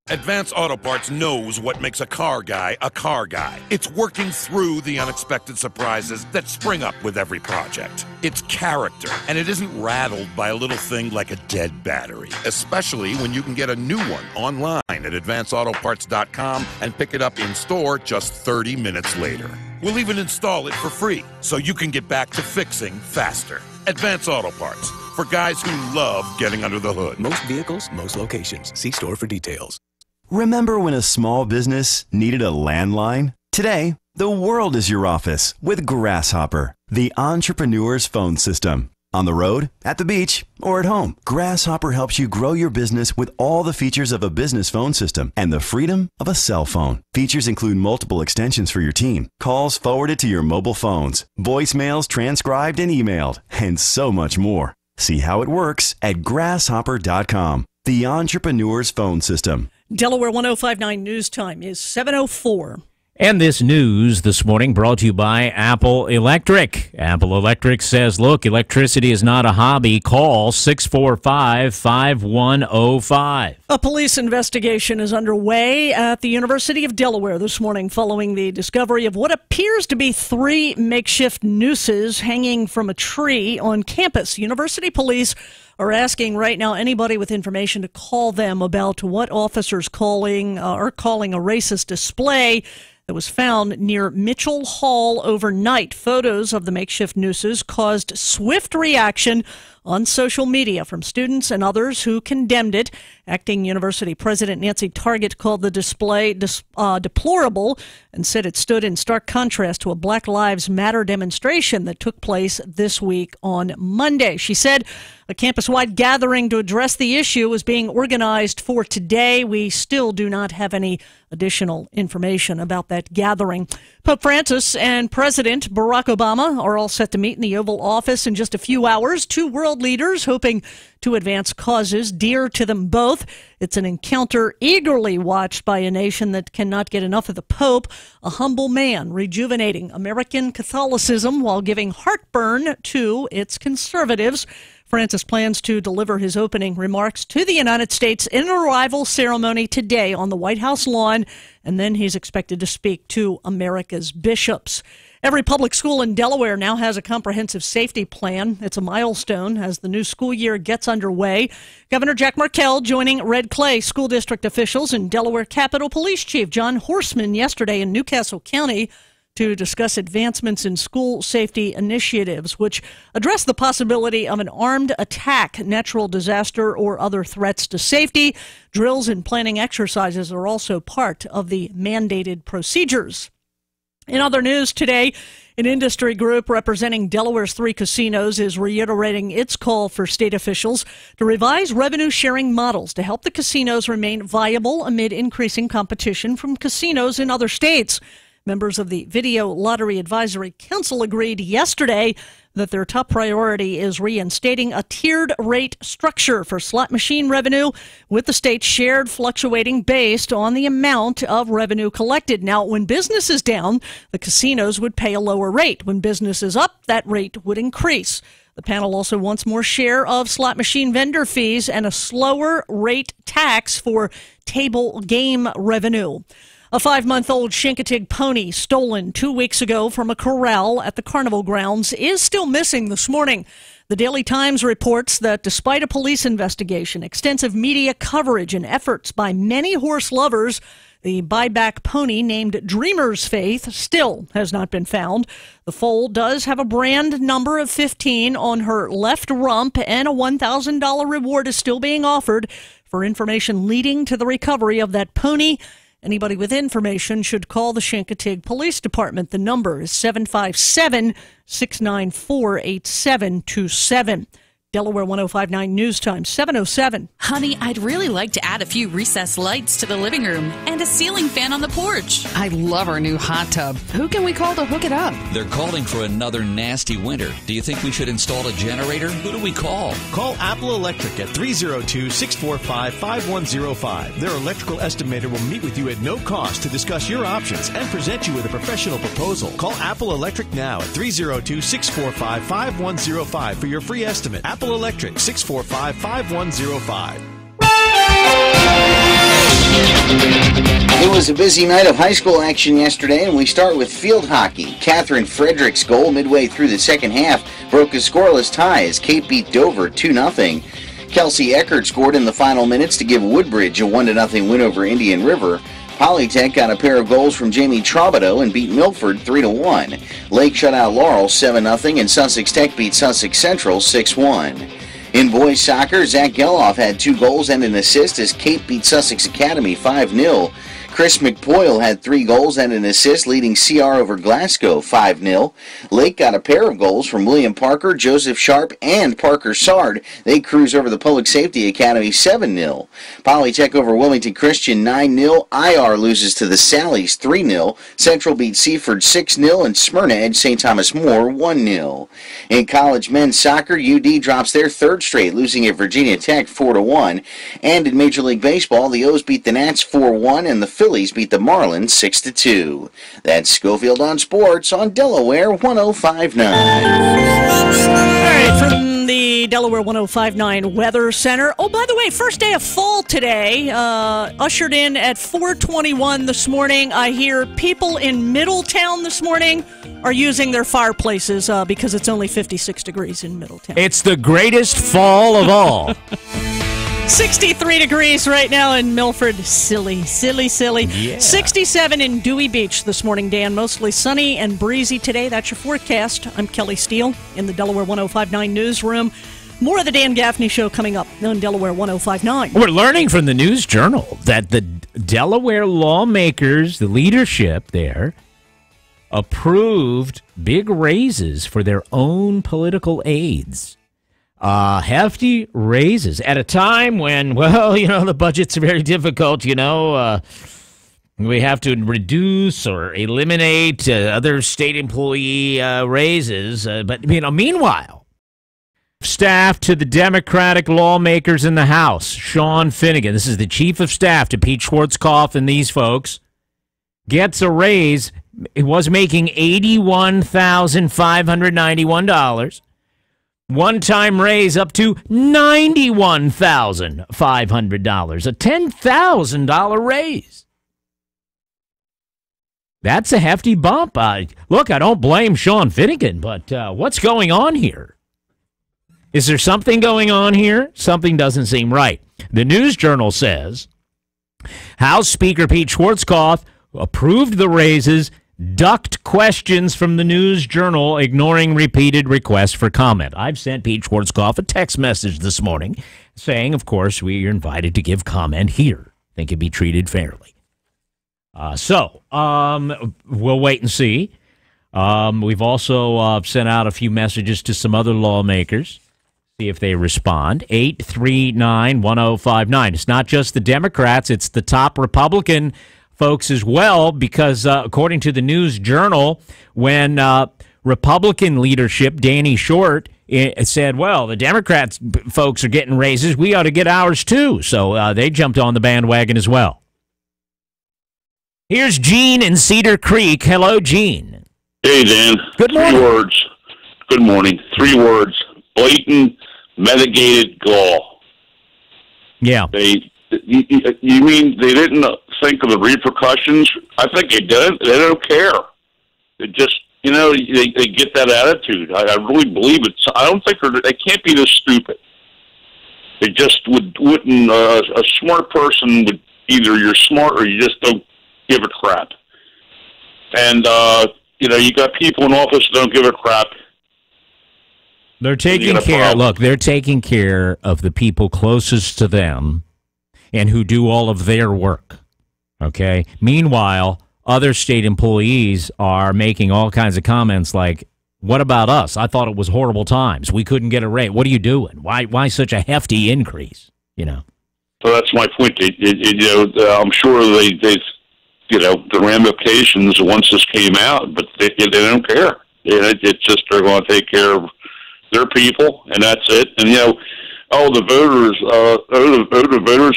Advance Auto Parts knows what makes a car guy a car guy. It's working through the unexpected surprises that spring up with every project. It's character, and it isn't rattled by a little thing like a dead battery, especially when you can get a new one online at advanceautoparts.com and pick it up in store just 30 minutes later. We'll even install it for free, so you can get back to fixing faster. Advance Auto Parts, for guys who love getting under the hood. Most vehicles, most locations. See store for details. Remember when a small business needed a landline? Today, the world is your office with Grasshopper, the entrepreneur's phone system. On the road, at the beach, or at home, Grasshopper helps you grow your business with all the features of a business phone system and the freedom of a cell phone. Features include multiple extensions for your team, calls forwarded to your mobile phones, voicemails transcribed and emailed, and so much more. See how it works at grasshopper.com, the entrepreneur's phone system. Delaware 105.9 news time is 7:04. And this news this morning brought to you by Apple Electric. Apple Electric says, look, electricity is not a hobby. Call 645-5105. A police investigation is underway at the University of Delaware this morning following the discovery of what appears to be 3 makeshift nooses hanging from a tree on campus. University police are asking right now anybody with information to call them about what officers are calling a racist display that was found near Mitchell Hall overnight. Photos of the makeshift nooses caused swift reaction on social media from students and others who condemned it. Acting University President Nancy Target called the display deplorable and said it stood in stark contrast to a Black Lives Matter demonstration that took place this week on Monday. She said a campus-wide gathering to address the issue is being organized for today. We still do not have any additional information about that gathering. Pope Francis and President Barack Obama are all set to meet in the Oval Office in just a few hours. 2 world leaders hoping to advance causes dear to them both. It's an encounter eagerly watched by a nation that cannot get enough of the Pope, a humble man rejuvenating American Catholicism while giving heartburn to its conservatives. Francis plans to deliver his opening remarks to the United States in an arrival ceremony today on the White House lawn, and then he's expected to speak to America's bishops. Every public school in Delaware now has a comprehensive safety plan. It's a milestone as the new school year gets underway. Governor Jack Markell joining Red Clay school district officials and Delaware Capitol Police Chief John Horseman yesterday in Newcastle County to discuss advancements in school safety initiatives, which address the possibility of an armed attack, natural disaster, or other threats to safety. Drills and planning exercises are also part of the mandated procedures. In other news today, an industry group representing Delaware's 3 casinos is reiterating its call for state officials to revise revenue-sharing models to help the casinos remain viable amid increasing competition from casinos in other states. Members of the Video Lottery Advisory Council agreed yesterday that their top priority is reinstating a tiered rate structure for slot machine revenue, with the state shared fluctuating based on the amount of revenue collected. Now, when business is down, the casinos would pay a lower rate. When business is up, that rate would increase. The panel also wants more share of slot machine vendor fees and a slower rate tax for table game revenue. A 5-month-old Chincoteague pony stolen 2 weeks ago from a corral at the carnival grounds is still missing this morning. The Daily Times reports that despite a police investigation, extensive media coverage, and efforts by many horse lovers, the buyback pony named Dreamer's Faith still has not been found. The foal does have a brand number of 15 on her left rump, and a $1,000 reward is still being offered for information leading to the recovery of that pony. Anybody with information should call the Chincoteague Police Department. The number is 757-694-8727. Delaware 105.9 News Time, 7:07. Honey, I'd really like to add a few recessed lights to the living room and a ceiling fan on the porch. I love our new hot tub. Who can we call to hook it up? They're calling for another nasty winter. Do you think we should install a generator? Who do we call? Call Apple Electric at 302-645-5105. Their electrical estimator will meet with you at no cost to discuss your options and present you with a professional proposal. Call Apple Electric now at 302-645-5105 for your free estimate. Apple Electric, 645-5105. It was a busy night of high school action yesterday, and we start with field hockey. Catherine Frederick's goal midway through the second half broke a scoreless tie as Cape beat Dover 2-0. Kelsey Eckert scored in the final minutes to give Woodbridge a 1-0 win over Indian River. Polytech got a pair of goals from Jamie Trobodeau and beat Milford 3-1. Lake shut out Laurel 7-0, and Sussex Tech beat Sussex Central 6-1. In boys soccer, Zach Geloff had 2 goals and an assist as Cape beat Sussex Academy 5-0. Chris McPoyle had 3 goals and an assist, leading CR over Glasgow 5-0. Lake got a pair of goals from William Parker, Joseph Sharp, and Parker Sard. They cruise over the Public Safety Academy 7-0. Polytech over Wilmington Christian 9-0. IR loses to the Sallies 3-0. Central beat Seaford 6-0, and Smyrna edged St. Thomas More 1-0. In college men's soccer, UD drops their 3rd straight, losing at Virginia Tech 4-1. And in Major League Baseball, the O's beat the Nats 4-1, and the Phillies beat the Marlins 6-2. That's Schofield on Sports on Delaware 105.9. All right, from the Delaware 105.9 Weather Center. Oh, by the way, first day of fall today, ushered in at 4:21 this morning. I hear people in Middletown this morning are using their fireplaces because it's only 56 degrees in Middletown. It's the greatest fall of all. 63 degrees right now in Milford. Silly. Yeah. 67 in Dewey Beach this morning, Dan. Mostly sunny and breezy today. That's your forecast. I'm Kelly Steele in the Delaware 105.9 newsroom. More of the Dan Gaffney Show coming up on Delaware 105.9. We're learning from the News Journal that the Delaware lawmakers, the leadership there, approved big raises for their own political aides. Hefty raises at a time when, the budget's very difficult, we have to reduce or eliminate other state employee raises. But meanwhile, staff to the Democratic lawmakers in the House, Sean Finnegan, this is the chief of staff to Pete Schwarzkopf and these folks, gets a raise. It was making $81,591. One-time raise up to $91,500. A $10,000 raise. That's a hefty bump. Look, I don't blame Sean Finnegan, but what's going on here? Is there something going on here? Something doesn't seem right. The News Journal says House Speaker Pete Schwarzkopf approved the raises, ducked questions from the News Journal, ignoring repeated requests for comment. I've sent Pete Schwarzkopf a text message this morning saying, of course, we are invited to give comment here. Think it'd be treated fairly. So we'll wait and see. We've also sent out a few messages to some other lawmakers, see if they respond. 839-1059. It's not just the Democrats, it's the top Republican folks as well, because according to the News Journal, when Republican leadership, Danny Short, said, well, the Democrats folks are getting raises, we ought to get ours too. So they jumped on the bandwagon as well. Here's Gene in Cedar Creek. Hello, Gene. Hey, Dan. Good morning. 3 words. Good morning. 3 words. Blatant, mitigated gall. Yeah. You mean they didn't think of the repercussions? I think they did. They don't care. They just, they get that attitude. I really believe it. I don't think they can't be this stupid. They just wouldn't. A smart person would either you're smart or you just don't give a crap. And you got people in office that don't give a crap. They're taking care. Look, they're taking care of the people closest to them and who do all of their work. Okay. Meanwhile, other state employees are making all kinds of comments like, what about us? I thought it was horrible times. We couldn't get a raise. What are you doing? Why such a hefty increase? So that's my point. I'm sure they the ramifications once this came out, but they don't care. It's just they're going to take care of their people, and that's it. And the voters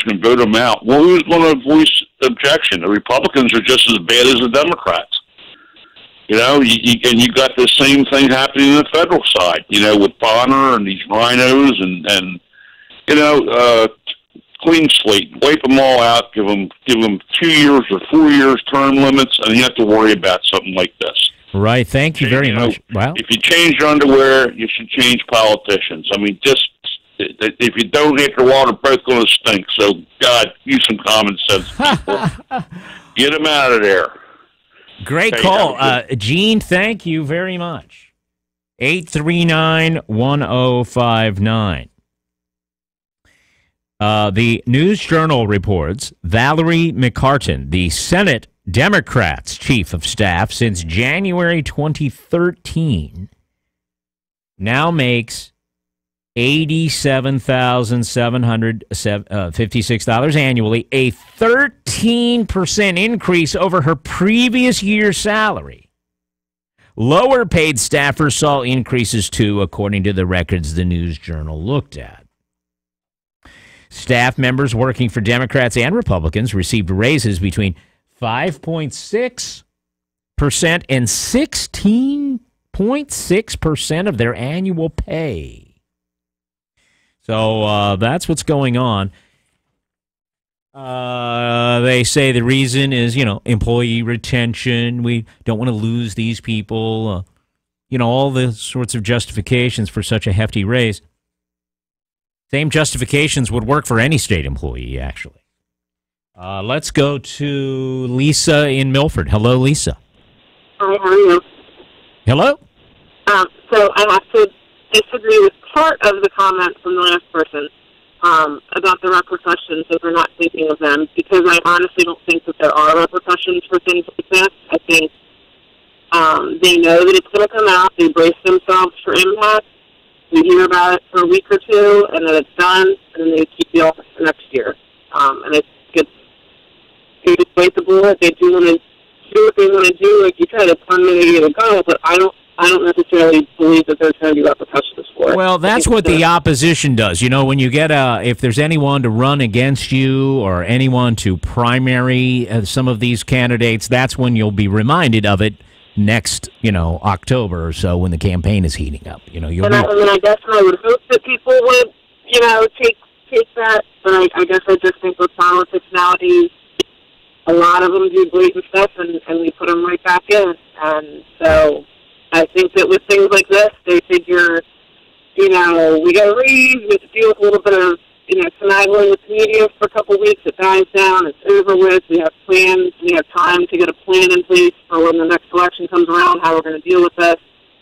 can vote them out. Well, who's going to voice objection? The Republicans are just as bad as the Democrats. And you got the same thing happening on the federal side. With Bonner and these rhinos, and clean slate, wipe them all out, give them 2 years or 4 years term limits, and you have to worry about something like this. Right. Thank you very much. Wow. If you change your underwear, you should change politicians. I mean, just if you don't hit your water, both going to stink. So, God, use some common sense, people. Get them out of there. Great call. Gene, thank you very much. 839-1059. The News Journal reports Valerie McCartan, the Senate Democrats' chief of staff since January 2013, now makes $87,756 annually, a 13% increase over her previous year's salary. Lower paid staffers saw increases too, according to the records the News Journal looked at. Staff members working for Democrats and Republicans received raises between 5.6% and 16.6% of their annual pay. So that's what's going on. They say the reason is, employee retention. We don't want to lose these people. All the sorts of justifications for such a hefty raise. Same justifications would work for any state employee, actually. Let's go to Lisa in Milford. Hello, Lisa. Hi, how are you? Hello? So I have to disagree with part of the comment from the last person about the repercussions if we're not thinking of them, because I honestly don't think that there are repercussions for things like this. I think they know that it's going to come out. They brace themselves for impact. We hear about it for a week or two, and then it's done, and then they keep the office for next year. And I think they just bite the bullet. They do want to do what they want to do. Like you said, it's 1 minute to go, but I don't necessarily believe that there's going to be repercussions for it. Well, that's what the opposition does. When you get if there's anyone to run against you or anyone to primary some of these candidates, that's when you'll be reminded of it next, October or so when the campaign is heating up. And I guess I would hope that people would, take that. But I guess I just think with politics nowadays, a lot of them do blatant stuff, and we put them right back in. And so I think that with things like this, they figure, we got to raise, we have to deal with a little bit of, finagling with the media for a couple of weeks. It dies down. It's over with. We have plans. We have time to get a plan in place for when the next election comes around, how we're going to deal with this.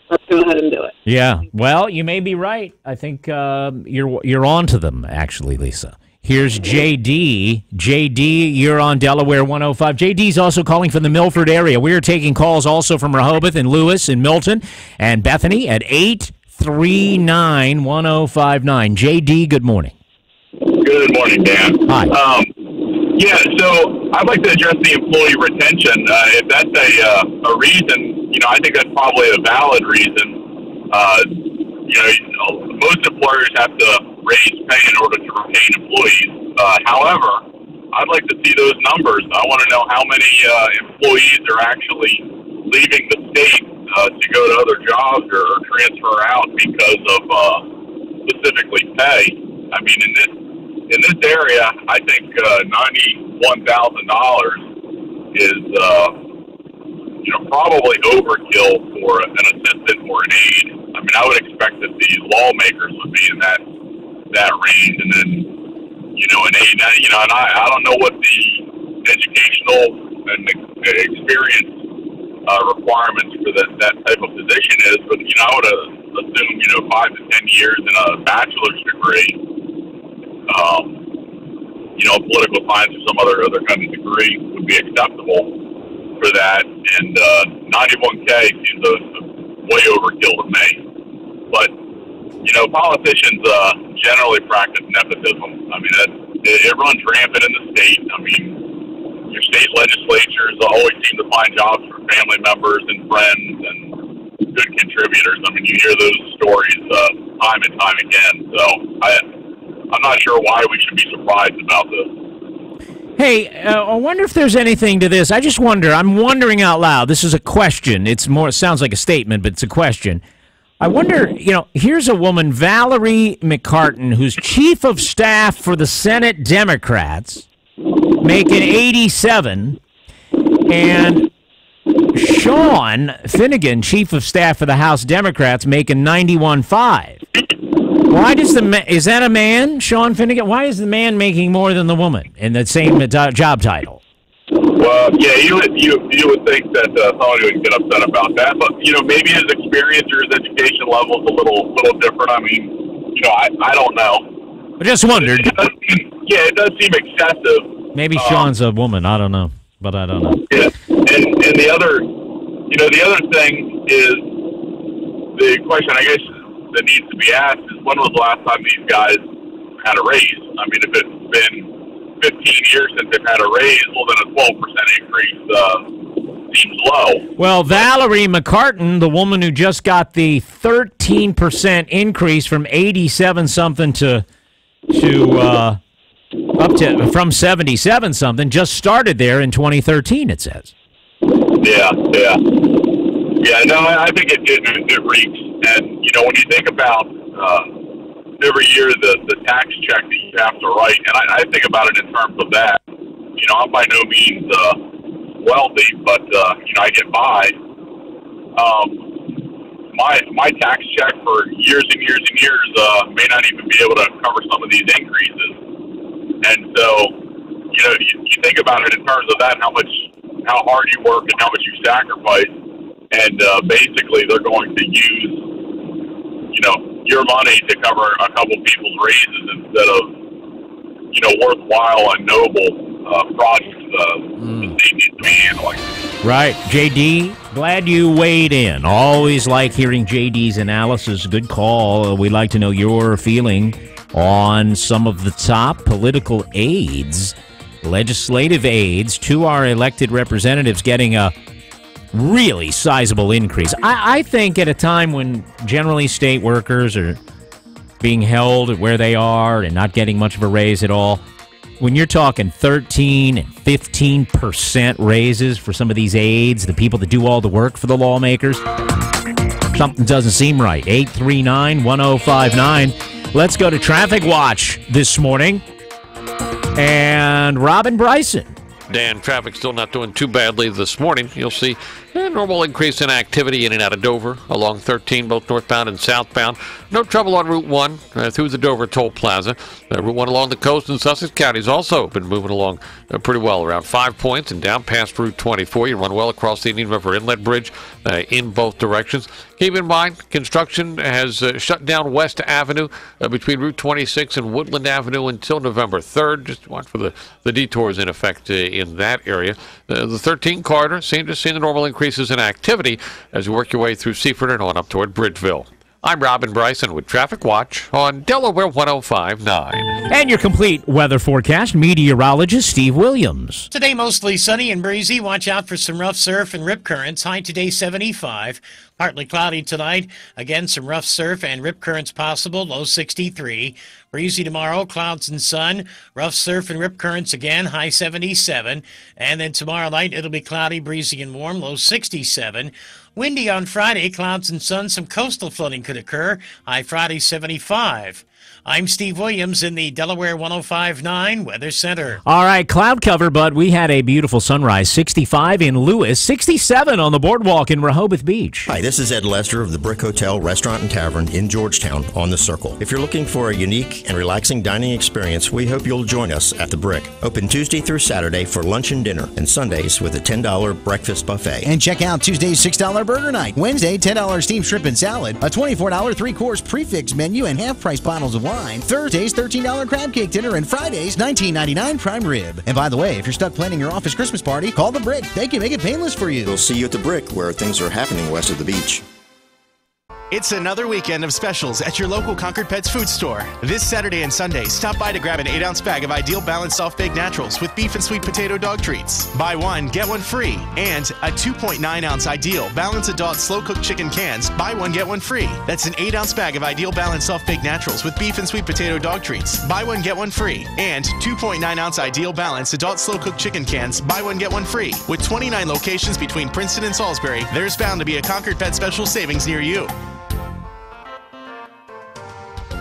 Let's go ahead and do it. Yeah. Well, you may be right. I think you're on to them, actually, Lisa. Here's JD. JD, you're on Delaware 105. JD's also calling from the Milford area. We are taking calls also from Rehoboth and Lewis and Milton and Bethany at 839-1059. JD, good morning. Good morning, Dan. Hi. So I'd like to address the employee retention. If that's a reason, I think that's probably a valid reason. Most employers have to raise pay in order to retain employees. However, I'd like to see those numbers. I want to know how many employees are actually leaving the state to go to other jobs or transfer out because of specifically pay. I mean, in this area, I think $91,000 is probably overkill for an assistant or an aide. I mean, I would expect that the lawmakers would be in that range, and then an aide. And I don't know what the educational and experience requirements for that type of position is, but I would assume 5 to 10 years in a bachelor's degree. Political science or some other kind of degree would be acceptable for that, and $91K seems way overkill to me. But politicians generally practice nepotism. I mean, it runs rampant in the state. I mean, your state legislatures always seem to find jobs for family members and friends and good contributors. I mean, you hear those stories time and time again. So I'm not sure why we should be surprised about this. Hey, I wonder if there's anything to this. I'm wondering out loud. This is a question. It sounds like a statement, but it's a question. I wonder, here's a woman, Valerie McCartan, who's chief of staff for the Senate Democrats, making $87,000, and Sean Finnegan, chief of staff for the House Democrats, making $91,500. Why is that a man, Sean Finnegan? Why is the man making more than the woman in the same job title? Well, yeah, you would think that somebody would get upset about that, but maybe his experience or his education level is a little different. I mean, I don't know. I just wondered. It does seem excessive. Maybe Sean's a woman. I don't know, but I don't know. Yeah, and the other thing is the question, I guess, that needs to be asked is when was the last time these guys had a raise? I mean, if it's been 15 years since they've had a raise, well, then a 12% increase seems low. Well, Valerie McCartan, the woman who just got the 13% increase from 87-something to Up to from 77 something, just started there in 2013, it says. Yeah. No, I think it reeks. And you know, when you think about every year the tax check that you have to write, and I think about it in terms of that. You know, I'm by no means wealthy, but you know, I get by. My tax check for years and years and years may not even be able to cover some of these increases. And so, you know, you think about it in terms of that, how hard you work and how much you sacrifice, and basically they're going to use, you know, your money to cover a couple people's raises instead of, you know, worthwhile and noble projects the state needs to be handling. Right. JD, glad you weighed in. Always like hearing JD's analysis. Good call. We'd like to know your feeling on some of the top political aides, legislative aides to our elected representatives getting a really sizable increase. I think at a time when generally state workers are being held at where they are and not getting much of a raise at all, when you're talking 13 and 15% raises for some of these aides, the people that do all the work for the lawmakers, something doesn't seem right. 839-1059. Let's go to Traffic Watch this morning. And Robin Bryson. Dan, traffic still not doing too badly this morning. You'll see a normal increase in activity in and out of Dover along 13, both northbound and southbound. No trouble on Route 1 through the Dover Toll Plaza. Route 1 along the coast in Sussex County has also been moving along pretty well, around 5 points and down past Route 24. You run well across the Indian River Inlet Bridge in both directions. Keep in mind, construction has shut down West Avenue between Route 26 and Woodland Avenue until November 3rd. Just watch for the detours in effect in that area. The 13 corridor seems to see the normal increases in activity as you work your way through Seaford and on up toward Bridgeville. I'm Robin Bryson with Traffic Watch on Delaware 105.9. And your complete weather forecast, meteorologist Steve Williams. Today mostly sunny and breezy. Watch out for some rough surf and rip currents. High today 75. Partly cloudy tonight. Again, some rough surf and rip currents possible. Low 63. Breezy tomorrow, clouds and sun. Rough surf and rip currents again. High 77. And then tomorrow night it'll be cloudy, breezy, and warm. Low 67. Windy on Friday, clouds and sun. Some coastal flooding could occur. High Friday 75. I'm Steve Williams in the Delaware 105.9 Weather Center. All right, cloud cover, but we had a beautiful sunrise. 65 in Lewis, 67 on the boardwalk in Rehoboth Beach. Hi, this is Ed Lester of the Brick Hotel, Restaurant, and Tavern in Georgetown on the Circle. If you're looking for a unique and relaxing dining experience, we hope you'll join us at the Brick. Open Tuesday through Saturday for lunch and dinner, and Sundays with a $10 breakfast buffet. And check out Tuesday's $6 burger night. Wednesday, $10 steamed shrimp and salad, a $24 three-course prefix menu, and half-price bottles of wine. Thursdays, $13 crab cake dinner, and Fridays, $19.99 prime rib. And by the way, if you're stuck planning your office Christmas party, call the Brick. They can make it painless for you. We'll see you at the Brick, where things are happening west of the beach. It's another weekend of specials at your local Concord Pets food store. This Saturday and Sunday, stop by to grab an 8-ounce bag of Ideal Balanced Soft Baked Naturals with beef and sweet potato dog treats. Buy one, get one free. And a 2.9-ounce Ideal Balanced Adult Slow Cooked Chicken Cans. Buy one, get one free. That's an 8-ounce bag of Ideal Balanced Soft Baked Naturals with beef and sweet potato dog treats. Buy one, get one free. And 2.9-ounce Ideal Balanced Adult Slow Cooked Chicken Cans. Buy one, get one free. With 29 locations between Princeton and Salisbury, there's bound to be a Concord Pet special savings near you.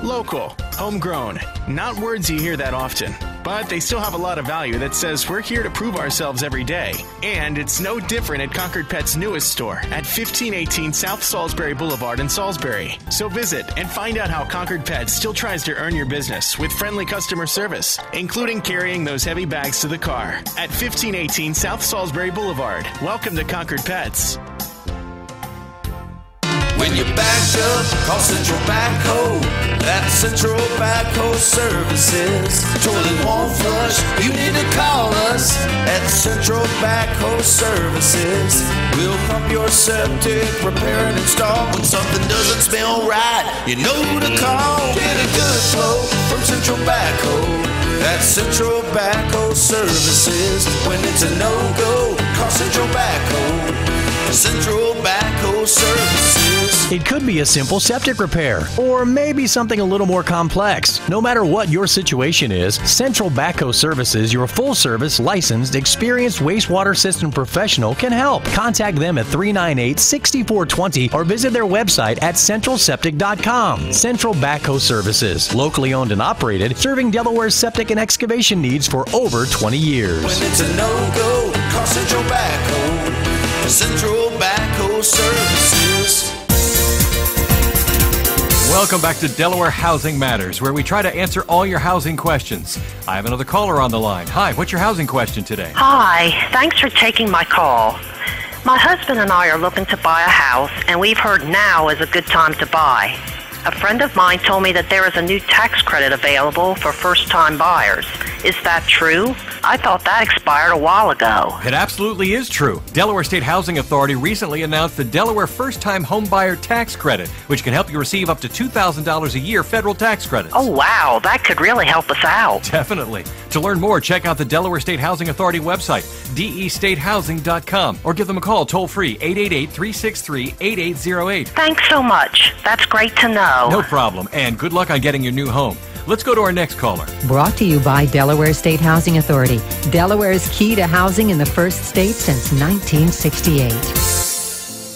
Local, homegrown, not words you hear that often, but they still have a lot of value that says we're here to prove ourselves every day. And it's no different at Concord Pet's newest store at 1518 South Salisbury Boulevard in Salisbury. So visit and find out how Concord Pet still tries to earn your business with friendly customer service, including carrying those heavy bags to the car. At 1518 South Salisbury Boulevard. Welcome to Concord Pets. When you're backed up, call Central Backhoe. That's Central Backhoe Services. Toilet won't flush, you need to call us at Central Backhoe Services. We'll pump your septic, repair and install. When something doesn't smell right, you know who to call. Get a good flow from Central Backhoe. That's Central Backhoe Services. When it's a no-go, call Central Backhoe. Central Backhoe Services. It could be a simple septic repair, or maybe something a little more complex. No matter what your situation is, Central Backhoe Services, your full-service, licensed, experienced wastewater system professional, can help. Contact them at 398-6420 or visit their website at centralseptic.com. Central Backhoe Services, locally owned and operated, serving Delaware's septic and excavation needs for over 20 years. When it's a no-go, call Central Backhoe. Central Backhoe Services. Welcome back to Delaware Housing Matters, where we try to answer all your housing questions. I have another caller on the line. Hi, what's your housing question today? Hi, thanks for taking my call. My husband and I are looking to buy a house, and we've heard now is a good time to buy. A friend of mine told me that there is a new tax credit available for first-time buyers. Is that true? I thought that expired a while ago. It absolutely is true. Delaware State Housing Authority recently announced the Delaware First-Time Homebuyer Tax Credit, which can help you receive up to $2,000 a year federal tax credits. Oh, wow, that could really help us out. Definitely. To learn more, check out the Delaware State Housing Authority website, destatehousing.com, or give them a call toll-free, 888-363-8808. Thanks so much. That's great to know. No problem, and good luck on getting your new home. Let's go to our next caller. Brought to you by Delaware State Housing Authority. Delaware's key to housing in the first state since 1968.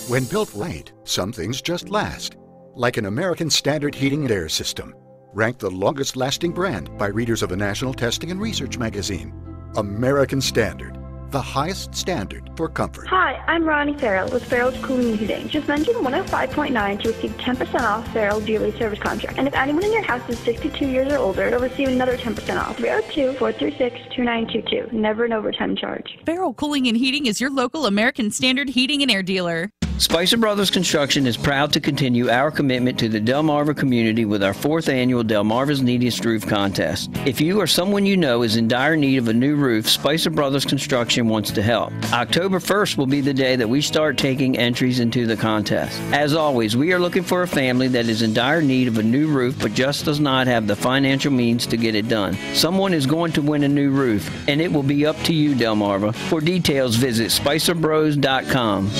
When built right, some things just last. Like an American Standard heating and air system. Ranked the longest lasting brand by readers of the National Testing and Research magazine. American Standard. The highest standard for comfort. Hi, I'm Ronnie Farrell with Farrell's Cooling and Heating. Just mention 105.9 to receive 10% off Farrell's yearly service contract. And if anyone in your house is 62 years or older, you'll receive another 10% off. 302-436-2922. Never an overtime charge. Farrell Cooling and Heating is your local American Standard heating and air dealer. Spicer Brothers Construction is proud to continue our commitment to the Delmarva community with our 4th annual Delmarva's Neatest Roof Contest. If you or someone you know is in dire need of a new roof, Spicer Brothers Construction wants to help. October 1st will be the day that we start taking entries into the contest. As always, we are looking for a family that is in dire need of a new roof but just does not have the financial means to get it done. Someone is going to win a new roof, and it will be up to you, Delmarva. For details, visit spicerbros.com.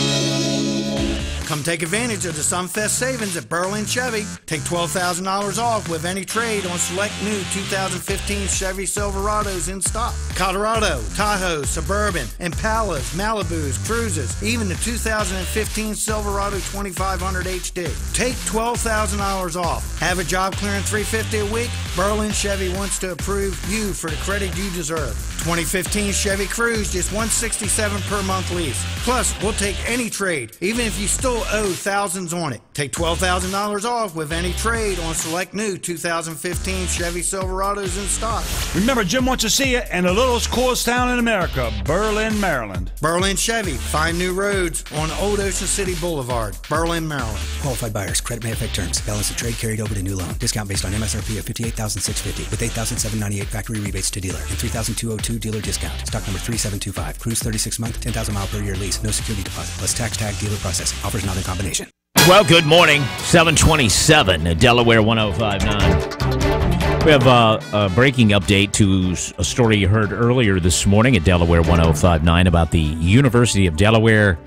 Come take advantage of the Sunfest savings at Berlin Chevy. Take $12,000 off with any trade on select new 2015 Chevy Silverados in stock. Colorado, Tahoe, Suburban, Impalas, Malibus, Cruises, even the 2015 Silverado 2500 HD. Take $12,000 off. Have a job clearing $350 a week? Berlin Chevy wants to approve you for the credit you deserve. 2015 Chevy Cruze, just $167 per month lease. Plus, we'll take any trade, even if you still owe thousands on it. Take $12,000 off with any trade on select new 2015 Chevy Silverados in stock. Remember, Jim wants to see you in the littlest, coolest town in America, Berlin, Maryland. Berlin Chevy. Find new roads on Old Ocean City Boulevard, Berlin, Maryland. Qualified buyers. Credit may affect terms. Balance of trade carried over to new loan. Discount based on MSRP of $58,650 with $8,798 factory rebates to dealer and $3,202 dealer discount. Stock number 3725. Cruise 36 month, 10,000 mile per year lease. No security deposit. Plus tax tag dealer processing. Offers not in combination. Well, good morning. 727 at Delaware 105.9. We have a breaking update to a story you heard earlier this morning at Delaware 105.9 about the University of Delaware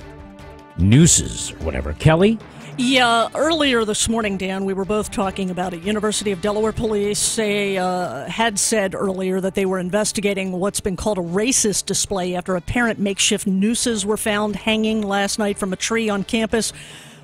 nooses or whatever. Kelly? Yeah, earlier this morning, Dan, we were both talking about it. University of Delaware police had said earlier that they were investigating what's been called a racist display after apparent makeshift nooses were found hanging last night from a tree on campus.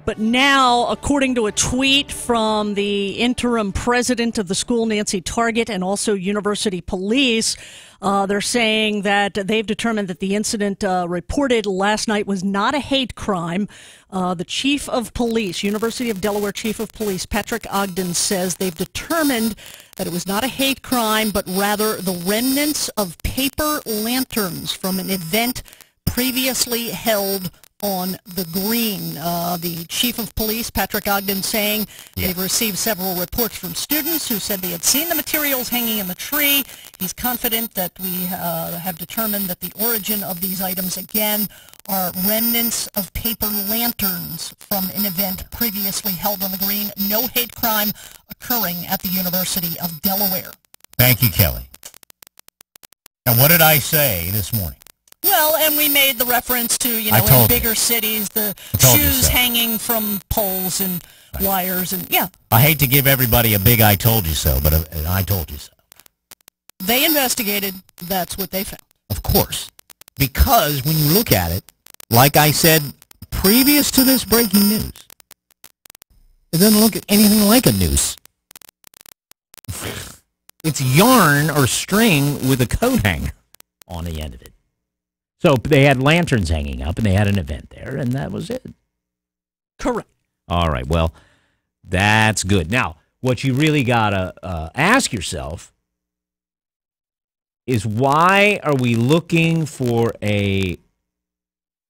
But now, according to a tweet from the interim president of the school, Nancy Target, and also university police, they're saying that they've determined that the incident reported last night was not a hate crime. The chief of police, University of Delaware chief of police, Patrick Ogden, says they've determined that it was not a hate crime, but rather the remnants of paper lanterns from an event previously held on the green. The chief of police, Patrick Ogden, saying they've received several reports from students who said they had seen the materials hanging in the tree. He's confident that we have determined that the origin of these items, again, are remnants of paper lanterns from an event previously held on the green. No hate crime occurring at the University of Delaware. Thank you, Kelly. Now, what did I say this morning? Well, and we made the reference to, in bigger cities, the shoes hanging from poles and wires, and I hate to give everybody a big I told you so, but I told you so. They investigated. That's what they found. Of course. Because when you look at it, like I said previous to this breaking news, it doesn't look anything like a noose. It's yarn or string with a coat hanger on the end of it. So they had lanterns hanging up, and they had an event there, and that was it. Correct. All right, well, that's good. Now, what you really got to ask yourself is, why are we looking for a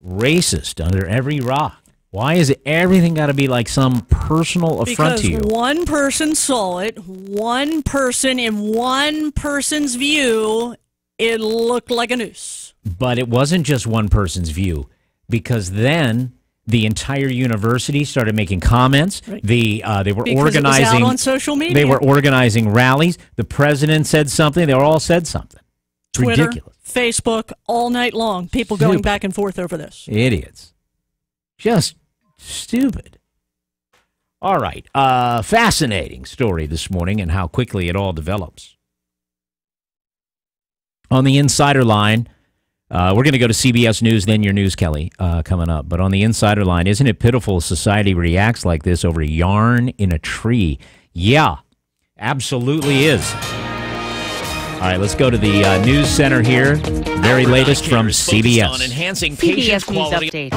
racist under every rock? Why is everything got to be like some personal affront to you? Because one person saw it, one person in one person's view, it looked like a noose. But it wasn't just one person's view, because then the entire university started making comments. Right. They were organizing. It was out on social media. They were organizing rallies. The president said something. They all said something. It's Twitter, ridiculous. Facebook, all night long. People going back and forth over this. Idiots. Just stupid. All right. Fascinating story this morning, and how quickly it all develops. On the Insider Line, we're going to go to CBS News, then your news, Kelly, coming up. But on the Insider Line, isn't it pitiful society reacts like this over yarn in a tree? Yeah, absolutely is. All right, let's go to the news center here. Very latest from CBS. On enhancing patient quality.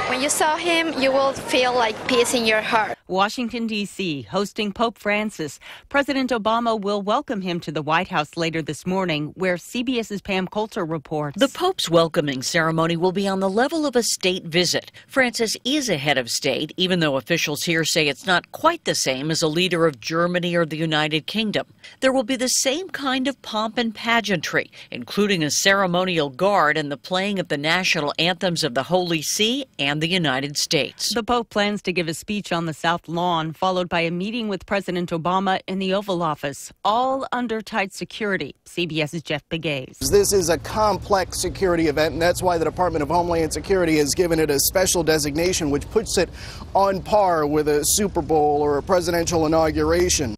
When you saw him, you will feel like peace in your heart. Washington, D.C., hosting Pope Francis. President Obama will welcome him to the White House later this morning, where CBS's Pam Coulter reports. The Pope's welcoming ceremony will be on the level of a state visit. Francis is a head of state, even though officials here say it's not quite the same as a leader of Germany or the United Kingdom. There will be the same kind of pomp and pageantry, including a ceremonial guard and the playing of the national anthems of the Holy See and the United States. The Pope plans to give a speech on the South Lawn, followed by a meeting with President Obama in the Oval Office, all under tight security. CBS's Jeff Begays. This is a complex security event, and that's why the Department of Homeland Security has given it a special designation, which puts it on par with a Super Bowl or a presidential inauguration.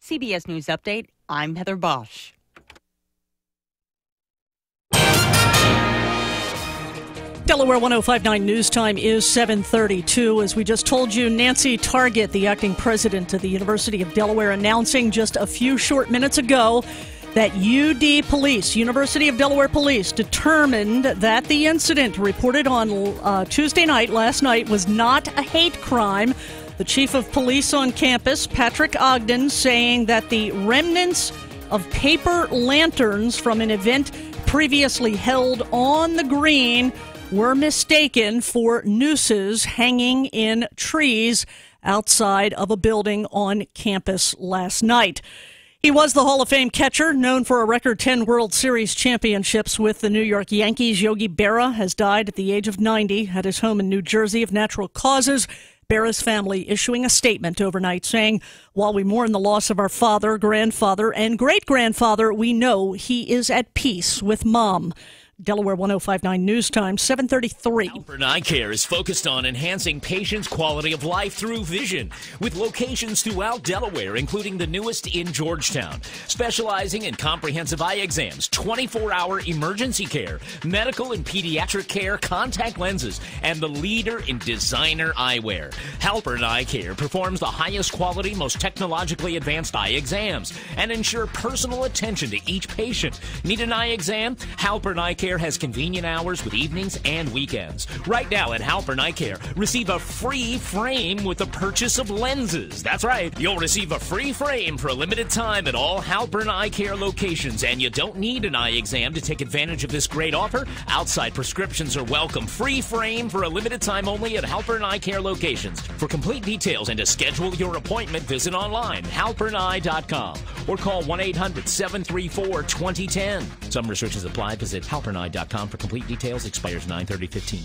CBS News Update, I'm Heather Bosch. Delaware 105.9 news time is 7:32. As we just told you, Nancy Target, the acting president of the University of Delaware, announcing just a few short minutes ago that UD Police, University of Delaware Police, determined that the incident reported on Tuesday night, last night, was not a hate crime. The chief of police on campus, Patrick Ogden, saying that the remnants of paper lanterns from an event previously held on the green were mistaken for nooses hanging in trees outside of a building on campus last night. He was the Hall of Fame catcher, known for a record 10 World Series championships with the New York Yankees. Yogi Berra has died at the age of 90 at his home in New Jersey of natural causes. Berra's family issuing a statement overnight saying, while we mourn the loss of our father, grandfather, and great-grandfather, we know he is at peace with Mom. Delaware 105.9 News Time, 7:33. Halpern Eye Care is focused on enhancing patients' quality of life through vision, with locations throughout Delaware, including the newest in Georgetown, specializing in comprehensive eye exams, 24-hour emergency care, medical and pediatric care, contact lenses, and the leader in designer eyewear. Halpern Eye Care performs the highest quality, most technologically advanced eye exams and ensure personal attention to each patient. Need an eye exam? Halpern Eye Care has convenient hours with evenings and weekends. Right now at Halpern Eye Care, receive a free frame with the purchase of lenses. That's right, you'll receive a free frame for a limited time at all Halpern Eye Care locations, and you don't need an eye exam to take advantage of this great offer. Outside prescriptions are welcome. Free frame for a limited time only at Halpern Eye Care locations. For complete details and to schedule your appointment, visit online, halperneye.com, or call 1-800-734-2010. Some restrictions apply. Visit halperneye.com for complete details. Expires 9/30/15.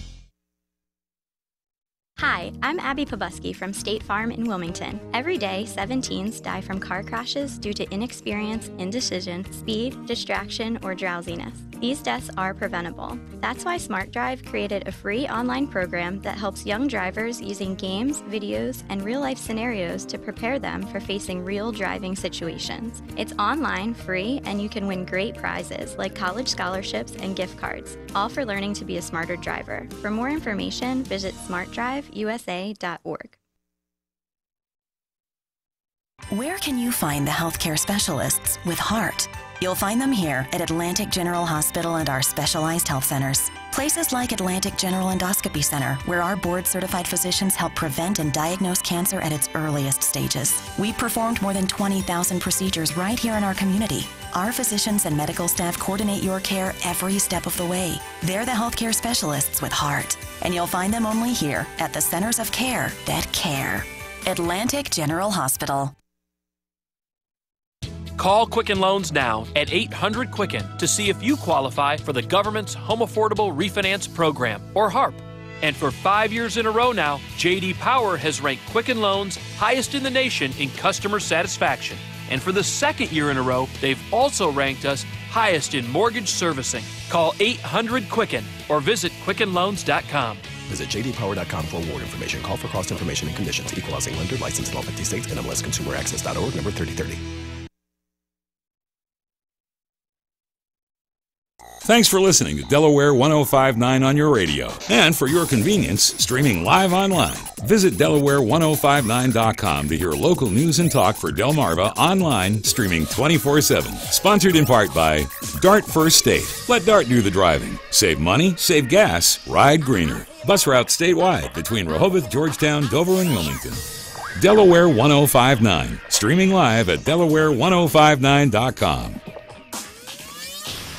Hi, I'm Abby Pobuski from State Farm in Wilmington. Every day, 7 teens die from car crashes due to inexperience, indecision, speed, distraction, or drowsiness. These deaths are preventable. That's why Smart Drive created a free online program that helps young drivers using games, videos, and real-life scenarios to prepare them for facing real driving situations. It's online, free, and you can win great prizes like college scholarships and gift cards, all for learning to be a smarter driver. For more information, visit smartdriveusa.org. Where can you find the healthcare specialists with heart? You'll find them here at Atlantic General Hospital and our specialized health centers. Places like Atlantic General Endoscopy Center, where our board-certified physicians help prevent and diagnose cancer at its earliest stages. We've performed more than 20,000 procedures right here in our community. Our physicians and medical staff coordinate your care every step of the way. They're the healthcare specialists with heart, and you'll find them only here at the centers of care that care. Atlantic General Hospital. Call Quicken Loans now at 800-QUICKEN to see if you qualify for the government's Home Affordable Refinance Program, or HARP. And for 5 years in a row now, J.D. Power has ranked Quicken Loans highest in the nation in customer satisfaction. And for the second year in a row, they've also ranked us highest in mortgage servicing. Call 800-QUICKEN or visit QuickenLoans.com. Visit jdpower.com for award information. Call for cost information and conditions. Equal housing lender. Licensed in all 50 states. NMLSConsumerAccess.org. Number 3030. Thanks for listening to Delaware 105.9 on your radio. And for your convenience, streaming live online. Visit Delaware105.9.com to hear local news and talk for Delmarva online, streaming 24/7. Sponsored in part by Dart First State. Let Dart do the driving. Save money, save gas, ride greener. Bus routes statewide between Rehoboth, Georgetown, Dover, and Wilmington. Delaware 105.9. Streaming live at Delaware105.9.com.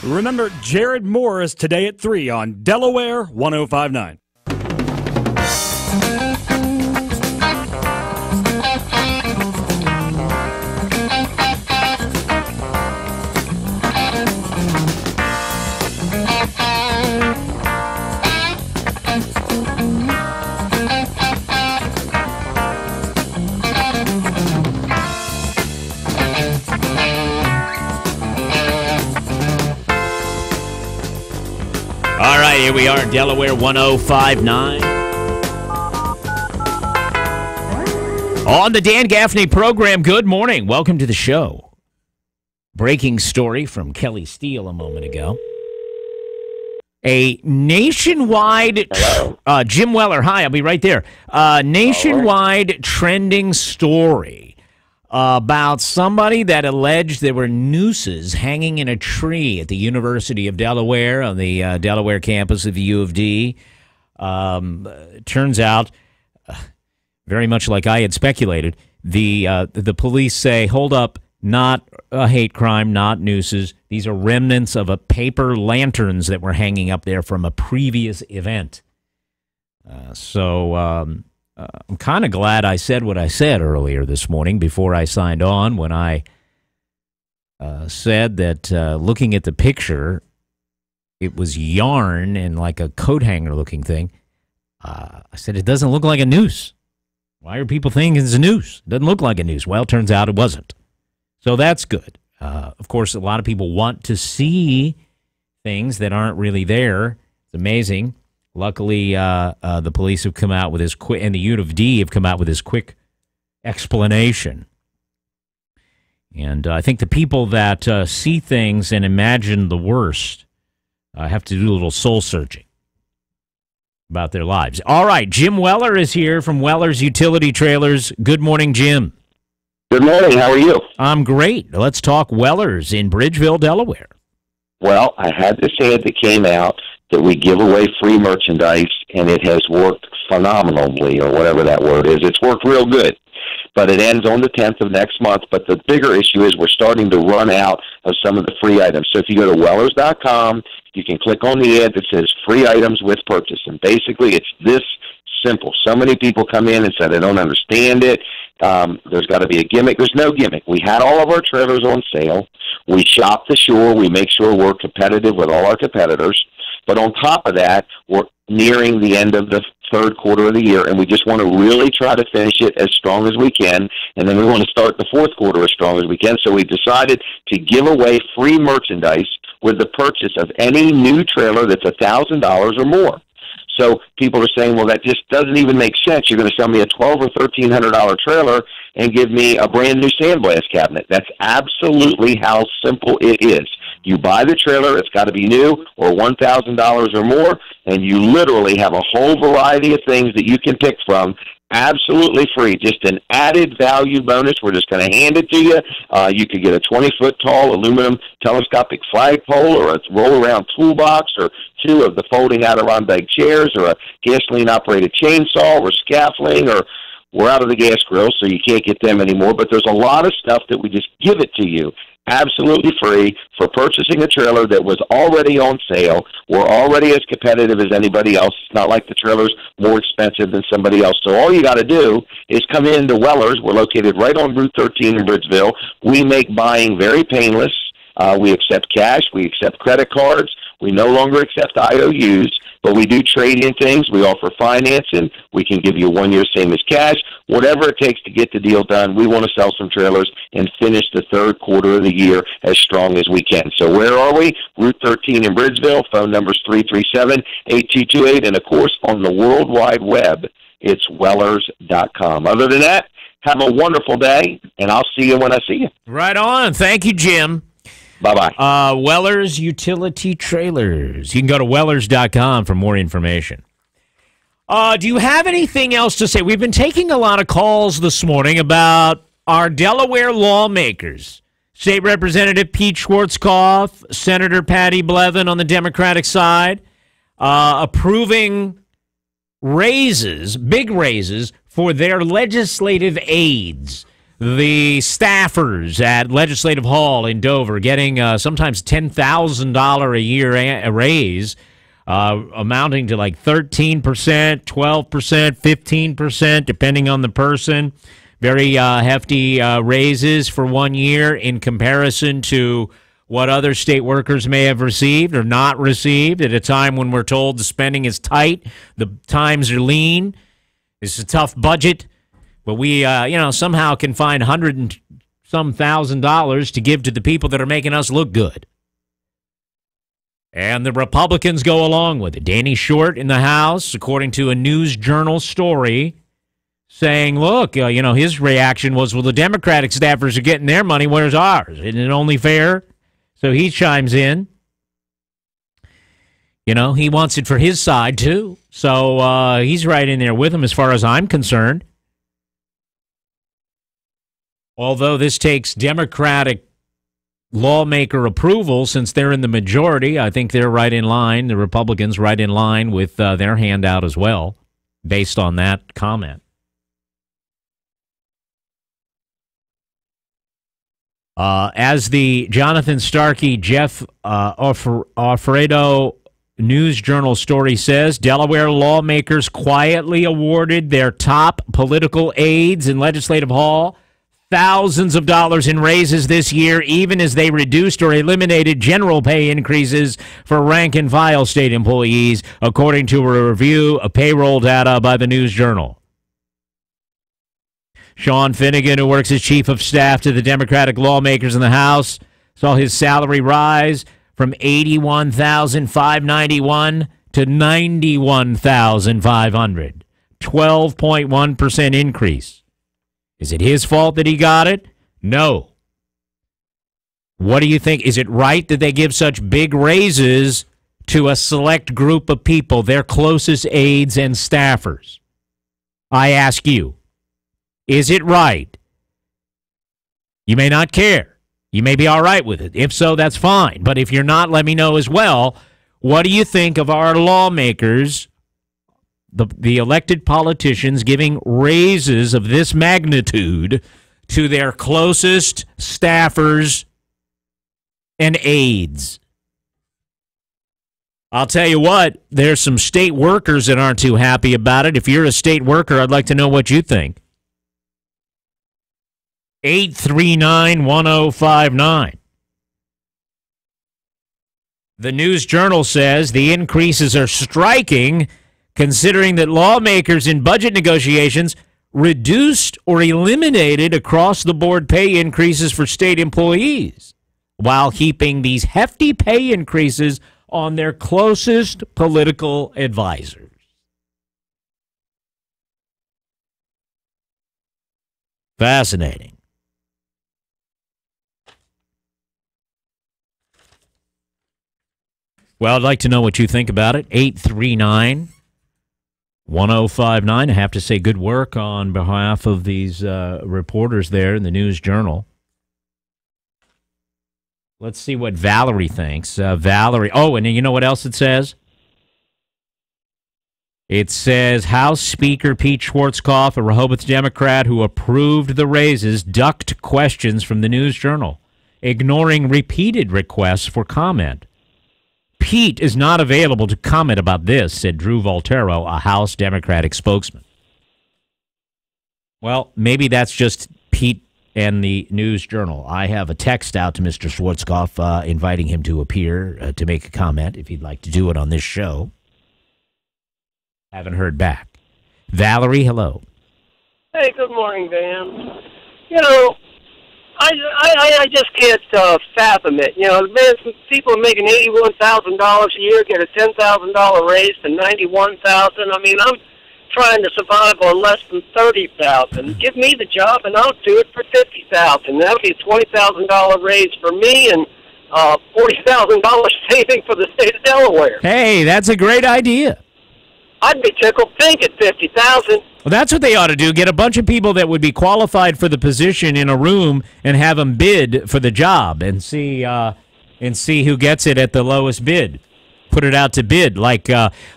Remember Jared Morris today at 3 on Delaware 105.9. All right, here we are, Delaware 105.9. On the Dan Gaffney program, good morning. Welcome to the show. Breaking story from Kelly Steele a moment ago. A nationwide, Jim Weller, hi, I'll be right there. Nationwide trending story about somebody that alleged there were nooses hanging in a tree at the University of Delaware on the Delaware campus of the U of D. Turns out, very much like I had speculated, the police say, hold up, not a hate crime, not nooses. These are remnants of a paper lanterns that were hanging up there from a previous event. I'm kind of glad I said what I said earlier this morning before I signed on when I said that looking at the picture, it was yarn and like a coat hanger looking thing. I said, it doesn't look like a noose. Why are people thinking it's a noose? It doesn't look like a noose. Well, it turns out it wasn't. So that's good. Of course, a lot of people want to see things that aren't really there. It's amazing. Luckily, the police have come out with this quick, and the U of D have come out with this quick explanation. And I think the people that see things and imagine the worst have to do a little soul searching about their lives. All right, Jim Weller is here from Weller's Utility Trailers. Good morning, Jim. Good morning. How are you? I'm great. Let's talk Weller's in Bridgeville, Delaware. Well, I had this ad that came out that we give away free merchandise, and it has worked phenomenally, or whatever that word is. It's worked real good. But it ends on the 10th of next month. But the bigger issue is we're starting to run out of some of the free items. So if you go to Wellers.com, you can click on the ad that says free items with purchase. And basically it's this simple. So many people come in and say they don't understand it. There's got to be a gimmick. There's no gimmick. We had all of our trailers on sale. We shop the shore. We make sure we're competitive with all our competitors. But on top of that, we're nearing the end of the third quarter of the year, and we just want to really try to finish it as strong as we can, and then we want to start the fourth quarter as strong as we can. So we decided to give away free merchandise with the purchase of any new trailer that's $1,000 or more. So people are saying, well, that just doesn't even make sense. You're going to sell me a $1,200 or $1,300 trailer and give me a brand new sandblast cabinet. That's absolutely how simple it is. You buy the trailer, it's got to be new or $1,000 or more, and you literally have a whole variety of things that you can pick from absolutely free. Just an added value bonus. We're just going to hand it to you. You could get a 20-foot tall aluminum telescopic flagpole or a roll-around toolbox or two of the folding Adirondack chairs or a gasoline-operated chainsaw or scaffolding, or we're out of the gas grill, so you can't get them anymore. But there's a lot of stuff that we just give it to you absolutely free for purchasing a trailer that was already on sale. We're already as competitive as anybody else. It's not like the trailer's more expensive than somebody else. So all you got to do is come into Weller's. We're located right on Route 13 in Bridgeville. We make buying very painless. We accept cash. We accept credit cards. We no longer accept IOUs, but we do trade in things. We offer financing. We can give you 1 year same as cash. Whatever it takes to get the deal done, we want to sell some trailers and finish the third quarter of the year as strong as we can. So where are we? Route 13 in Bridgeville. Phone number's 337-8228. And, of course, on the World Wide Web, it's Wellers.com. Other than that, have a wonderful day, and I'll see you when I see you. Right on. Thank you, Jim. Bye-bye. Wellers Utility Trailers. You can go to Wellers.com for more information. Do you have anything else to say? We've been taking a lot of calls this morning about our Delaware lawmakers. State Representative Pete Schwarzkopf, Senator Patty Blevin on the Democratic side, approving raises, big raises, for their legislative aides. The staffers at Legislative Hall in Dover getting sometimes $10,000 a year raise, amounting to like 13%, 12%, 15%, depending on the person. Very hefty raises for 1 year in comparison to what other state workers may have received or not received at a time when we're told the spending is tight, the times are lean, it's a tough budget. But we, somehow can find $100 and some $1,000 to give to the people that are making us look good. And the Republicans go along with it. Danny Short in the House, according to a News Journal story, saying, look, his reaction was, well, the Democratic staffers are getting their money. Where's ours? Isn't it only fair? So he chimes in. He wants it for his side, too. So he's right in there with him as far as I'm concerned. Although this takes Democratic lawmaker approval, since they're in the majority, I think they're right in line, the Republicans right in line with their handout as well, based on that comment. As the Jonathan Starkey, Jeff Alfredo News Journal story says, Delaware lawmakers quietly awarded their top political aides in Legislative Hall thousands of dollars in raises this year, even as they reduced or eliminated general pay increases for rank-and-file state employees, according to a review of payroll data by the News Journal. Sean Finnegan, who works as chief of staff to the Democratic lawmakers in the House, saw his salary rise from $81,591 to $91,500, 12.1% increase. Is it his fault that he got it? No. What do you think? Is it right that they give such big raises to a select group of people, their closest aides and staffers? I ask you, is it right? You may not care. You may be all right with it. If so, that's fine. But if you're not, let me know as well. What do you think of our lawmakers, the elected politicians, giving raises of this magnitude to their closest staffers and aides? I'll tell you what, there's some state workers that aren't too happy about it. If you're a state worker, I'd like to know what you think. 839-1059. The News Journal says the increases are striking considering that lawmakers in budget negotiations reduced or eliminated across-the-board pay increases for state employees while heaping these hefty pay increases on their closest political advisors. Fascinating. Well, I'd like to know what you think about it. 839-1059. I have to say good work on behalf of these reporters there in the News Journal. Let's see what Valerie thinks. Valerie. Oh, and you know what else it says? It says House Speaker Pete Schwarzkopf, a Rehoboth Democrat who approved the raises, ducked questions from the News Journal, ignoring repeated requests for comment. Pete is not available to comment about this, said Drew Volterro, a House Democratic spokesman. Well, maybe that's just Pete and the News Journal. I have a text out to Mr. Schwarzkopf inviting him to appear to make a comment if he'd like to do it on this show. Haven't heard back. Valerie, hello. Hey, good morning, Dan. You know, I just can't fathom it. You know, man, people are making $81,000 a year, get a $10,000 raise to $91,000. I mean, I'm trying to survive on less than $30,000. Give me the job, and I'll do it for $50,000. That'll be a $20,000 raise for me, and $40,000 saving for the state of Delaware. Hey, that's a great idea. I'd be tickled pink at $50,000. Well, that's what they ought to do. Get a bunch of people that would be qualified for the position in a room and have them bid for the job and see who gets it at the lowest bid. Put it out to bid. Like,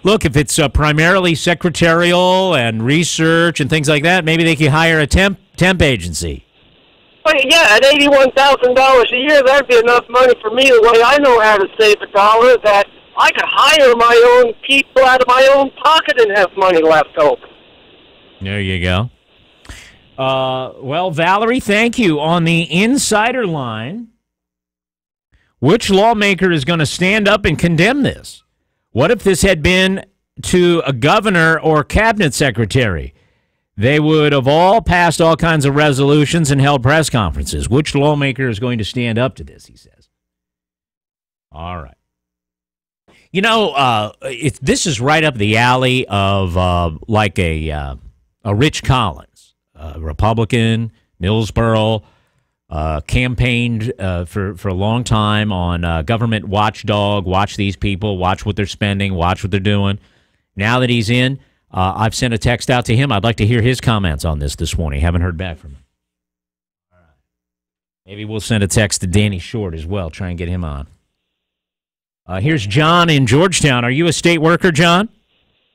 look, if it's primarily secretarial and research and things like that, maybe they could hire a temp agency. Well, yeah, at $81,000 a year, that'd be enough money for me. The way I know how to save a dollar, that I could hire my own people out of my own pocket and have money left over. There you go. Well, Valerie, thank you. On the insider line, which lawmaker is going to stand up and condemn this? What if this had been to a governor or cabinet secretary? They would have all passed all kinds of resolutions and held press conferences. Which lawmaker is going to stand up to this, he says. All right. You know, this is right up the alley of like a Rich Collins, Republican, Millsboro, campaigned for a long time on government watchdog, watch these people, watch what they're spending, watch what they're doing. Now that he's in, I've sent a text out to him. I'd like to hear his comments on this morning. Haven't heard back from him. All right. Maybe we'll send a text to Danny Short as well, try and get him on. Here's John in Georgetown. Are you a state worker, John?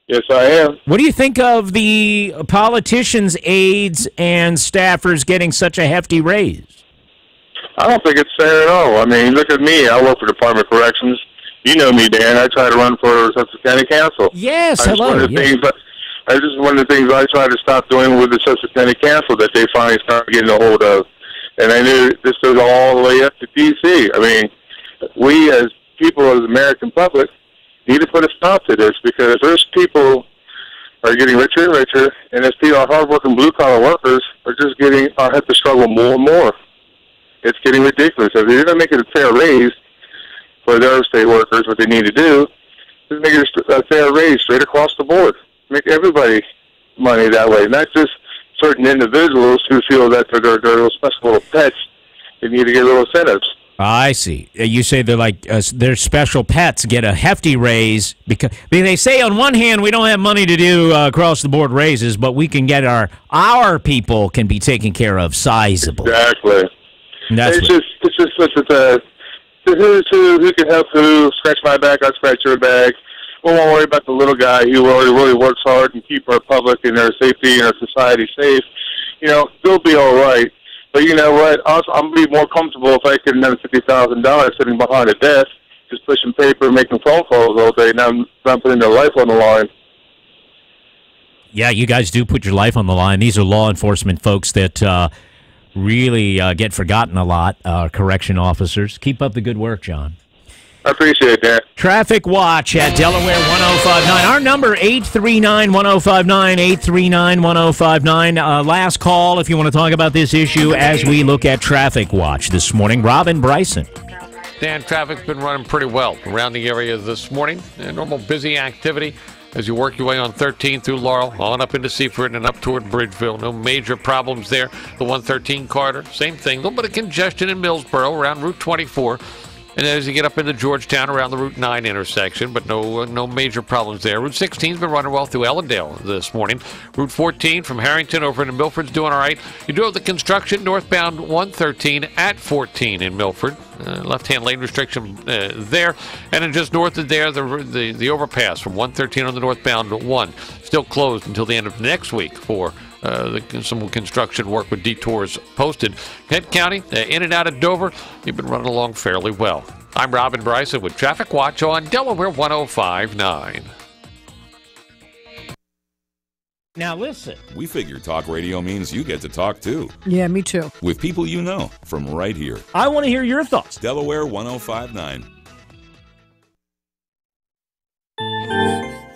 Yes, I am. What do you think of the politicians, aides, and staffers getting such a hefty raise? I don't think it's fair at all. I mean, look at me. I work for Department of Corrections. You know me, Dan. I try to run for Sussex County Council. Yes, hello. This is one of the things I try to stop doing with the Sussex County Council that they finally started getting a hold of. And I knew this goes all the way up to D.C. I mean, we as people, as the American public, need to put a stop to this, because those people are getting richer and richer, and as people, our hardworking blue-collar workers are just have to struggle more and more. It's getting ridiculous. If you're going to make it a fair raise for their state workers, what they need to do is make it a fair raise straight across the board. Make everybody money that way, not just certain individuals who feel that they're little special little pets. They need to get little incentives. I see. You say they're like their special pets get a hefty raise because they say on one hand we don't have money to do across the board raises, but we can get our people can be taken care of sizable. Exactly. And that's it's just who can help who. Scratch my back, I'll scratch your back. We won't worry about the little guy who really works hard and keep our public and our safety and our society safe. You know, they'll be all right. But you know what? I'm be more comfortable if I get another $50,000 sitting behind a desk, just pushing paper, making phone calls all day. Now I'm putting their life on the line. Yeah, you guys do put your life on the line. These are law enforcement folks that really get forgotten a lot. Correction officers. Keep up the good work, John. I appreciate that. Traffic Watch at Delaware 105.9. Our number, 839-1059, 839-1059. Last call if you want to talk about this issue as we look at Traffic Watch this morning. Robin Bryson. Dan, traffic's been running pretty well around the area this morning. Normal busy activity as you work your way on 13 through Laurel, on up into Seaford and up toward Bridgeville. No major problems there. The 113 corridor, same thing. A little bit of congestion in Millsboro around Route 24. And as you get up into Georgetown around the Route 9 intersection, but no major problems there. Route 16's been running well through Ellendale this morning. Route 14 from Harrington over into Milford's doing all right. You do have the construction northbound 113 at 14 in Milford. Left-hand lane restriction there. And then just north of there, the overpass from 113 on the northbound 1. Still closed until the end of next week for some construction work with detours posted. Kent County, in and out of Dover, you've been running along fairly well. I'm Robin Bryson with Traffic Watch on Delaware 105.9. Now listen. We figure talk radio means you get to talk too. Yeah, me too. With people you know from right here. I want to hear your thoughts. Delaware 105.9.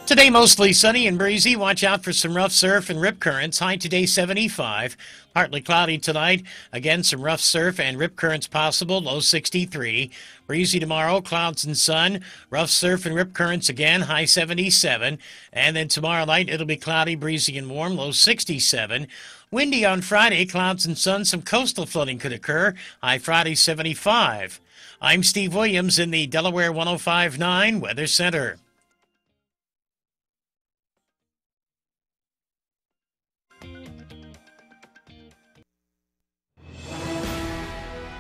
Today, mostly sunny and breezy. Watch out for some rough surf and rip currents. High today, 75. Partly cloudy tonight. Again, some rough surf and rip currents possible. Low 63. Breezy tomorrow, clouds and sun. Rough surf and rip currents again. High 77. And then tomorrow night, it'll be cloudy, breezy, and warm. Low 67. Windy on Friday, clouds and sun. Some coastal flooding could occur. High Friday, 75. I'm Steve Williams in the Delaware 105.9 Weather Center.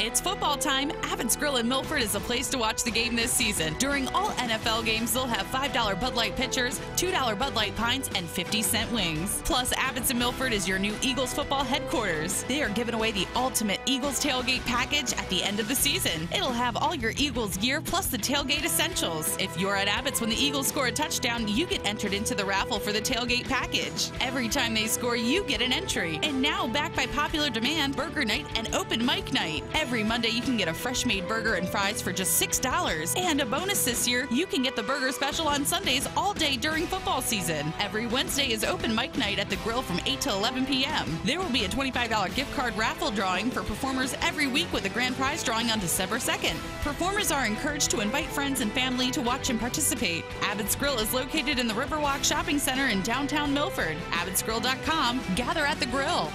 It's football time. Abbott's Grill in Milford is a place to watch the game this season. During all NFL games, they'll have $5 Bud Light pitchers, $2 Bud Light pints, and 50-cent wings. Plus, Abbott's in Milford is your new Eagles football headquarters. They are giving away the ultimate Eagles tailgate package at the end of the season. It'll have all your Eagles gear plus the tailgate essentials. If you're at Abbott's when the Eagles score a touchdown, you get entered into the raffle for the tailgate package. Every time they score, you get an entry. And now, backed by popular demand, Burger Night and Open Mic Night. Every Monday, you can get a fresh-made burger and fries for just $6. And a bonus this year, you can get the burger special on Sundays all day during football season. Every Wednesday is Open Mic Night at the Grill from 8 to 11 p.m. There will be a $25 gift card raffle drawing for performers every week with a grand prize drawing on December 2nd. Performers are encouraged to invite friends and family to watch and participate. Abbott's Grill is located in the Riverwalk Shopping Center in downtown Milford. Abbott'sGrill.com. Gather at the Grill.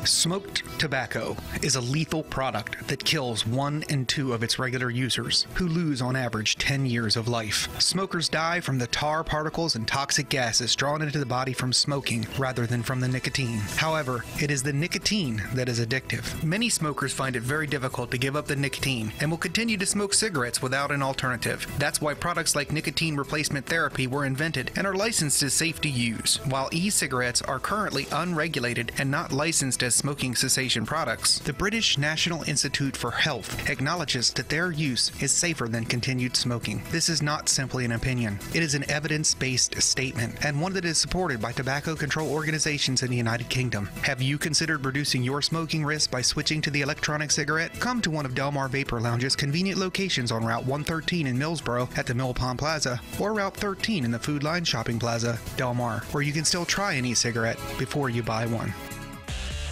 Smoked tobacco is a lethal product that kills 1 in 2 of its regular users, who lose on average 10 years of life. Smokers die from the tar particles and toxic gases drawn into the body from smoking rather than from the nicotine. However, it is the nicotine that is addictive. Many smokers find it very difficult to give up the nicotine and will continue to smoke cigarettes without an alternative. That's why products like nicotine replacement therapy were invented and are licensed as safe to use. While e-cigarettes are currently unregulated and not licensed as smoking cessation products, the British National Institute for Health acknowledges that their use is safer than continued smoking. This is not simply an opinion. It is an evidence-based statement, and one that is supported by tobacco control organizations in the United Kingdom. Have you considered reducing your smoking risk by switching to the electronic cigarette? Come to one of Delmar Vapor Lounge's convenient locations on Route 113 in Millsboro at the Mill Pond Plaza, or Route 13 in the Food Line Shopping Plaza, Delmar, where you can still try an e-cigarette before you buy one.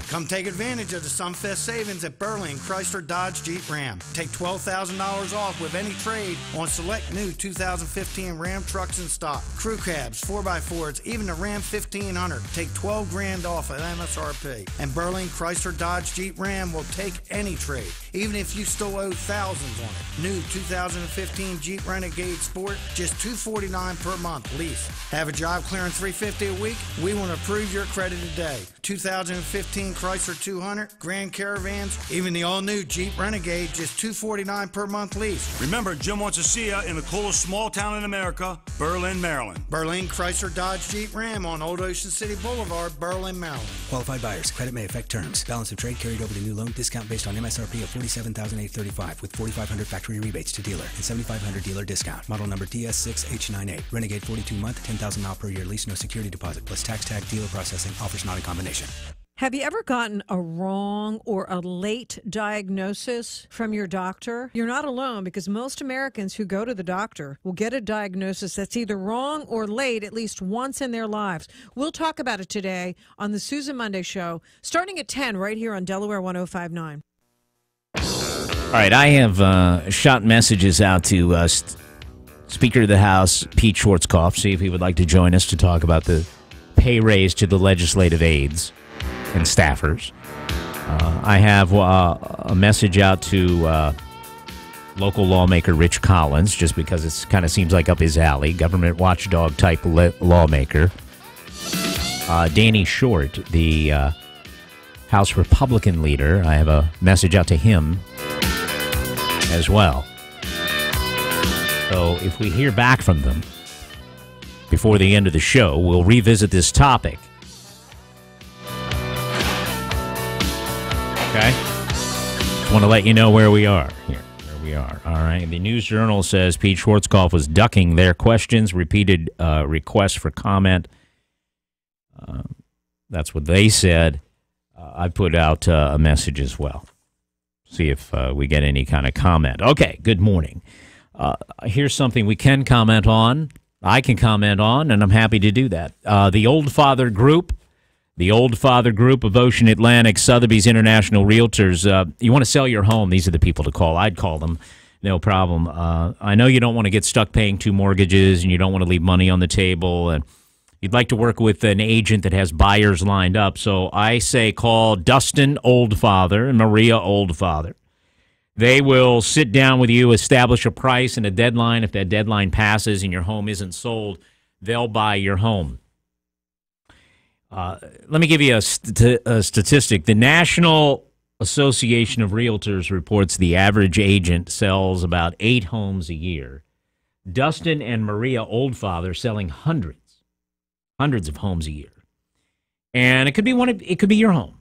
Come take advantage of the Sunfest savings at Berlin Chrysler Dodge Jeep Ram. Take $12,000 off with any trade on select new 2015 Ram trucks in stock. Crew cabs, 4x4s, even the Ram 1500. Take $12 grand off at MSRP. And Berlin Chrysler Dodge Jeep Ram will take any trade, even if you still owe thousands on it. New 2015 Jeep Renegade Sport, just $249 per month lease. Have a job clearing $350 a week? We want to approve your credit today. 2015 Chrysler 200, Grand Caravans, even the all-new Jeep Renegade, just $249 per month lease. Remember, Jim wants to see you in the coolest small town in America, Berlin, Maryland. Berlin Chrysler Dodge Jeep Ram on Old Ocean City Boulevard, Berlin, Maryland. Qualified buyers. Credit may affect terms. Balance of trade carried over to new loan. Discount based on MSRP of $47,835 with $4,500 factory rebates to dealer and $7,500 dealer discount. Model number DS6H98. Renegade 42 month, 10,000 mile per year lease. No security deposit plus tax tag dealer processing. Offers not in combination. Have you ever gotten a wrong or a late diagnosis from your doctor? You're not alone, because most Americans who go to the doctor will get a diagnosis that's either wrong or late at least once in their lives. We'll talk about it today on the Susan Monday Show, starting at 10 right here on Delaware 105.9. All right, I have shot messages out to Speaker of the House, Pete Schwarzkopf, see if he would like to join us to talk about the pay raise to the legislative aides and staffers. I have a message out to local lawmaker Rich Collins, just because it kind of seems like up his alley, government watchdog type lawmaker. Danny Short, the House Republican leader, I have a message out to him as well. So if we hear back from them before the end of the show, we'll revisit this topic. Okay? Just want to let you know where we are here. Where we are. All right. The News Journal says Pete Schwarzkopf was ducking their questions, repeated requests for comment. That's what they said. I put out a message as well. See if we get any kind of comment. Okay, good morning. Here's something we can comment on. I can comment on, and I'm happy to do that. The Old Father Group of Ocean Atlantic, Sotheby's International Realtors. You want to sell your home, these are the people to call. I'd call them, no problem. I know you don't want to get stuck paying 2 mortgages, and you don't want to leave money on the table, and you'd like to work with an agent that has buyers lined up. So I say call Dustin Oldfather and Maria Oldfather. They will sit down with you, establish a price and a deadline. If that deadline passes and your home isn't sold, they'll buy your home. Let me give you a statistic. The National Association of Realtors reports the average agent sells about 8 homes a year. Dustin and Maria Oldfather selling hundreds of homes a year. And it could be your home.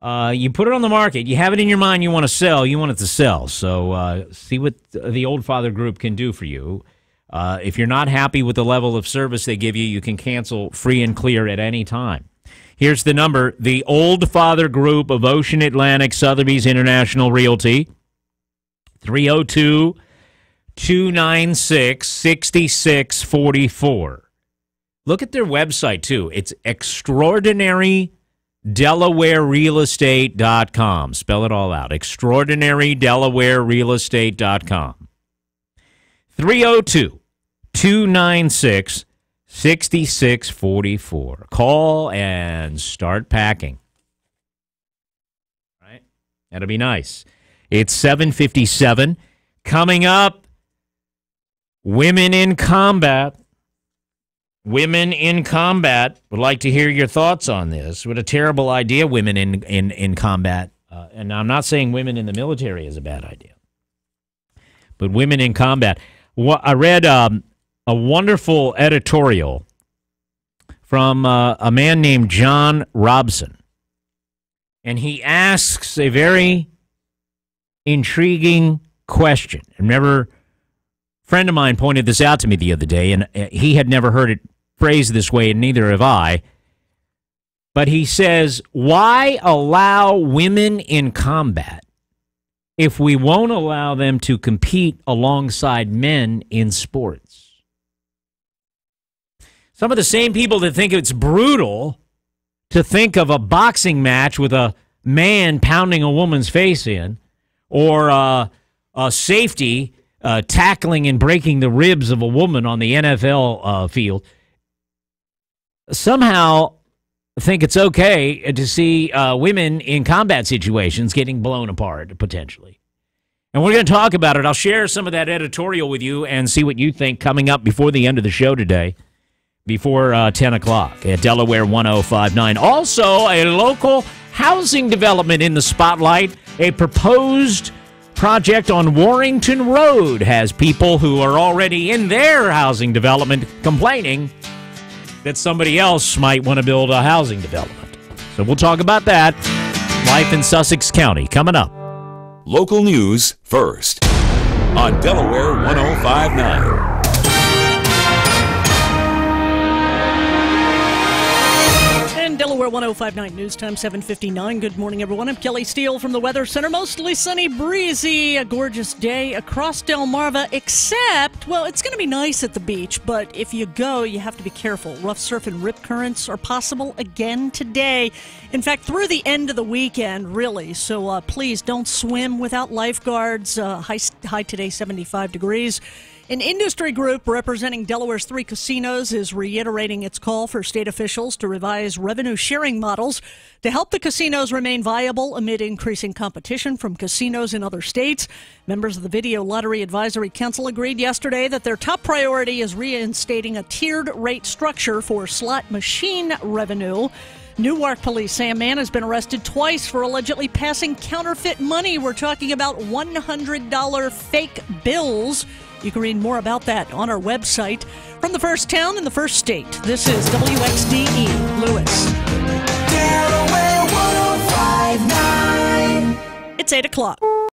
You put it on the market. You have it in your mind you want to sell. You want it to sell. So see what the Oldfather Group can do for you. If you're not happy with the level of service they give you, you can cancel free and clear at any time. Here's the number. The Oldfather Group of Ocean Atlantic, Sotheby's International Realty, 302-296-6644. Look at their website, too. It's extraordinarydelawarerealestate.com. Spell it all out. extraordinarydelawarerealestate.com. 302-296-6644. Call and start packing. All right? That'll be nice. It's 7:57. Coming up, Women in Combat. Women in Combat. Would like to hear your thoughts on this. What a terrible idea, women in combat. And I'm not saying women in the military is a bad idea. But women in combat. I read a wonderful editorial from a man named John Robson. And he asks a very intriguing question. A friend of mine pointed this out to me the other day, and he had never heard it phrased this way, and neither have I. But he says, why allow women in combat if we won't allow them to compete alongside men in sports? Some of the same people that think it's brutal to think of a boxing match with a man pounding a woman's face in, or a safety tackling and breaking the ribs of a woman on the NFL field, somehow think it's okay to see women in combat situations getting blown apart, potentially. And we're going to talk about it. I'll share some of that editorial with you and see what you think coming up before the end of the show today, before 10 o'clock at Delaware 105.9. Also, a local housing development in the spotlight. A proposed project on Warrington Road has people who are already in their housing development complaining that somebody else might want to build a housing development. So we'll talk about that. Life in Sussex County coming up. Local news first on Delaware 105.9. Delaware 105.9 News Time, 7:59. Good morning, everyone. I'm Kelly Steele from the Weather Center. Mostly sunny, breezy, a gorgeous day across Delmarva, except, well, it's going to be nice at the beach, but if you go, you have to be careful. Rough surf and rip currents are possible again today. In fact, through the end of the weekend, really. So please don't swim without lifeguards. High today, 75 degrees. An industry group representing Delaware's 3 casinos is reiterating its call for state officials to revise revenue-sharing models to help the casinos remain viable amid increasing competition from casinos in other states. Members of the Video Lottery Advisory Council agreed yesterday that their top priority is reinstating a tiered rate structure for slot machine revenue. Newark police say a man has been arrested twice for allegedly passing counterfeit money. We're talking about $100 fake bills. You can read more about that on our website. From the first town in the first state, this is WXDE Lewis. Delaware 105.9. It's 8 o'clock.